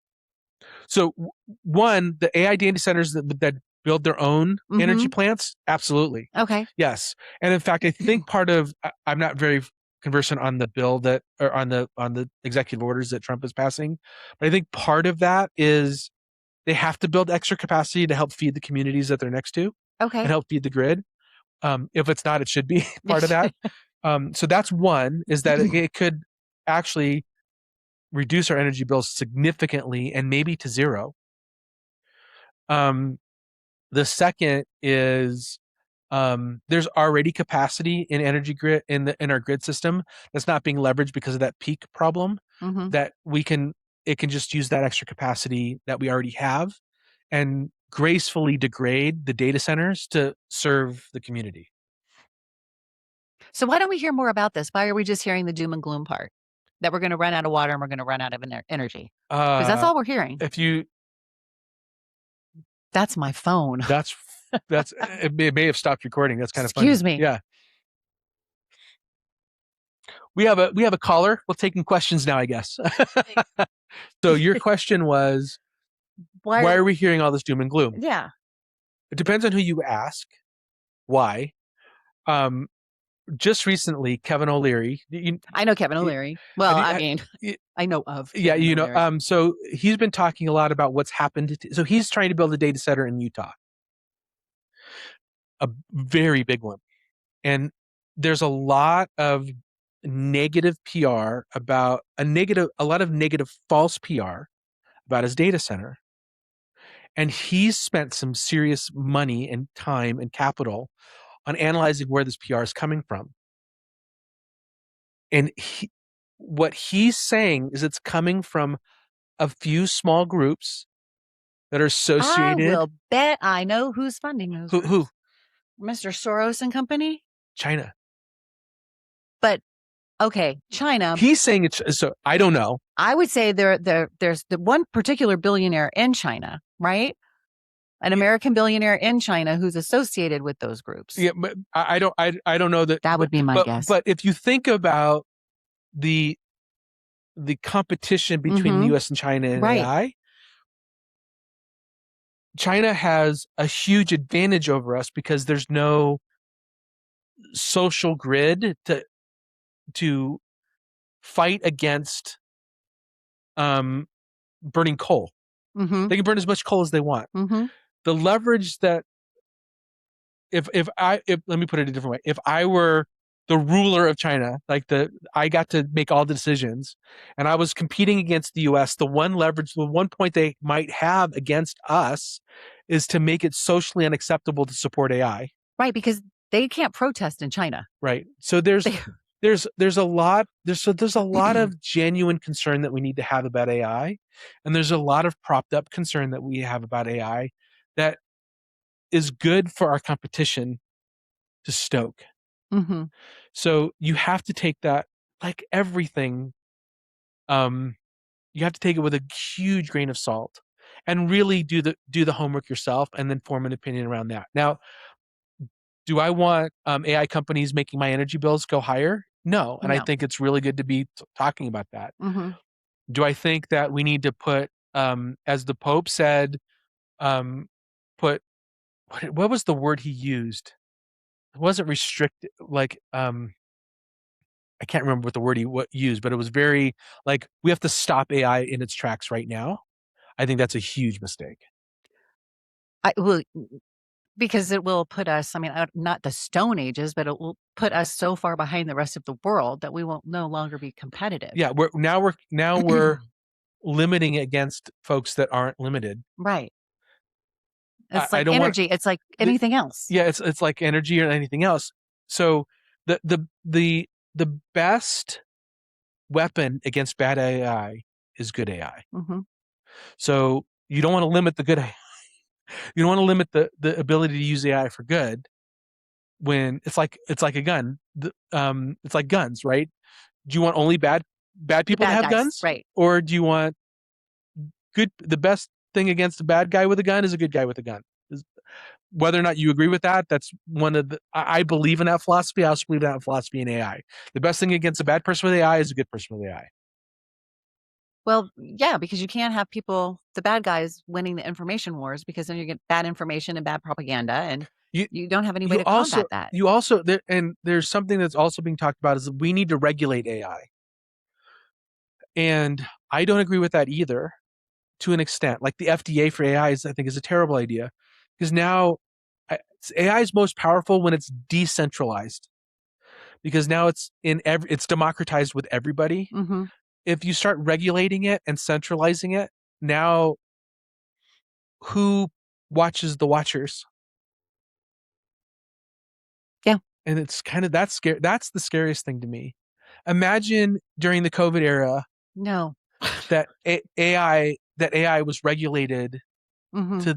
So one, the AI data centers that build their own energy plants, absolutely. Okay. Yes. And in fact, I think part of, I'm not very conversant on the bill or on the executive orders that Trump is passing, but I think part of that is they have to build extra capacity to help feed the communities that they're next to. Okay. And help feed the grid. If it's not, it should be part of that. So that's one, is that it could actually reduce our energy bills significantly and maybe to zero. The second is there's already capacity in energy grid in our grid system that's not being leveraged because of that peak problem. That it can just use that extra capacity that we already have and gracefully degrade the data centers to serve the community. So why don't we hear more about this? Why are we just hearing the doom and gloom part? That we're going to run out of water and we're going to run out of energy? Because that's all we're hearing. That's my phone. That's it may have stopped recording. That's kind of funny. Excuse me. Yeah. We have a caller. We're taking questions now, I guess. So your question was, why are we hearing all this doom and gloom? Yeah. It depends on who you ask. Why? Just recently, Kevin O'Leary. I know Kevin O'Leary. Well, I mean, I know of Kevin O'Leary. So he's been talking a lot about what's happened. So he's trying to build a data center in Utah, a very big one. And there's a lot of negative PR about a lot of negative false PR about his data center. And he's spent some serious money and time and capital on analyzing where this PR is coming from. And what he's saying is it's coming from a few small groups that are associated. I will bet I know who's funding those groups. Who? Mr. Soros and company? China. But okay, China. He's saying it's so. I don't know. I would say there's the one particular billionaire in China, right? An American billionaire in China who's associated with those groups. Yeah, but I don't know that. That would be my guess. But if you think about the competition between the U.S. and China in AI, China has a huge advantage over us because there's no social grid to fight against burning coal. Mm-hmm. They can burn as much coal as they want. Mm-hmm. The leverage that if let me put it a different way, if I were the ruler of China, I got to make all the decisions, and I was competing against the U.S., the one point they might have against us is to make it socially unacceptable to support AI. Right, because they can't protest in China. Right. So there's a lot of genuine concern that we need to have about AI, and there's a lot of propped up concern that we have about AI that is good for our competition to stoke. Mm-hmm. So you have to take that, like everything, you have to take it with a huge grain of salt and really do the homework yourself and then form an opinion around that. Now, do I want AI companies making my energy bills go higher? No. And I think it's really good to be talking about that. Mm-hmm. Do I think that we need to put, as the Pope said, what was the word he used? It wasn't restricted, I can't remember what the word he used, but it was very like, we have to stop AI in its tracks right now. I think that's a huge mistake. Because it will put us, not the Stone Ages, but it will put us so far behind the rest of the world that we will no longer be competitive. Yeah, we're limiting against folks that aren't limited. Right. It's like energy. It's like anything else. Yeah, it's like energy or anything else. So the best weapon against bad AI is good AI. Mm-hmm. So you don't want to limit the good AI. You don't want to limit the ability to use AI for good when it's like a gun. It's like guns, right? Do you want only bad people to have guns? Right. Or do you want the best thing against a bad guy with a gun is a good guy with a gun. Whether or not you agree with that, that's one of I believe in that philosophy. I also believe in that philosophy in AI. The best thing against a bad person with AI is a good person with AI. Well, yeah, because you can't have the bad guys winning the information wars, because then you get bad information and bad propaganda, and you don't have any way to combat that. You also, and there's something that's also being talked about, is that we need to regulate AI. And I don't agree with that either, to an extent. Like the FDA for AI I think is a terrible idea, because now AI is most powerful when it's decentralized, because now it's democratized with everybody. Mm-hmm. If you start regulating it and centralizing it, now who watches the watchers? Yeah. And it's kind of, that's scary. That's the scariest thing to me. Imagine during the COVID era, that AI was regulated mm-hmm.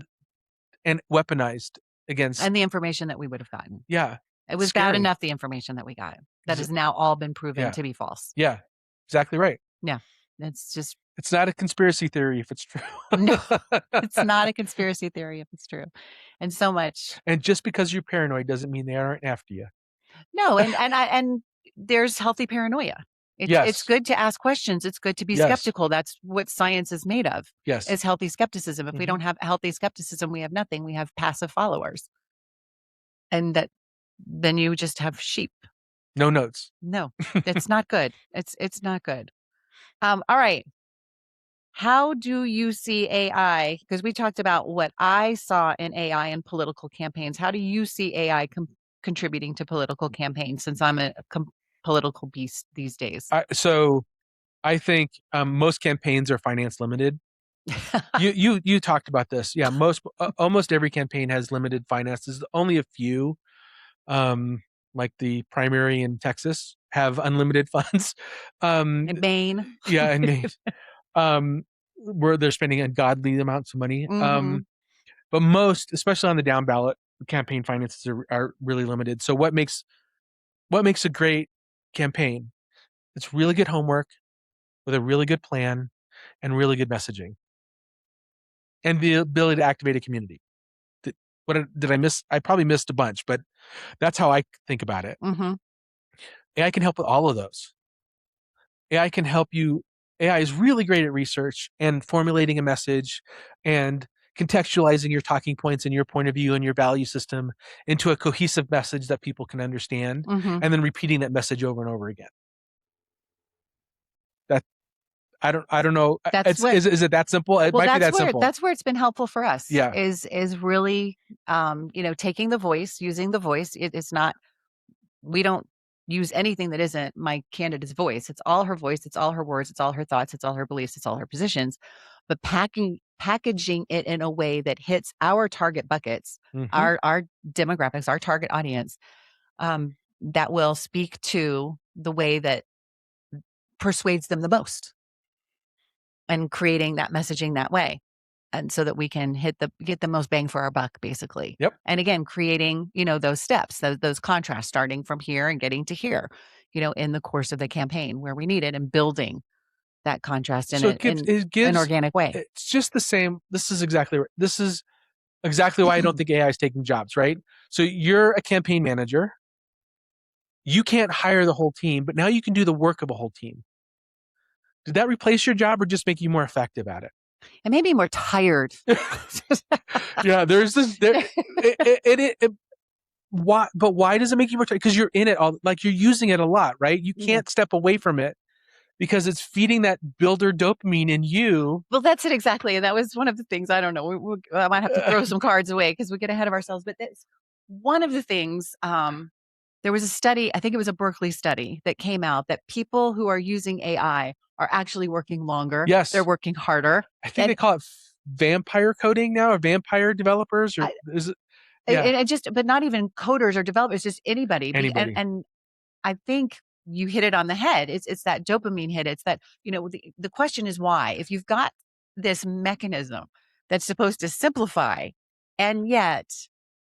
and weaponized against, and the information that we would have gotten. Yeah. It was bad enough, the information that we got, that has now all been proven to be false. Yeah, exactly right. Yeah. It's not a conspiracy theory if it's true. No, it's not a conspiracy theory if it's true. And so much. And just because you're paranoid doesn't mean they aren't after you. No, and there's healthy paranoia. It's good to ask questions. It's good to be skeptical. That's what science is made of. Yes. Is healthy skepticism. If we don't have healthy skepticism, we have nothing. We have passive followers. And then you just have sheep. No notes. No, it's not good. It's not good. All right. How do you see AI? Because we talked about what I saw in AI in political campaigns. How do you see AI contributing to political campaigns, since I'm a political beast these days? So I think most campaigns are finance limited. You talked about this. Yeah, almost every campaign has limited finances. Only a few, like the primary in Texas, have unlimited funds. In Maine. Yeah, in Maine. Where they're spending ungodly amounts of money. But most, especially on the down ballot, campaign finances are really limited. So what makes a great campaign? It's really good homework with a really good plan and really good messaging, and the ability to activate a community. Did I miss? I probably missed a bunch, but that's how I think about it. AI can help with all of those. AI can help you. AI is really great at research and formulating a message and contextualizing your talking points and your point of view and your value system into a cohesive message that people can understand, and then repeating that message over and over again. That I don't know. Is it that simple? It might be that simple. That's where it's been helpful for us. Yeah. Is really taking the voice, using the voice. It's not, we don't use anything that isn't my candidate's voice. It's all her voice. It's all her words. It's all her thoughts. It's all her beliefs. It's all her positions. But packaging it in a way that hits our target buckets, our demographics, our target audience, that will speak to the way that persuades them the most, and creating that messaging that way. And so that we can get the most bang for our buck, basically. Yep. And again, creating, those steps, those contrasts, starting from here and getting to here, in the course of the campaign where we need it, and building that contrast in an organic way. It's just the same. This is exactly why I don't think AI is taking jobs, right? So you're a campaign manager. You can't hire the whole team, but now you can do the work of a whole team. Did that replace your job or just make you more effective at it? It made me more tired. Yeah, there's this. Why? But why does it make you more tired? Because you're in it all. Like, you're using it a lot, right? You can't step away from it because it's feeding that builder dopamine in you. Well, that's it exactly. And that was one of the things. I don't know. I might have to throw some cards away because we get ahead of ourselves. But that's one of the things. There was a study, I think it was a Berkeley study, that came out that people who are using AI are actually working longer. Yes. They're working harder. I think they call it vampire coding now, or vampire developers, or is it? Yeah. But not even coders or developers, just anybody. And I think you hit it on the head. It's that dopamine hit. It's that, the question is why. If you've got this mechanism that's supposed to simplify, and yet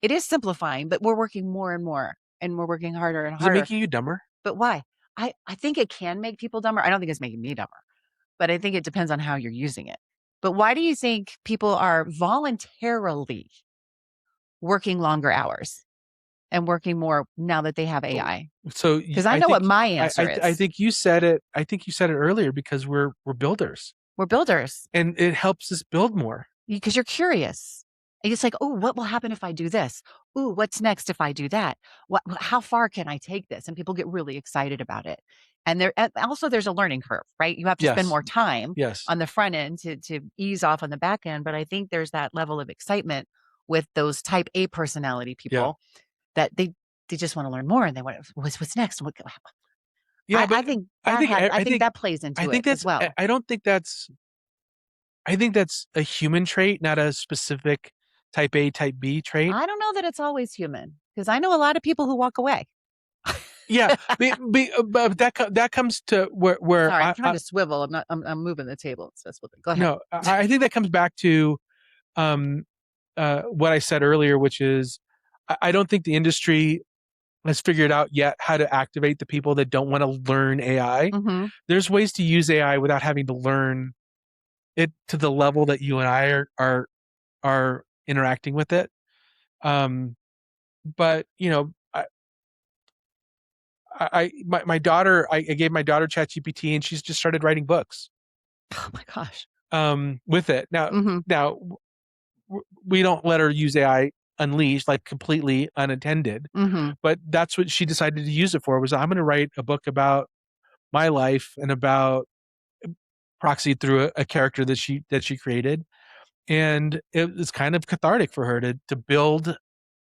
it is simplifying, but we're working more and more. And we're working harder and harder. Is it making you dumber? But why? I think it can make people dumber. I don't think it's making me dumber, but I think it depends on how you're using it. But why do you think people are voluntarily working longer hours and working more now that they have AI? So, because I know what my answer is. I think you said it. I think you said it earlier, because we're builders. We're builders, and it helps us build more because you're curious. It's like, oh, what will happen if I do this? Ooh, what's next if I do that? How far can I take this? And people get really excited about it. And there's a learning curve, right? You have to spend more time on the front end to ease off on the back end. But I think there's that level of excitement with those type A personality people that they just want to learn more, and they want, what's next? Yeah, I think that plays into it as well. I think that's a human trait, not a specific type A, type B trait. I don't know that it's always human, because I know a lot of people who walk away. Yeah, but that comes to where. Sorry, I'm trying to swivel. I'm moving the table. So that's what. Go ahead. No, I think that comes back to what I said earlier, which is I don't think the industry has figured out yet how to activate the people that don't want to learn AI. There's ways to use AI without having to learn it to the level that you and I are interacting with it. But my daughter, I gave my daughter ChatGPT, and she's just started writing books. Oh my gosh. With it. Now we don't let her use AI unleashed, like completely unattended, but that's what she decided to use it for, was I'm going to write a book about my life and about proxy through a character that she created. And it was kind of cathartic for her to build.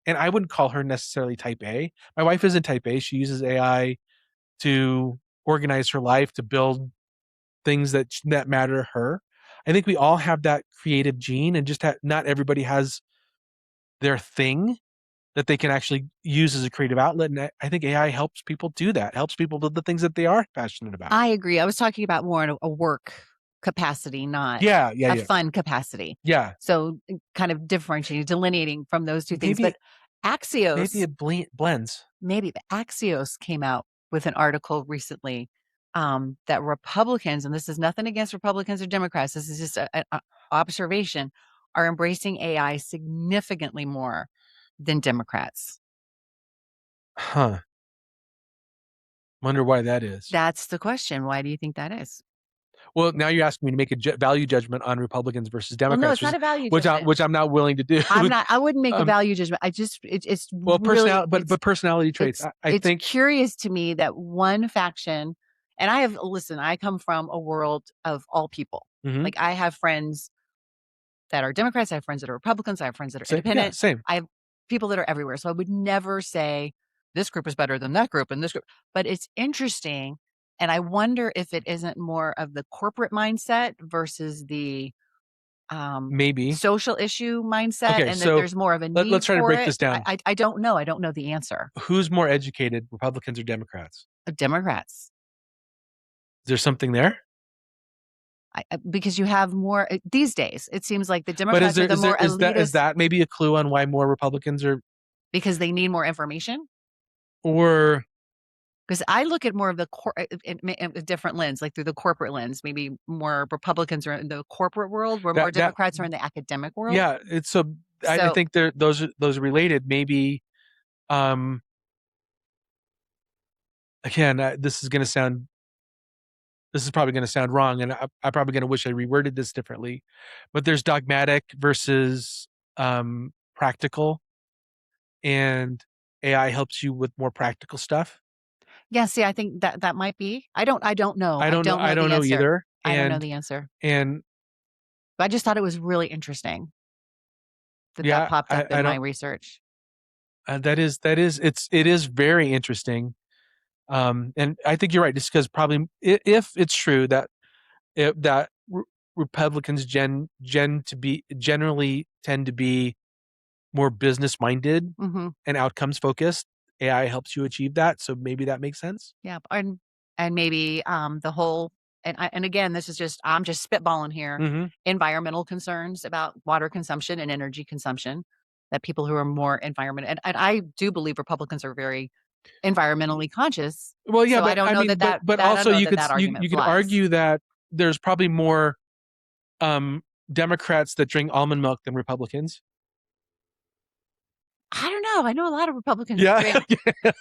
And I wouldn't call her necessarily type A. My wife isn't type A. She uses AI to organize her life, to build things that matter to her. I think we all have that creative gene, and just not everybody has their thing that they can actually use as a creative outlet. And I think AI helps people do that, helps people build the things that they are passionate about. I agree. I was talking about more in a work capacity, not a fun capacity. Yeah. So kind of differentiating, delineating from those two things. But Axios, maybe it blends. Maybe the Axios came out with an article recently that Republicans, and this is nothing against Republicans or Democrats, this is just an observation, are embracing AI significantly more than Democrats. Huh. Wonder why that is. That's the question. Why do you think that is? Well, now you're asking me to make a value judgment on Republicans versus Democrats. Well, no, it's not a value judgment. Which I'm not willing to do. I wouldn't make a value judgment. It's well, really, but personality traits. I think it's curious to me that one faction, and I come from a world of all people. Like I have friends that are Democrats, I have friends that are Republicans, I have friends that are independent. Yeah, same. I have people that are everywhere. So I would never say this group is better than that group and this group. But it's interesting. And I wonder if it isn't more of the corporate mindset versus the maybe social issue mindset, okay, and so that there's more of a need. Let's try to break this down. I don't know. I don't know the answer. Who's more educated, Republicans or Democrats? Democrats. Is there something there? Because you have more these days. It seems like the Democrats are the more elitist. Is that maybe a clue on why more Republicans are? Because they need more information? Or because I look at more of the a different lens, like through the corporate lens. Maybe more Republicans are in the corporate world, where more Democrats are in the academic world. Yeah, it's I think those are related. Maybe, again, this is probably going to sound wrong, and I'm probably going to wish I reworded this differently. But there's dogmatic versus practical, and AI helps you with more practical stuff. Yeah, see, I think that might be. I don't know. I don't know either. I don't know the answer. And but I just thought it was really interesting that popped up in my research. It is very interesting. And I think you're right, just because probably if it's true that Republicans generally tend to be more business minded and outcomes focused, AI helps you achieve that. So maybe that makes sense. Yeah. And maybe the whole, and again, this is I'm just spitballing here, environmental concerns about water consumption and energy consumption, that people who are more environment, and I do believe Republicans are very environmentally conscious. Well, yeah, so but I don't know but also you could argue that there's probably more Democrats that drink almond milk than Republicans. I don't know. I know a lot of Republicans drink.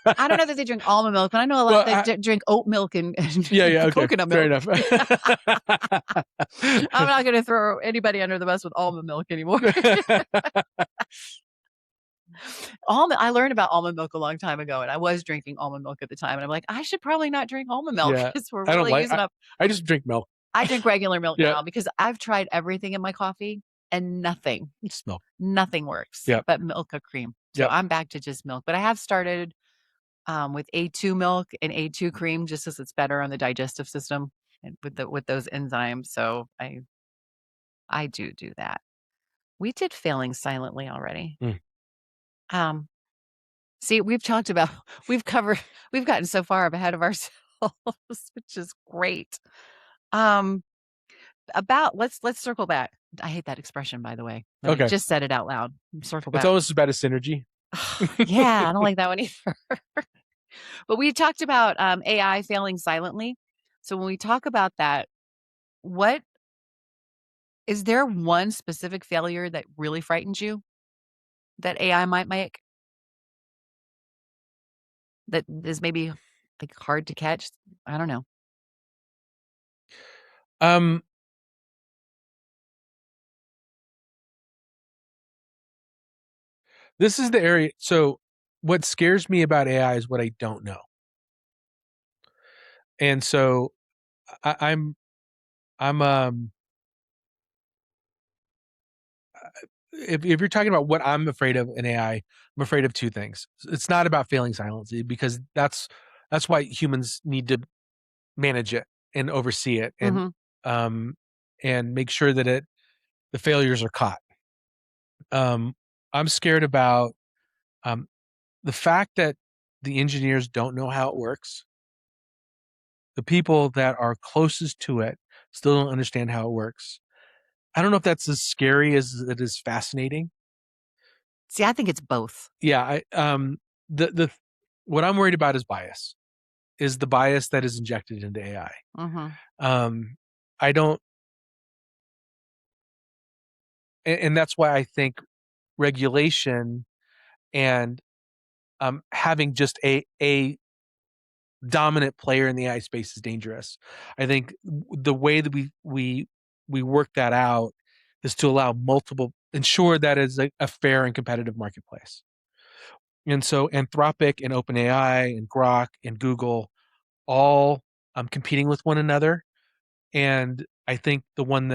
I don't know that they drink almond milk, but I know a lot that drink oat milk and coconut milk. Fair enough. I'm not going to throw anybody under the bus with almond milk anymore. I learned about almond milk a long time ago, and I was drinking almond milk at the time, and I'm like, I should probably not drink almond milk because we're really using up. I just drink milk. I drink regular milk now because I've tried everything in my coffee and nothing. It's milk. Nothing works but milk or cream. So I'm back to just milk. But I have started with A2 milk and A2 cream just as it's better on the digestive system and with those enzymes. So I do that. We did failing silently already. See, we've gotten so far ahead of ourselves, which is great. Let's circle back. I hate that expression, by the way. I just said it out loud. Circle back. It's almost about a synergy. Yeah, I don't like that one either. But we talked about AI failing silently. So when we talk about that, what is there one specific failure that really frightens you that AI might make? That is maybe like hard to catch? I don't know. This is the area. So what scares me about AI is what I don't know. And so I'm if you're talking about what I'm afraid of in AI, I'm afraid of two things. It's not about failing silently, because that's why humans need to manage it and oversee it and make sure that the failures are caught. I'm scared about the fact that the engineers don't know how it works. The people that are closest to it still don't understand how it works. I don't know if that's as scary as it is fascinating. See, I think it's both. Yeah, the what I'm worried about is bias. Is the bias that is injected into AI. I don't, and that's why I think regulation and having just a dominant player in the AI space is dangerous. I think the way that we work that out is to allow ensure that is a fair and competitive marketplace. And so Anthropic and OpenAI and Grok and Google all competing with one another. And I think the one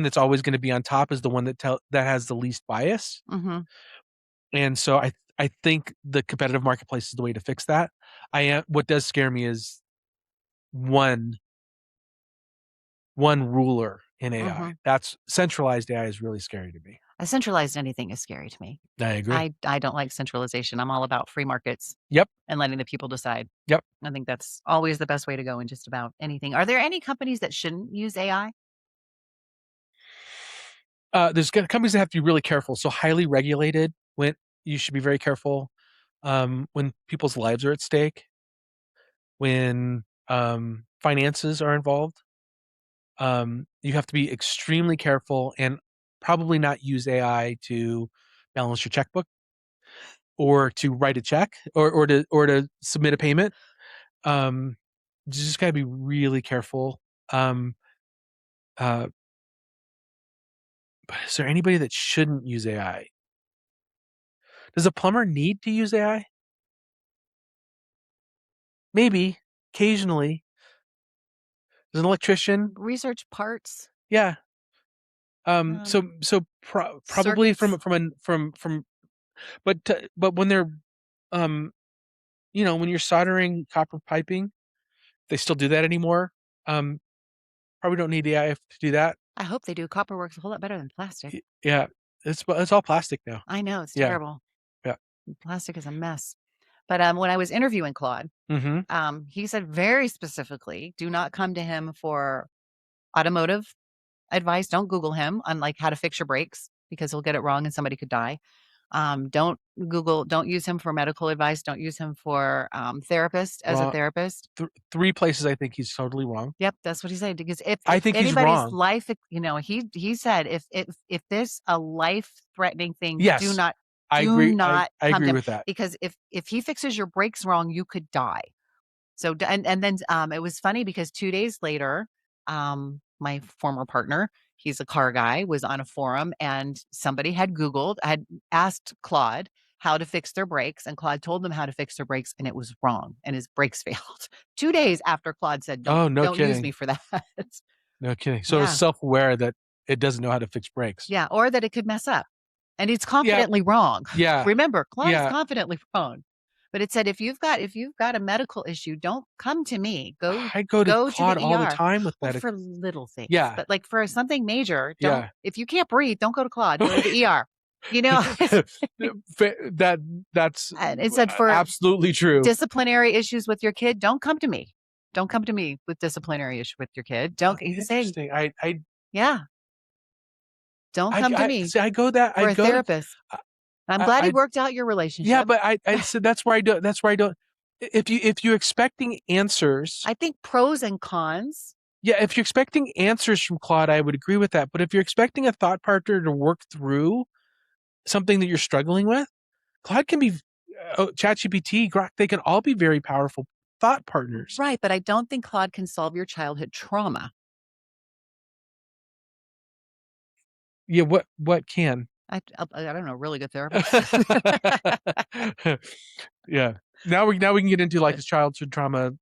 that's always going to be on top is the one that has the least bias. And so I think the competitive marketplace is the way to fix that. What does scare me is one ruler in AI. That's centralized AI is really scary to me. A centralized anything is scary to me. I agree. I don't like centralization. I'm all about free markets. Yep. And letting the people decide. Yep. I think that's always the best way to go in just about anything. Are there any companies that shouldn't use AI? There's companies that have to be really careful. So highly regulated, when you should be very careful when people's lives are at stake, when finances are involved. You have to be extremely careful and probably not use AI to balance your checkbook or to write a check or to submit a payment. You just got to be really careful. But is there anybody that shouldn't use AI? Does a plumber need to use AI? Maybe, occasionally. Does an electrician? Research parts. Yeah. Probably circuits. but when they're when you're soldering copper piping, they still do that anymore. Probably don't need AI to do that. I hope they do. Copper works a whole lot better than plastic. Yeah, it's all plastic now. I know, it's terrible. Yeah. Plastic is a mess. But when I was interviewing Claude, he said very specifically, do not come to him for automotive advice. Don't Google him on like how to fix your brakes, because he'll get it wrong and somebody could die. Don't use him for medical advice. Don't use him for therapist as a therapist. Three places I think he's totally wrong. Yep, that's what he said. Because if I think anybody's he's wrong. life, he said if there's a life threatening thing, yes, do not I agree. I agree with that. Because if he fixes your brakes wrong, you could die. So and then it was funny because 2 days later, my former partner, he's a car guy, was on a forum and somebody had asked Claude how to fix their brakes, and Claude told them how to fix their brakes, and it was wrong, and his brakes failed 2 days after Claude said, don't use me for that. No kidding. So it's self-aware that it doesn't know how to fix brakes. Yeah, or that it could mess up. And it's confidently wrong. Yeah. Remember, Claude is confidently wrong. But it said if you've got a medical issue, don't come to me. I go to Claude all the time with that. For little things. Yeah. But like for something major, don't. If you can't breathe, don't go to Claude. Go to the ER. You know. That's and it said for absolutely true. Disciplinary issues with your kid, don't come to me. Don't come to me with disciplinary issue with your kid. Don't. He's saying. Yeah. Don't come to me. I go that. For a therapist. I'm glad he worked out your relationship. Yeah, but I said that's where I do. That's where I don't. If you're expecting answers, I think pros and cons. Yeah, if you're expecting answers from Claude, I would agree with that. But if you're expecting a thought partner to work through something that you're struggling with, Claude can be ChatGPT, Grok. They can all be very powerful thought partners. Right, but I don't think Claude can solve your childhood trauma. Yeah, what can? I don't know, really good therapist. Yeah. Now we can get into like his childhood trauma.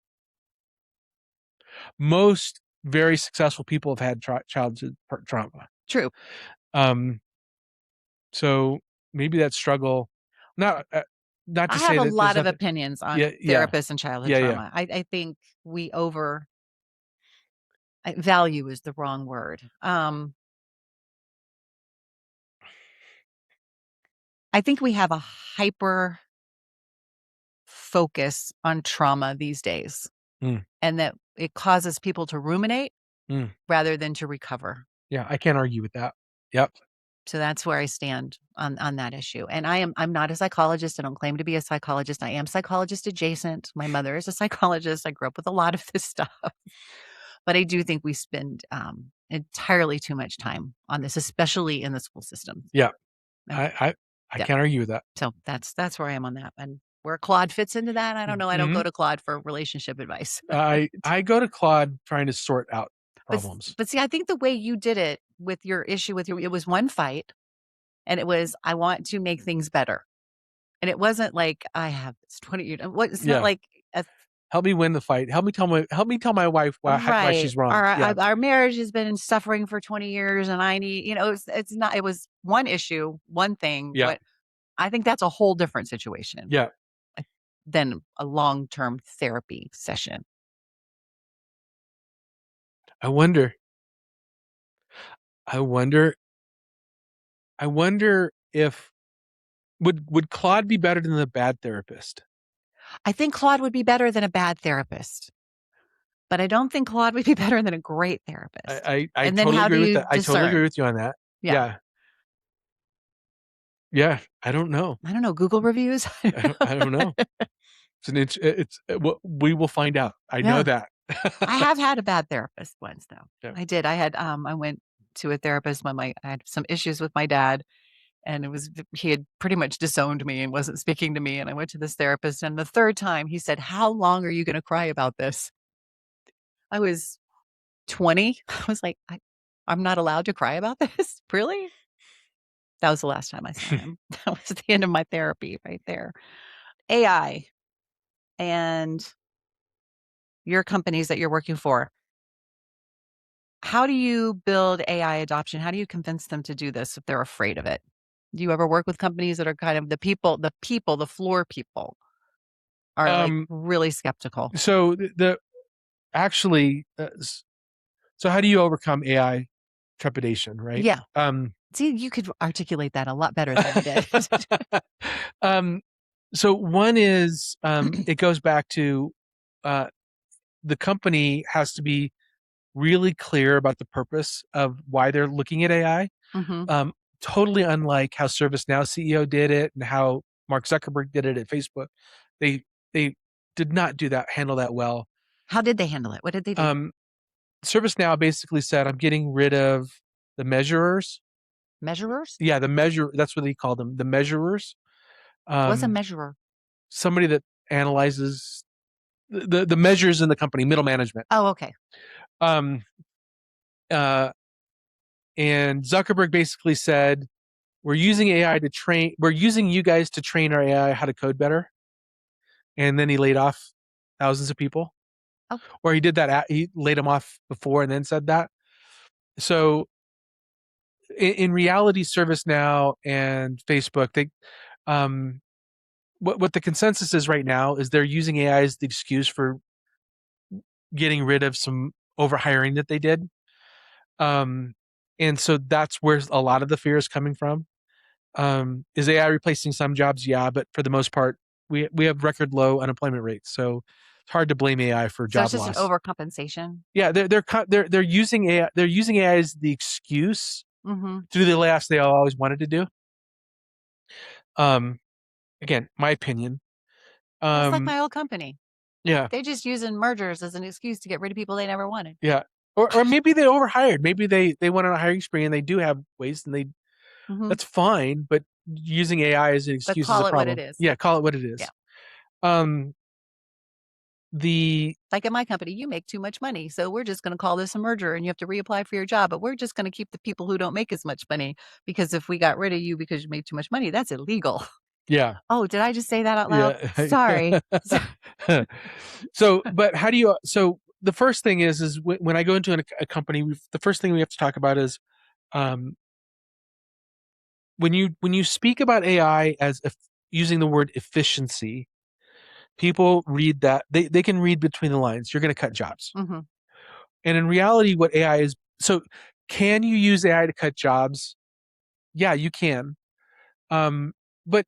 Most very successful people have had childhood trauma. True. So maybe that struggle, not to I say have a that there's lot of nothing. opinions on Yeah, therapists and childhood yeah. trauma. I think we value is the wrong word. I think we have a hyper focus on trauma these days, and that it causes people to ruminate rather than to recover. Yeah, I can't argue with that. Yep. So that's where I stand on that issue. And I'm not a psychologist. I don't claim to be a psychologist. I am psychologist adjacent. My mother is a psychologist. I grew up with a lot of this stuff. But I do think we spend entirely too much time on this, especially in the school system. Yeah. I can't argue with that. So that's where I am on that. And where Claude fits into that, I don't know. I don't go to Claude for relationship advice. I go to Claude trying to sort out problems. But see, I think the way you did it with your issue it was one fight, and it was, I want to make things better. And it wasn't like, I have this 20 years. It's not like help me win the fight. Help me tell my wife why she's wrong. Our marriage has been suffering for 20 years, and I need, it's not. It was one issue, one thing. Yeah. But I think that's a whole different situation. Yeah. Than a long-term therapy session. I wonder if would Claude be better than the bad therapist? I think Claude would be better than a bad therapist, but I don't think Claude would be better than a great therapist. I totally agree with that. I totally agree with you on that. Yeah. Yeah. I don't know. Google reviews. I don't know. We will find out. I know that. I have had a bad therapist once, though. Yeah. I did. I went to a therapist when I had some issues with my dad, and he had pretty much disowned me and wasn't speaking to me. And I went to this therapist, and the third time he said, "How long are you going to cry about this?" I was 20. I was like, I'm not allowed to cry about this? Really? That was the last time I saw him. That was the end of my therapy right there. AI and your companies that you're working for. How do you build AI adoption? How do you convince them to do this if they're afraid of it? Do you ever work with companies that are kind of the floor people are like really skeptical? So so how do you overcome AI trepidation, right? Yeah. See, you could articulate that a lot better than I did. So one is, it goes back to, the company has to be really clear about the purpose of why they're looking at AI. Mm-hmm. Totally unlike how ServiceNow CEO did it and how Mark Zuckerberg did it at Facebook. They did not handle that well. How did they handle it? What did they do? ServiceNow basically said, I'm getting rid of the measurers. Measurers? Yeah, that's what they called them, the measurers. What's a measurer? Somebody that analyzes the measures in the company, middle management. Oh, okay. And Zuckerberg basically said, we're using you guys to train our AI how to code better. And then he laid off thousands of people. Oh. Or he did that, he laid them off before and then said that. So in reality, ServiceNow and Facebook, what the consensus is right now is they're using AI as the excuse for getting rid of some overhiring that they did. And so that's where a lot of the fear is coming from. Is AI replacing some jobs? Yeah, but for the most part, we have record low unemployment rates. So it's hard to blame AI for job loss. So it's just an overcompensation. Yeah, they're using AI. They're using AI as the excuse to do the layoffs they always wanted to do. Again, my opinion. That's like my old company. Yeah, they're just using mergers as an excuse to get rid of people they never wanted. Yeah, or maybe they overhired. Maybe they went on a hiring spree and they do have waste and that's fine. But using AI as an excuse is a problem. Call it what it is. Yeah, call it what it is. Yeah. like at my company, you make too much money, so we're just going to call this a merger and you have to reapply for your job, but we're just going to keep the people who don't make as much money, because if we got rid of you because you made too much money, that's illegal. Yeah. Oh, did I just say that out loud? Yeah. Sorry. So, but how do you, so the first thing is when I go into a company, the first thing we have to talk about is, when you speak about AI as using the word efficiency, people read that, they can read between the lines. You're going to cut jobs. Mm-hmm. And in reality, what AI is, so can you use AI to cut jobs? Yeah, you can. But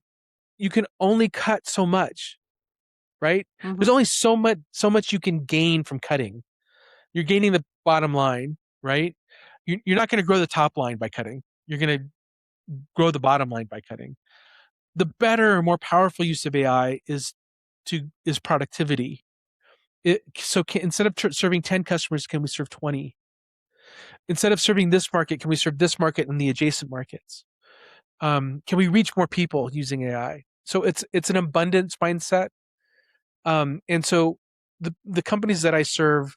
you can only cut so much, right? Mm-hmm. There's only so much you can gain from cutting. You're gaining the bottom line, right? You're not going to grow the top line by cutting. You're going to grow the bottom line by cutting. The better, more powerful use of AI is productivity. Instead of serving 10 customers, can we serve 20? Instead of serving this market, can we serve this market and the adjacent markets? Can we reach more people using AI? So it's an abundance mindset. And so the companies that I serve,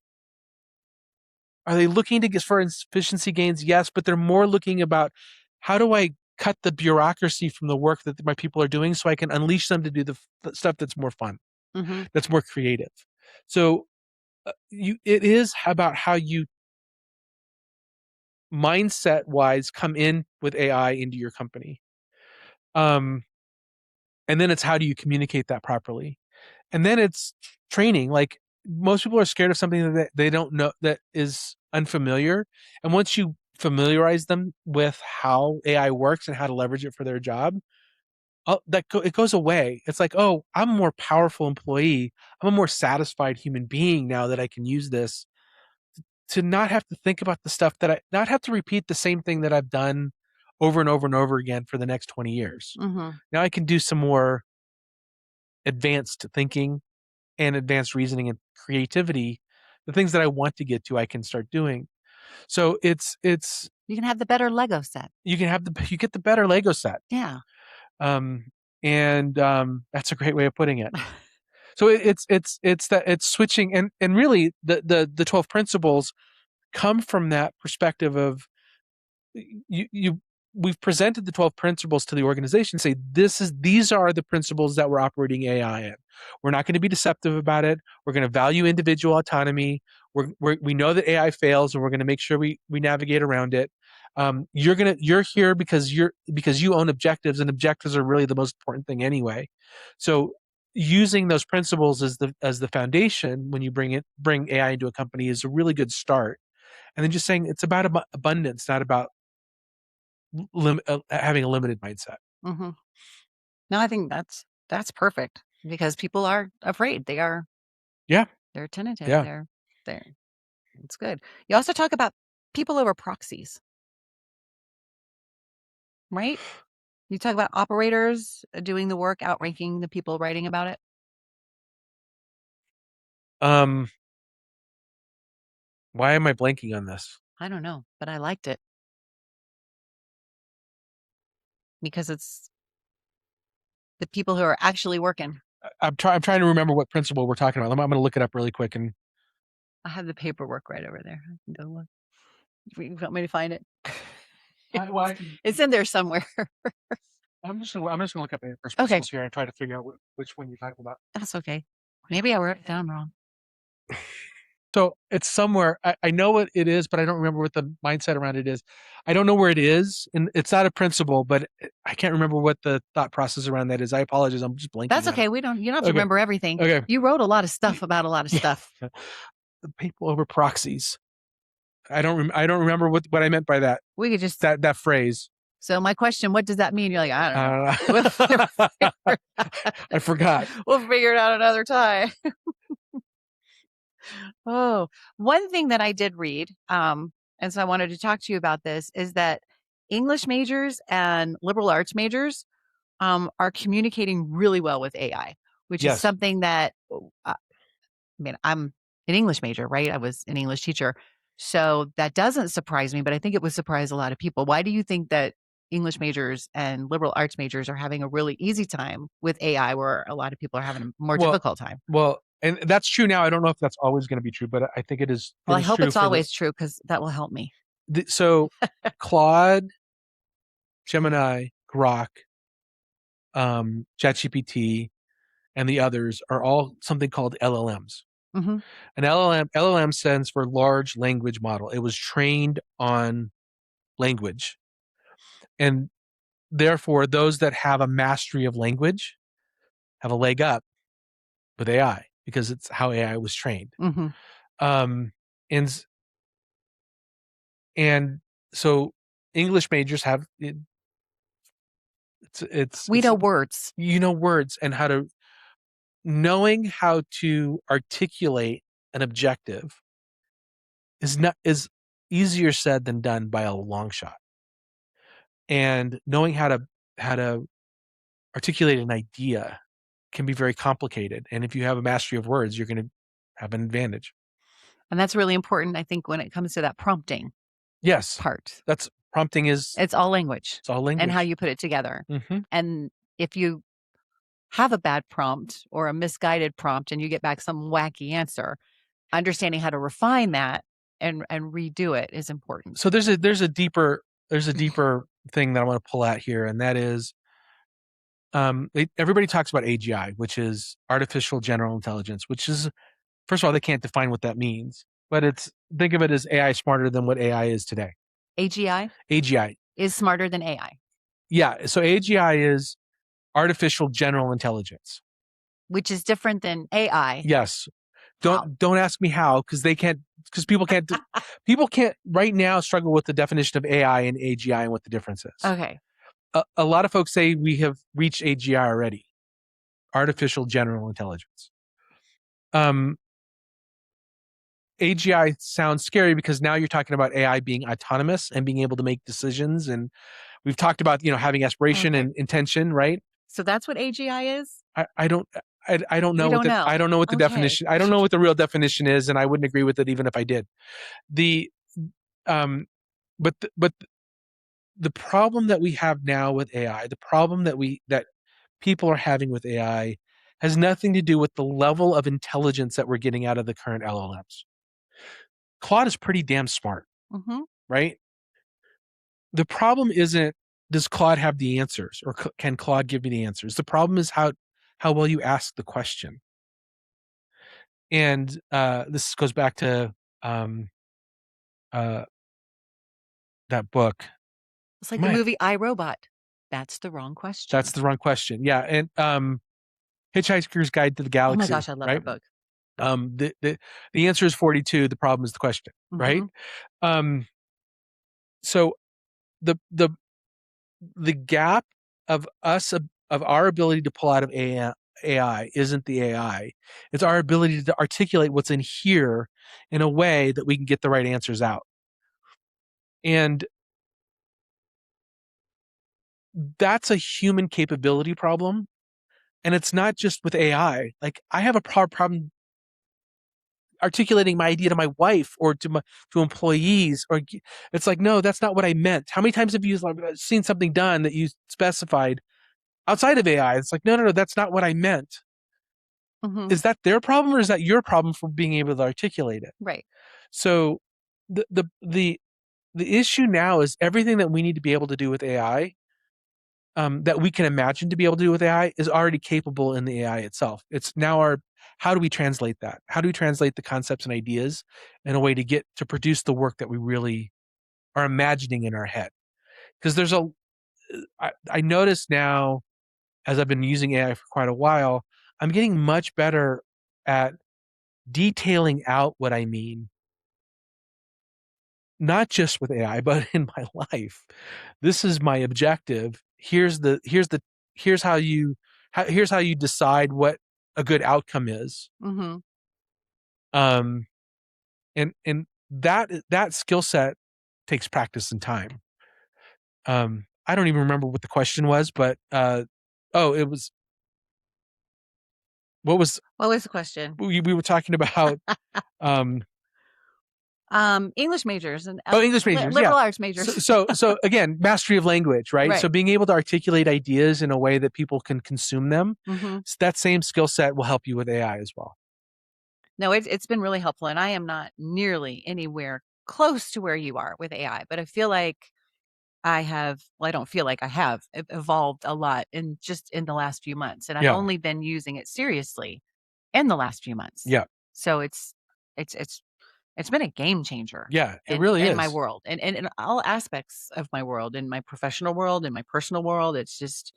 are they looking to get for efficiency gains? Yes, but they're more looking about, how do I cut the bureaucracy from the work that my people are doing so I can unleash them to do the stuff that's more fun, Mm-hmm. that's more creative. So it is about how you mindset wise come in with AI into your company. And then it's, how do you communicate that properly? And then it's training. Like, most people are scared of something that they don't know, that is unfamiliar. And once you familiarize them with how AI works and how to leverage it for their job, it goes away. It's like, oh, I'm a more powerful employee. I'm a more satisfied human being now that I can use this to not have to think about the stuff not have to repeat the same thing that I've done over and over and over again for the next 20 years. Mm-hmm. Now I can do some more advanced thinking and advanced reasoning and creativity. The things that I want to get to, I can start doing. So it's you can have the better Lego set. You get the better Lego set. Yeah. And that's a great way of putting it. So it's switching, and really the 12 principles come from that perspective of, we've presented the 12 principles to the organization, say these are the principles that we're operating AI in. We're not going to be deceptive about it. We're going to value individual autonomy. We know that AI fails, and we're going to make sure we navigate around it. You're here because you own objectives, and objectives are really the most important thing anyway. So using those principles as the foundation when you bring AI into a company is a really good start. And then just saying it's about abundance, not about having a limited mindset. Mm-hmm. No, I think that's perfect, because people are afraid. They're tentative. Yeah. They're it's good. You also talk about people over proxies, right? You talk about operators doing the work, outranking the people writing about it. Why am I blanking on this? I don't know, but I liked it because it's the people who are actually working. I'm trying to remember what principle we're talking about. I'm going to look it up really quick. And I have the paperwork right over there. I can go look. You want me to find it? It's in there somewhere. I'm just going to look up the first principles here and try to figure out which one you're talking about. That's okay. Maybe I wrote it down wrong. So it's somewhere. I know what it is, but I don't remember what the mindset around it is. I don't know where it is, and it's not a principle, but I can't remember what the thought process around that is. I apologize. I'm just blanking. That's okay. You don't have to remember everything. Okay. You wrote a lot of stuff about a lot of stuff. The people over proxies. I don't remember what I meant by that. We could just that phrase. So my question, what does that mean? You're like, I don't know. I forgot. We'll figure it out another time. Oh, one thing that I did read, and so I wanted to talk to you about this, is that English majors and liberal arts majors are communicating really well with AI, which is something that, I mean, I'm an English major, right? I was an English teacher. So that doesn't surprise me, but I think it would surprise a lot of people. Why do you think that English majors and liberal arts majors are having a really easy time with AI, where a lot of people are having a more difficult time? Well, And that's true now. I don't know if that's always going to be true, but I think it is. Well, it I is hope true it's for always true because that will help me. so Claude, Gemini, Grok, ChatGPT, and the others are all something called LLMs. Mm-hmm. An LLM stands for large language model. It was trained on language. And therefore, those that have a mastery of language have a leg up with AI because it's how AI was trained. Mm-hmm. And so English majors have We know words. You know words and knowing how to articulate an objective is easier said than done by a long shot. And knowing how to articulate an idea can be very complicated. And if you have a mastery of words, you're going to have an advantage. And that's really important, I think, when it comes to that prompting. Yes. Part. That's prompting it's all language. It's all language. And how you put it together. Mm-hmm. And if you have a bad prompt or a misguided prompt and you get back some wacky answer, understanding how to refine that and redo it is important. So there's a deeper thing that I want to pull out here, and that is everybody talks about AGI, which is artificial general intelligence, which is, first of all, they can't define what that means, but think of it as AI smarter than what AI is today. AGI is smarter than AI. Yeah. So AGI is artificial general intelligence, which is different than AI. Yes. Don't ask me how, because people can't right now struggle with the definition of AI and AGI and what the difference is. Okay. A lot of folks say we have reached AGI already, artificial general intelligence. AGI sounds scary because now you're talking about AI being autonomous and being able to make decisions, and we've talked about having aspiration and intention, right? So that's what AGI is? I don't know I don't know what the definition. I don't know what the real definition is, and I wouldn't agree with it even if I did. But the problem that we have now with AI, the problem that people are having with AI, has nothing to do with the level of intelligence that we're getting out of the current LLMs. Claude is pretty damn smart, right? The problem isn't, does Claude have the answers, or can Claude give me the answers? The problem is how well you ask the question. And this goes back to that book. It's like the movie iRobot. That's the wrong question. That's the wrong question. Yeah. And Hitchhiker's Guide to the Galaxy. Oh my gosh, I love that book. The answer is 42. The problem is the question, right? So the gap of our ability to pull out of AI isn't the AI. It's our ability to articulate what's in here in a way that we can get the right answers out. And that's a human capability problem. And it's not just with AI. Like, I have a problem articulating my idea to my wife or to employees, or it's like, no, that's not what I meant. How many times have you seen something done that you specified outside of AI? It's like, no, that's not what I meant. Is that their problem, or is that your problem for being able to articulate it? Right. So the issue now is everything that we need to be able to do with AI, that we can imagine to be able to do with AI, is already capable in the AI itself. It's now how do we translate that? How do we translate the concepts and ideas in a way to produce the work that we really are imagining in our head? Because I notice now, as I've been using AI for quite a while, I'm getting much better at detailing out what I mean, not just with AI, but in my life. This is my objective. Here's how you decide what a good outcome is. And that skill set takes practice and time. I don't even remember what the question was, but it was. What was the question? We were talking about English majors and English majors, liberal arts majors. So again, mastery of language, right? So being able to articulate ideas in a way that people can consume them. That same skill set will help you with AI as well. No, it's been really helpful. And I am not nearly anywhere close to where you are with AI, but I feel like I don't feel like I have evolved a lot in the last few months. And I've Yeah. only been using it seriously in the last few months. Yeah. So it's been a game changer. Yeah, it really in is. my world and in all aspects of my world, in my professional world, in my personal world. It's just,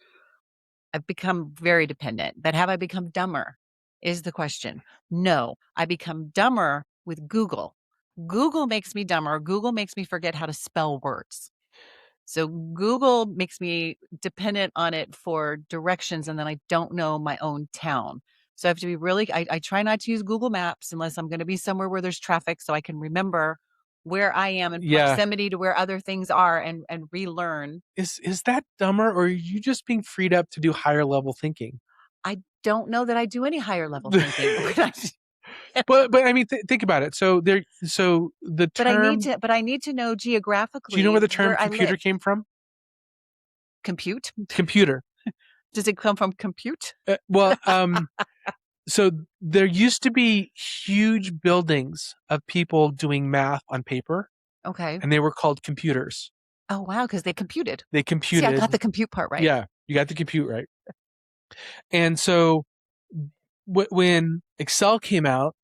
I've become very dependent. But have I become dumber is the question. No, I become dumber with Google. Google makes me dumber. Google makes me forget how to spell words. So Google makes me dependent on it for directions, and then I don't know my own town. So I have to be really, I try not to use Google Maps unless I'm going to be somewhere where there's traffic so I can remember where I am in proximity to where other things are and relearn. Is that dumber, or are you just being freed up to do higher level thinking? I don't know that I do any higher level thinking. But I mean, think about it. So the term. But I need to know geographically. Do you know where the term computer came from? Compute? Computer. Does it come from compute? So there used to be huge buildings of people doing math on paper. Okay. And they were called computers. Oh, wow, because they computed. They computed. See, I got the compute part right. Yeah, you got the compute right. And so when Excel came out,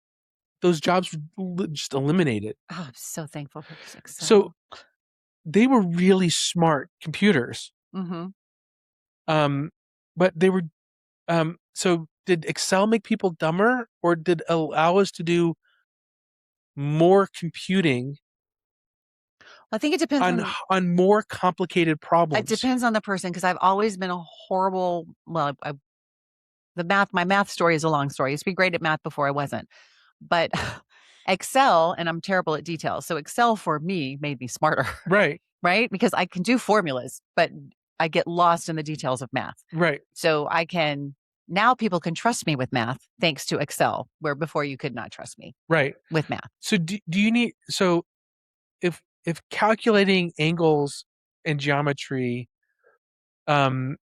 those jobs were just eliminated. Oh, I'm so thankful for Excel. So they were really smart computers. Mm-hmm. But they were, so did Excel make people dumber, or did it allow us to do more computing? I think it depends on more complicated problems. It depends on the person, because I've always been a horrible, my math story is a long story. I used to be great at math before I wasn't. But Excel, and I'm terrible at details. So Excel for me made me smarter. Right. Right? Because I can do formulas, but I get lost in the details of math. Right. So now people can trust me with math thanks to Excel, where before you could not trust me. Right. With math. So do you need, so if calculating angles and geometry, to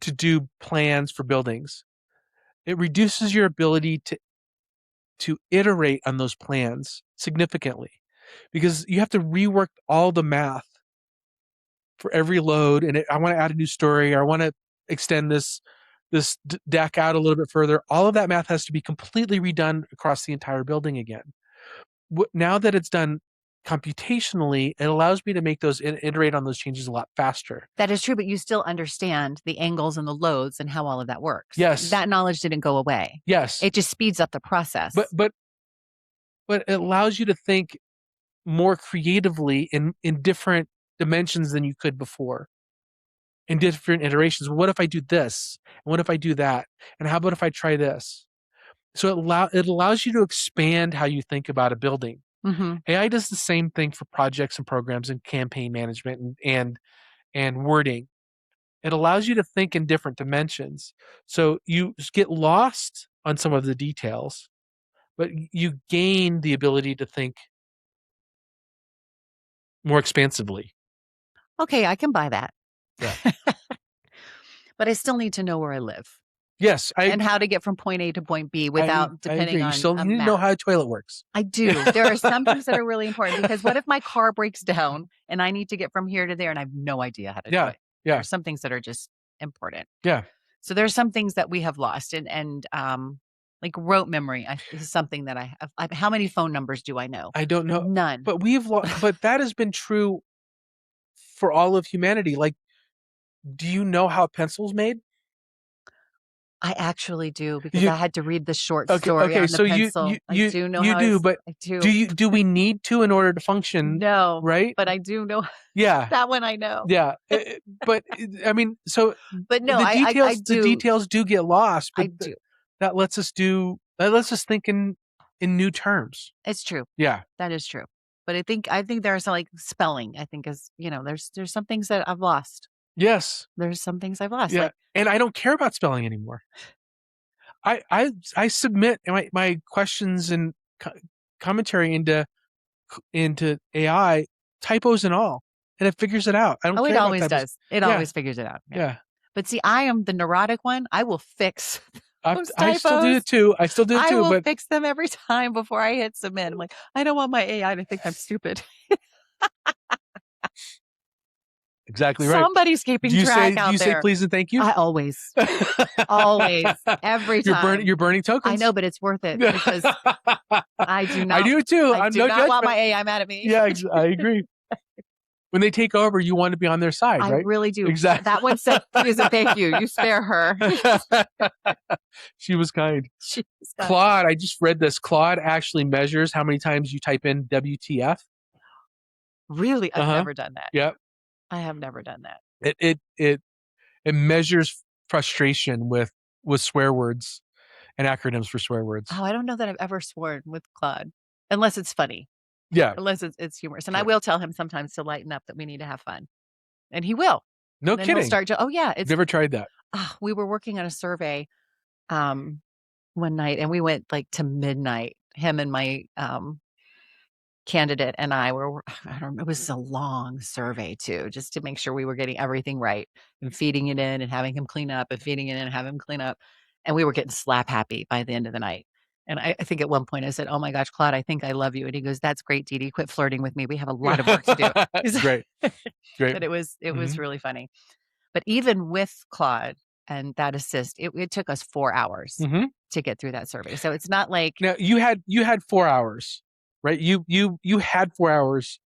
do plans for buildings, it reduces your ability to iterate on those plans significantly, because you have to rework all the math for every load. And I want to add a new story, or I want to extend this deck out a little bit further. All of that math has to be completely redone across the entire building again. Now that it's done computationally, it allows me to make those iterate on those changes a lot faster. That is true, but you still understand the angles and the loads and how all of that works. Yes. That knowledge didn't go away. Yes. It just speeds up the process. But it allows you to think more creatively in different dimensions than you could before. In different iterations. What if I do this? And what if I do that? And how about if I try this? So it allows you to expand how you think about a building. Mm-hmm. AI does the same thing for projects and programs and campaign management and wording. It allows you to think in different dimensions. So you get lost on some of the details, but you gain the ability to think more expansively. Okay, I can buy that. Yeah. But I still need to know where I live. Yes. And how to get from point A to point B without depending on you still need to know how a toilet works. I do. There are some things that are really important, because what if my car breaks down and I need to get from here to there and I have no idea how to do it? Yeah. There are some things that are just important. Yeah. So there's some things that we have lost, and like rote memory is something that I have. How many phone numbers do I know? I don't know. None. But but that has been true for all of humanity. Like, do you know how a pencil's made? I actually do, because I had to read the short story on the so pencil. You do know you how do, but I do. Do we need to in order to function? No, right? But I do know. Yeah, that one I know. Yeah, but I mean, so but no, the details do get lost. But I do. That lets us think in new terms. It's true. Yeah, that is true. But I think there are some, like spelling. I think there's some things that I've lost. Yes. There's some things I've lost. Yeah. And I don't care about spelling anymore. I submit my questions and commentary into AI, typos and all, and it figures it out. I don't care. It always does. It always figures it out. Yeah. But see, I am the neurotic one. I will fix I still do it too. I will but fix them every time before I hit submit. I'm like, I don't want my AI to think I'm stupid. Exactly right. Somebody's keeping track out there. Do you say please and thank you? I always, every time. You're burning tokens. I know, but it's worth it because I do not. I do too. I do not want my AI mad at me. Yeah, I agree. When they take over, you want to be on their side, right? I really do. Exactly. That one said, please and thank you. You spare her. She was kind. Claude, I just read this. Claude actually measures how many times you type in WTF. Really? I've never done that. Yep. I have never done that. It measures frustration with swear words and acronyms for swear words. Oh, I don't know that I've ever sworn with Claude, unless it's funny. Yeah. Unless it's humorous. And I will tell him sometimes to lighten up, that we need to have fun. And he will. No kidding. He'll start to, oh yeah. I've never tried that. We were working on a survey one night, and we went like to midnight. Him and my candidate and I don't remember, it was a long survey too, just to make sure we were getting everything right, and feeding it in and having him clean up, and feeding it in and having him clean up. And we were getting slap happy by the end of the night. And I think at one point I said, oh my gosh, Claude, I think I love you. And he goes, that's great, Dee Dee. Quit flirting with me. We have a lot of work to do. Great. But it was really funny. But even with Claude and that assist, it took us 4 hours to get through that survey. So it's not like, now you had 4 hours, right? You had 4 hours.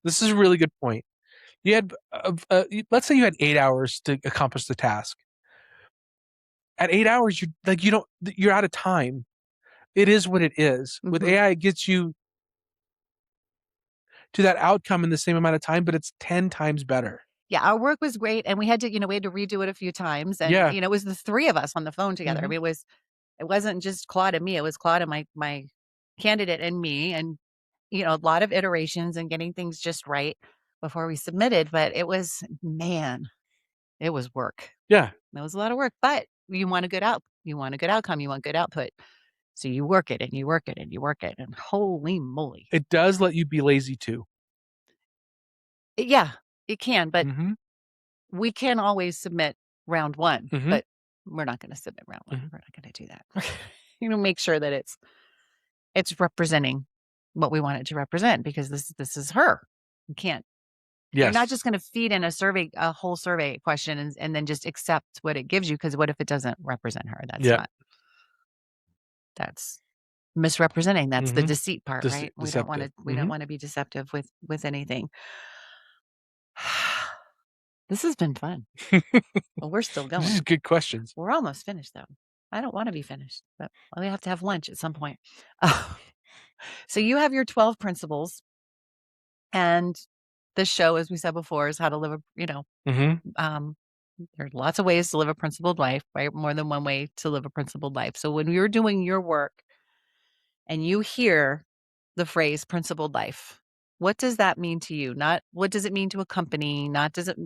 This is a really good point. You had let's say you had 8 hours to accomplish the task. At 8 hours, you're out of time. It is what it is. With AI, it gets you to that outcome in the same amount of time, but it's 10 times better. Yeah, our work was great, and we had to redo it a few times, and it was the three of us on the phone together. I mean, it wasn't just Claude and me; it was Claude and my candidate and me, and a lot of iterations and getting things just right before we submitted. But it was work. Yeah, it was a lot of work. But you want a good outcome, you want good output. So you work it and you work it and you work it, and holy moly, it does let you be lazy too. Yeah, it can, but we can always submit round one, but we're not going to submit round one. We're not going to do that. Make sure that it's representing what we want it to represent, because this is her. You can't. Yes. You're not just going to feed in a whole survey question and then just accept what it gives you, because what if it doesn't represent her? That's misrepresenting. That's the deceit part, right? We don't want to be deceptive with anything. This has been fun. Well, we're still going. These are good questions. We're almost finished, though. I don't want to be finished, but we have to have lunch at some point. So you have your 12 principles, and this show, as we said before, is how to live there's lots of ways to live a principled life, right? More than one way to live a principled life. So when you're doing your work and you hear the phrase principled life, what does that mean to you? Not what does it mean to a company,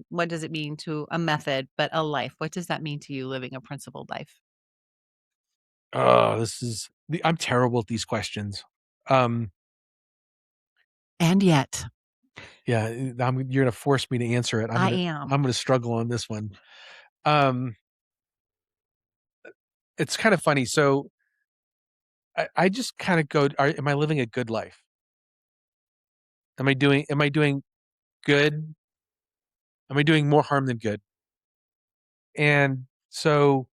what does it mean to a method, but a life. What does that mean to you, living a principled life? Oh, I'm terrible at these questions. And yet. Yeah, you're going to force me to answer it. I am. I'm going to struggle on this one. It's kind of funny. So I just kind of go, am I living a good life? Am I doing good? Am I doing more harm than good? And so,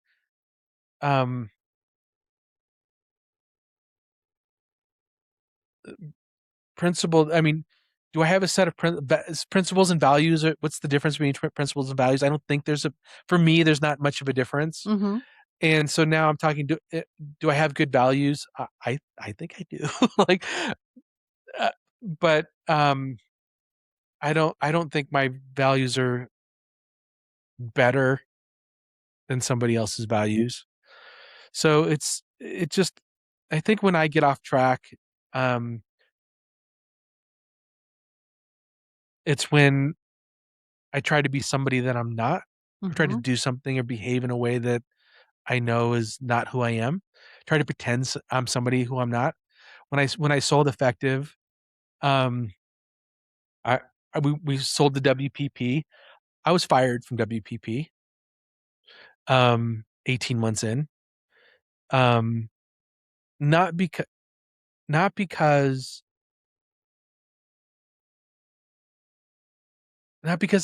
principle, I mean, do I have a set of principles and values? Or what's the difference between principles and values? I don't think for me, there's not much of a difference. And so now I'm talking, do I have good values? I think I do. But I don't think my values are better than somebody else's values. So I think when I get off track, it's when I try to be somebody that I'm not. I try to do something or behave in a way that I know is not who I am. Try to pretend I'm somebody who I'm not. When I sold Effective, we sold the WPP. I was fired from WPP 18 months in, Not because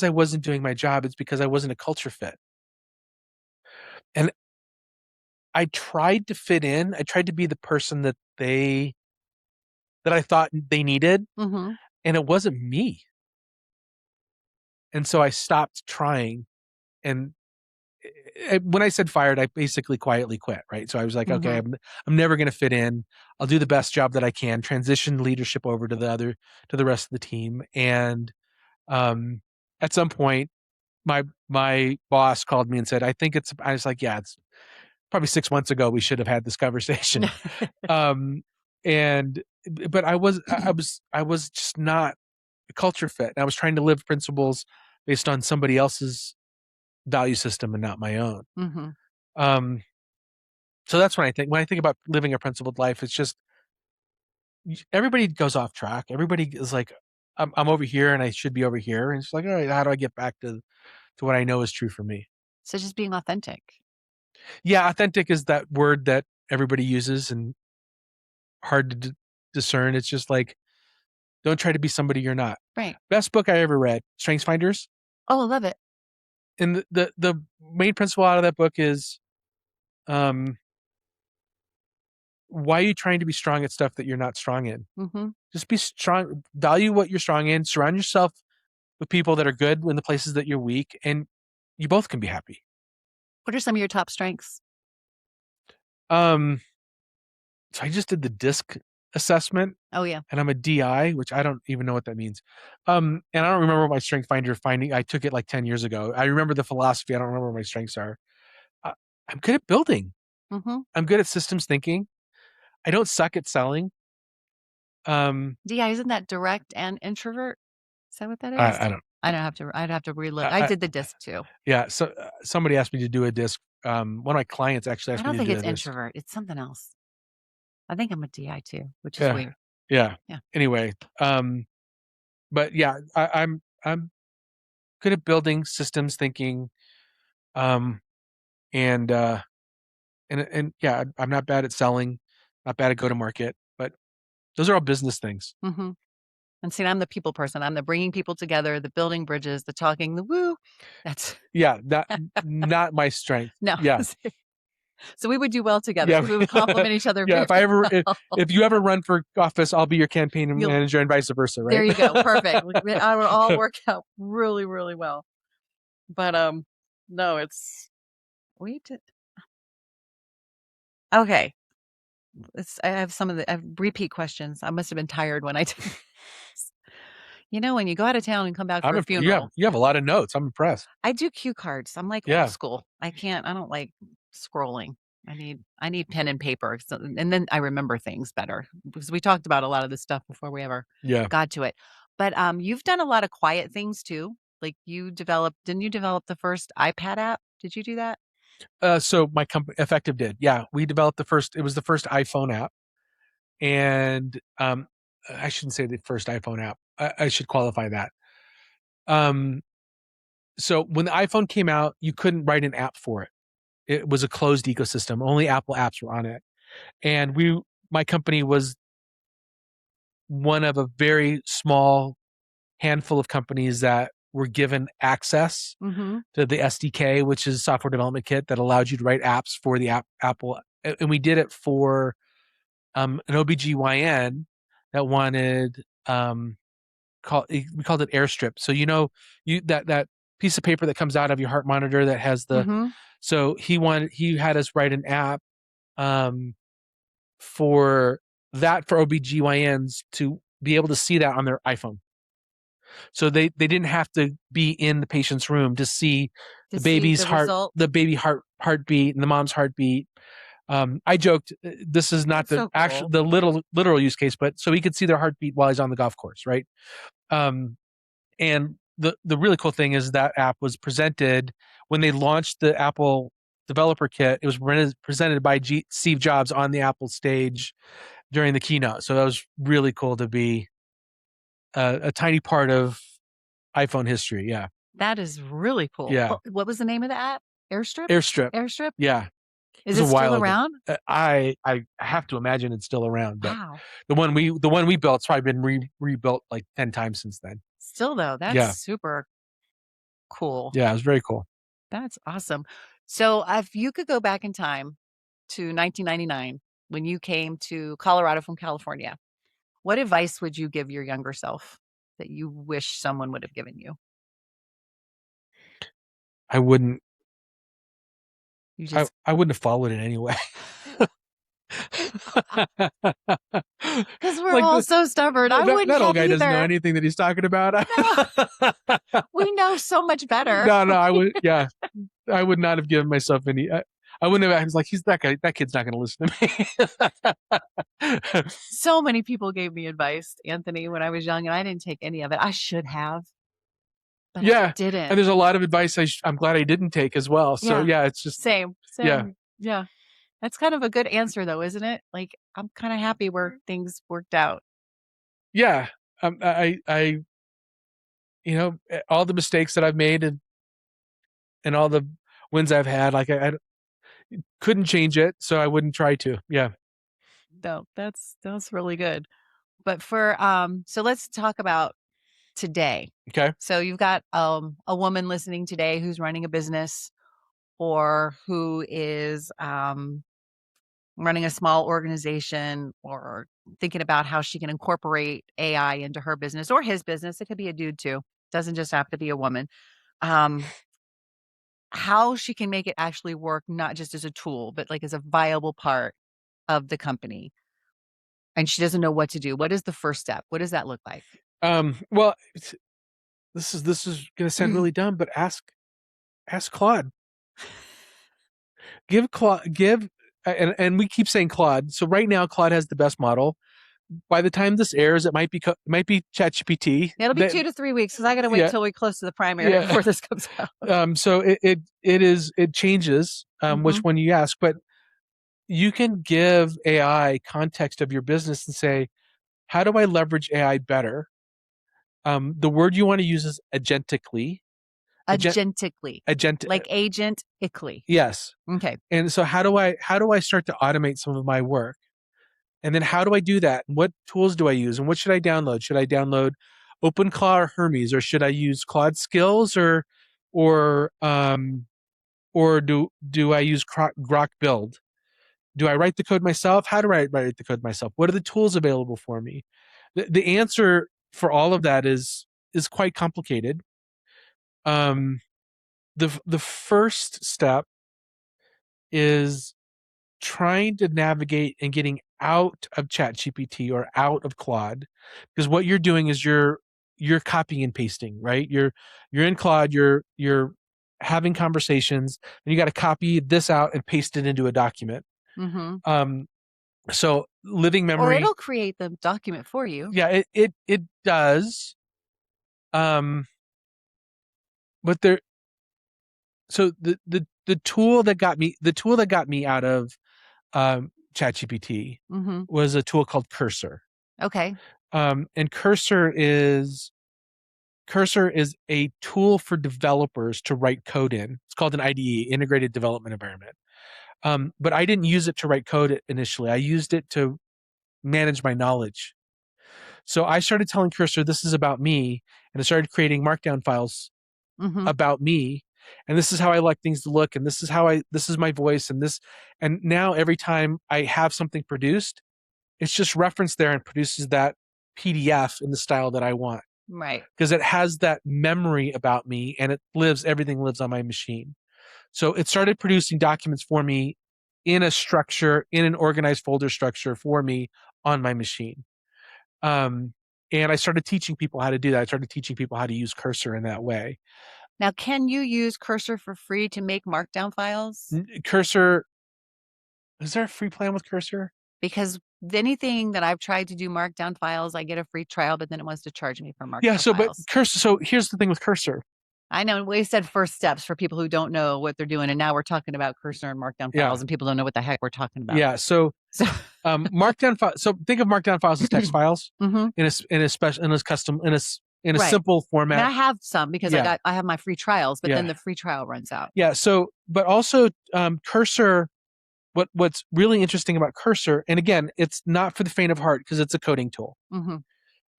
I wasn't doing my job. It's because I wasn't a culture fit. And I tried to fit in. I tried to be the person that I thought they needed, Mm-hmm. and it wasn't me. And so I stopped trying. And when I said fired, I basically quietly quit, right? So I was like, okay, I'm never going to fit in. I'll do the best job that I can, transition leadership over to the rest of the team. And at some point, my boss called me and said, I was like, yeah, it's probably 6 months ago we should have had this conversation. But I was just not a culture fit. And I was trying to live principles based on somebody else's value system and not my own. So that's when I think about living a principled life. It's just everybody goes off track. Everybody is like, I'm over here and I should be over here. And it's like, all right, how do I get back to what I know is true for me? So just being authentic. Yeah, authentic is that word that everybody uses and hard to discern. It's just like, don't try to be somebody you're not. Right. Best book I ever read, Strengths Finders. Oh, I love it. And the main principle out of that book is, why are you trying to be strong at stuff that you're not strong in? Just be strong, value what you're strong in, surround yourself with people that are good in the places that you're weak, and you both can be happy. What are some of your top strengths? So I just did the DISC assessment. Oh yeah. And I'm a DI, which I don't even know what that means. And I don't remember my strength finder finding. I took it like 10 years ago. I remember the philosophy. I don't remember what my strengths are. I'm good at building. I'm good at systems thinking. I don't suck at selling. DI, isn't that direct and introvert? Is that what that is? I don't. I'd have to relook. I did the DISC too. Yeah. So somebody asked me to do a DISC. One of my clients actually asked me to do a DISC. I don't think it's introvert. It's something else. I think I'm a DI too, which is weird. Yeah. Anyway, but yeah, I'm good at building systems thinking, and yeah, I'm not bad at selling, not bad at go to market, but those are all business things. And see, I'm the people person. I'm the bringing people together, the building bridges, the talking, the woo. That's not my strength. No. Yeah. So we would do well together. Yeah. We would complement each other. Yeah. If you ever run for office, I'll be your campaign manager and vice versa. Right. There you go. Perfect. I would all work out really, really well. But no, we did. Okay. I have I have repeat questions. I must have been tired when I did this. When you go out of town and come back for a funeral. You have a lot of notes. I'm impressed. I do cue cards. I'm like old school. I don't like scrolling. I need pen and paper. So, and then I remember things better because we talked about a lot of this stuff before we ever got to it. But you've done a lot of quiet things too. Like didn't you develop the first iPad app? Did you do that? So my company Effective did. Yeah. We developed it was the first iPhone app. And I shouldn't say the first iPhone app. I should qualify that. So when the iPhone came out, you couldn't write an app for it. It was a closed ecosystem. Only Apple apps were on it. And my company was one of a very small handful of companies that were given access to the SDK, which is a software development kit that allowed you to write apps for the Apple. And we did it for an OBGYN that wanted we called it Airstrip. So that piece of paper that comes out of your heart monitor that has so he had us write an app for OBGYNs to be able to see that on their iPhone. So they didn't have to be in the patient's room to see the baby's heart, the baby heartbeat and the mom's heartbeat. I joked this is not the actual the literal use case, but so he could see their heartbeat while he's on the golf course, right? And the really cool thing is that app was presented when they launched the Apple developer kit. It was presented by Steve Jobs on the Apple stage during the keynote. So that was really cool to be a tiny part of iPhone history. Yeah. That is really cool. Yeah. What was the name of the app? Airstrip? Airstrip. Airstrip? Yeah. Is it still around? I have to imagine it's still around, but Wow. the one we built's probably been rebuilt like 10 times since then. Still though, that's super cool. Yeah, it was very cool. That's awesome. So if you could go back in time to 1999 when you came to Colorado from California, what advice would you give your younger self that you wish someone would have given you? I wouldn't. You I wouldn't have followed it anyway. Because we're all so stubborn. I wouldn't that have old guy either. doesn't know anything that he's talking about. No. We know so much better. No, I would. Yeah, I would not have given myself any. I wouldn't have. I was like, he's that guy. That kid's not going to listen to me. So many people gave me advice, Anthony, when I was young, and I didn't take any of it. I should have, but I didn't. And there's a lot of advice I'm glad I didn't take as well. So it's just same. Yeah. That's kind of a good answer, though, isn't it? Like, I'm kind of happy where things worked out. Yeah, I all the mistakes that I've made and all the wins I've had, like I couldn't change it, so I wouldn't try to. Yeah. No, that's really good. But for so let's talk about today. Okay. So you've got a woman listening today who's running a business or who is running a small organization or thinking about how she can incorporate AI into her business or his business. It could be a dude too. Doesn't just have to be a woman. How she can make it actually work, not just as a tool, but like as a viable part of the company. And she doesn't know what to do. What is the first step? What does that look like? Well, this is going to sound really dumb, but ask Claude. Give and we keep saying Claude. So right now, Claude has the best model. By the time this airs, it might be ChatGPT. It'll be 2 to 3 weeks because I got to wait till we're close to the primary before this comes out. So it changes which one you ask, but you can give AI context of your business and say, how do I leverage AI better? The word you want to use is agentically. Agentically. Like agent-ically. Yes. Okay. And so how do I start to automate some of my work? And then how do I do that? What tools do I use? And what should I download? Should I download OpenClaw or Hermes, or should I use Claude Skills or do I use Grok Build? Do I write the code myself? How do I write the code myself? What are the tools available for me? The answer for all of that is quite complicated. The first step is trying to navigate and getting out of ChatGPT or out of Claude, because what you're doing is you're copying and pasting, right? You're in Claude, you're having conversations, and you got to copy this out and paste it into a document. So living memory, or it'll create the document for you. Yeah, it does. But so the tool that got me out of ChatGPT was a tool called Cursor. Okay. And Cursor is a tool for developers to write code in. It's called an IDE, Integrated Development Environment. But I didn't use it to write code initially. I used it to manage my knowledge. So I started telling Cursor, this is about me. And I started creating markdown files about me. And this is how I like things to look. And this is my voice. And now every time I have something produced, it's just referenced there and produces that PDF in the style that I want. Right. Because it has that memory about me, and everything lives on my machine. So it started producing documents for me in a structure, in an organized folder structure for me on my machine. And I started teaching people how to do that. I started teaching people how to use Cursor in that way. Now, can you use Cursor for free to make markdown files? Cursor, is there a free plan with Cursor? Because anything that I've tried to do markdown files, I get a free trial, but then it wants to charge me for markdown files. But Cursor, so here's the thing with Cursor. I know we said first steps for people who don't know what they're doing, and now we're talking about Cursor and markdown files, and people don't know what the heck we're talking about. Yeah, so markdown files. So think of markdown files as text files in a simple format. And I have some because I have my free trials, but then the free trial runs out. Yeah. So, but also Cursor what's really interesting about Cursor, and again, it's not for the faint of heart because it's a coding tool.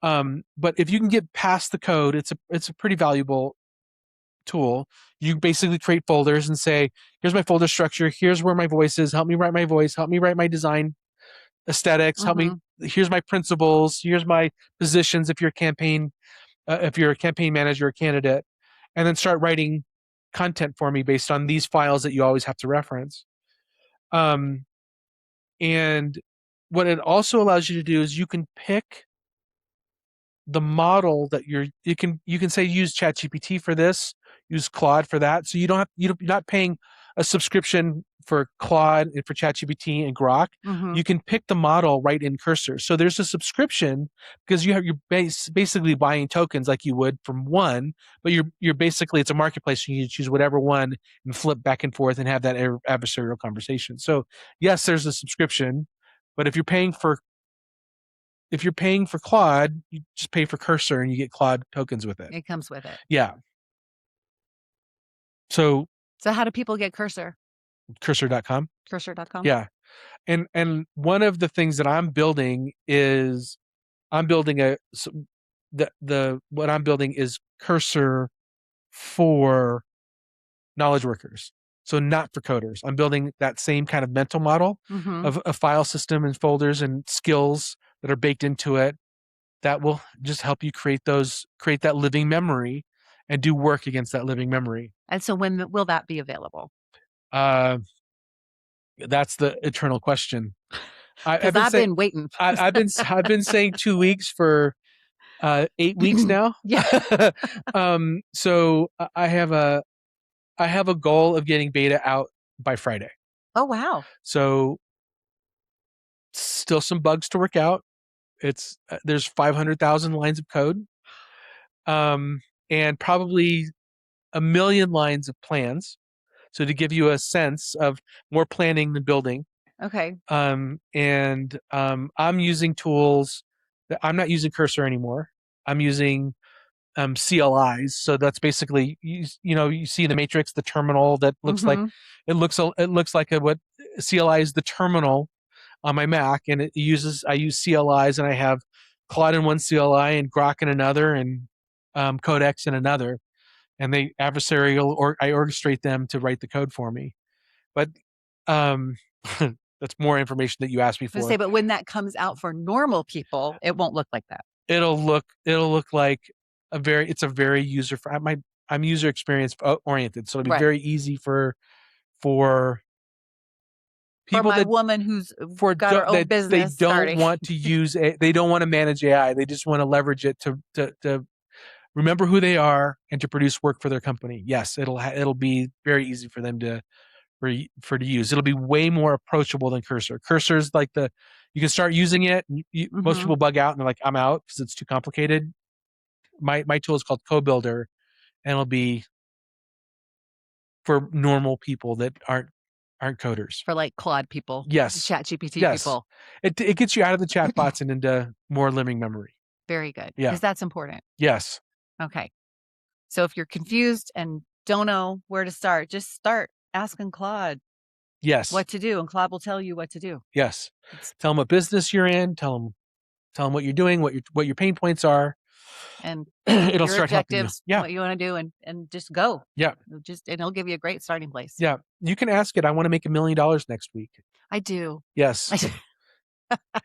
But if you can get past the code, it's a pretty valuable tool. You basically create folders and say, here's my folder structure, here's where my voice is, help me write my voice, help me write my design aesthetics, help me, here's my principles, here's my positions if you're a campaign manager or candidate, and then start writing content for me based on these files that you always have to reference. And what it also allows you to do is you can pick the model that you can say use ChatGPT for this, use Claude for that. So you're not paying a subscription for Claude and for ChatGPT and Grok. You can pick the model right in Cursor. So there's a subscription because you're basically buying tokens like you would from one, but you're basically, it's a marketplace. So you choose whatever one and flip back and forth and have that adversarial conversation. So yes, there's a subscription, but if you're paying for Claude, you just pay for Cursor and you get Claude tokens with it. It comes with it. Yeah. So how do people get Cursor? Cursor.com. Cursor.com. Yeah. And one of the things that I'm building is what I'm building is Cursor for knowledge workers. So not for coders. I'm building that same kind of mental model of a file system and folders and skills that are baked into it that will just help you create that living memory and do work against that living memory. And so when will that be available? That's the eternal question. I've been waiting. I've been saying 2 weeks for 8 weeks now. Yeah. So I have a goal of getting beta out by Friday. Oh, wow. So still some bugs to work out. There's 500,000 lines of code, and probably 1 million lines of plans. So to give you a sense of more planning than building. Okay. I'm using tools that I'm not using Cursor anymore. I'm using CLIs. So that's basically you see the matrix, the terminal that looks like it looks like what CLI is, the terminal on my Mac, and I use CLIs, and I have Claude in one CLI and Grok in another, and Codex in another, and they adversarial, or I orchestrate them to write the code for me. But that's more information that you asked me for. But when that comes out for normal people, it won't look like that. It'll look like it's a very I'm user experience oriented, so it'll be very easy for people, for my woman who's got her own business. They don't want to use it. They don't want to manage AI. They just want to leverage it to remember who they are and to produce work for their company. Yes, it'll be very easy for them to use. It'll be way more approachable than Cursor. Cursor's like you can start using it. Most people bug out and they're like, I'm out because it's too complicated. My tool is called CodeBuilder, and it'll be for normal people that aren't coders. For like Claude people. Yes. ChatGPT people. It gets you out of the chatbots and into more living memory. Very good. Yeah. Because that's important. Yes. Okay. So if you're confused and don't know where to start, just start asking Claude. Yes. What to do, and Claude will tell you what to do. Yes. Tell them what business you're in. Tell them what you're doing, what your pain points are, and it'll your start helping you. Yeah. What you want to do, and just go. Yeah. And it'll give you a great starting place. Yeah. You can ask it. I want to make $1 million next week. I do. Yes.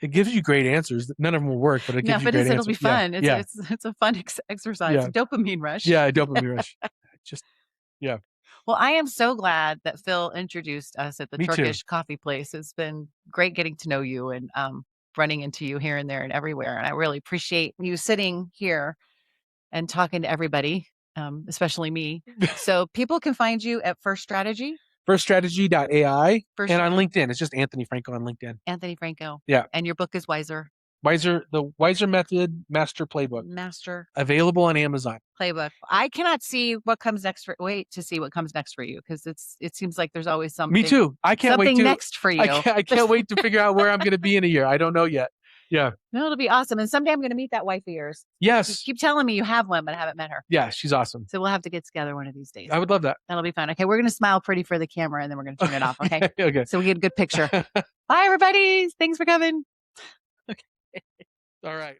It gives you great answers. None of them will work, but it gives you great answers. It'll be fun. Yeah. It's a fun exercise. Yeah. Dopamine rush. Yeah, dopamine rush. Yeah. Well, I am so glad that Phil introduced us at the Me Turkish too. coffee place. It's been great getting to know you and running into you here and there and everywhere. And I really appreciate you sitting here and talking to everybody, especially me. So people can find you at First Strategy. Firststrategy.ai. And on LinkedIn. It's just Anthony Franco on LinkedIn. Anthony Franco. Yeah. And your book is Wiser. The Wiser Method Master Playbook. Available on Amazon. Playbook. I cannot see what comes next wait to see what comes next for you, because it seems like there's always something. Me too. I can't wait next for you. I can't wait to figure out where I'm going to be in a year. I don't know yet. Yeah. No, it'll be awesome. And someday I'm going to meet that wife of yours. You Yes. keep telling me you have one, but I haven't met her. Yeah, she's awesome. So we'll have to get together one of these days. I would love that. That'll be fun. Okay, we're going to smile pretty for the camera and then we're going to turn it off. Okay. Okay. So we get a good picture. Bye, everybody. Thanks for coming. All right.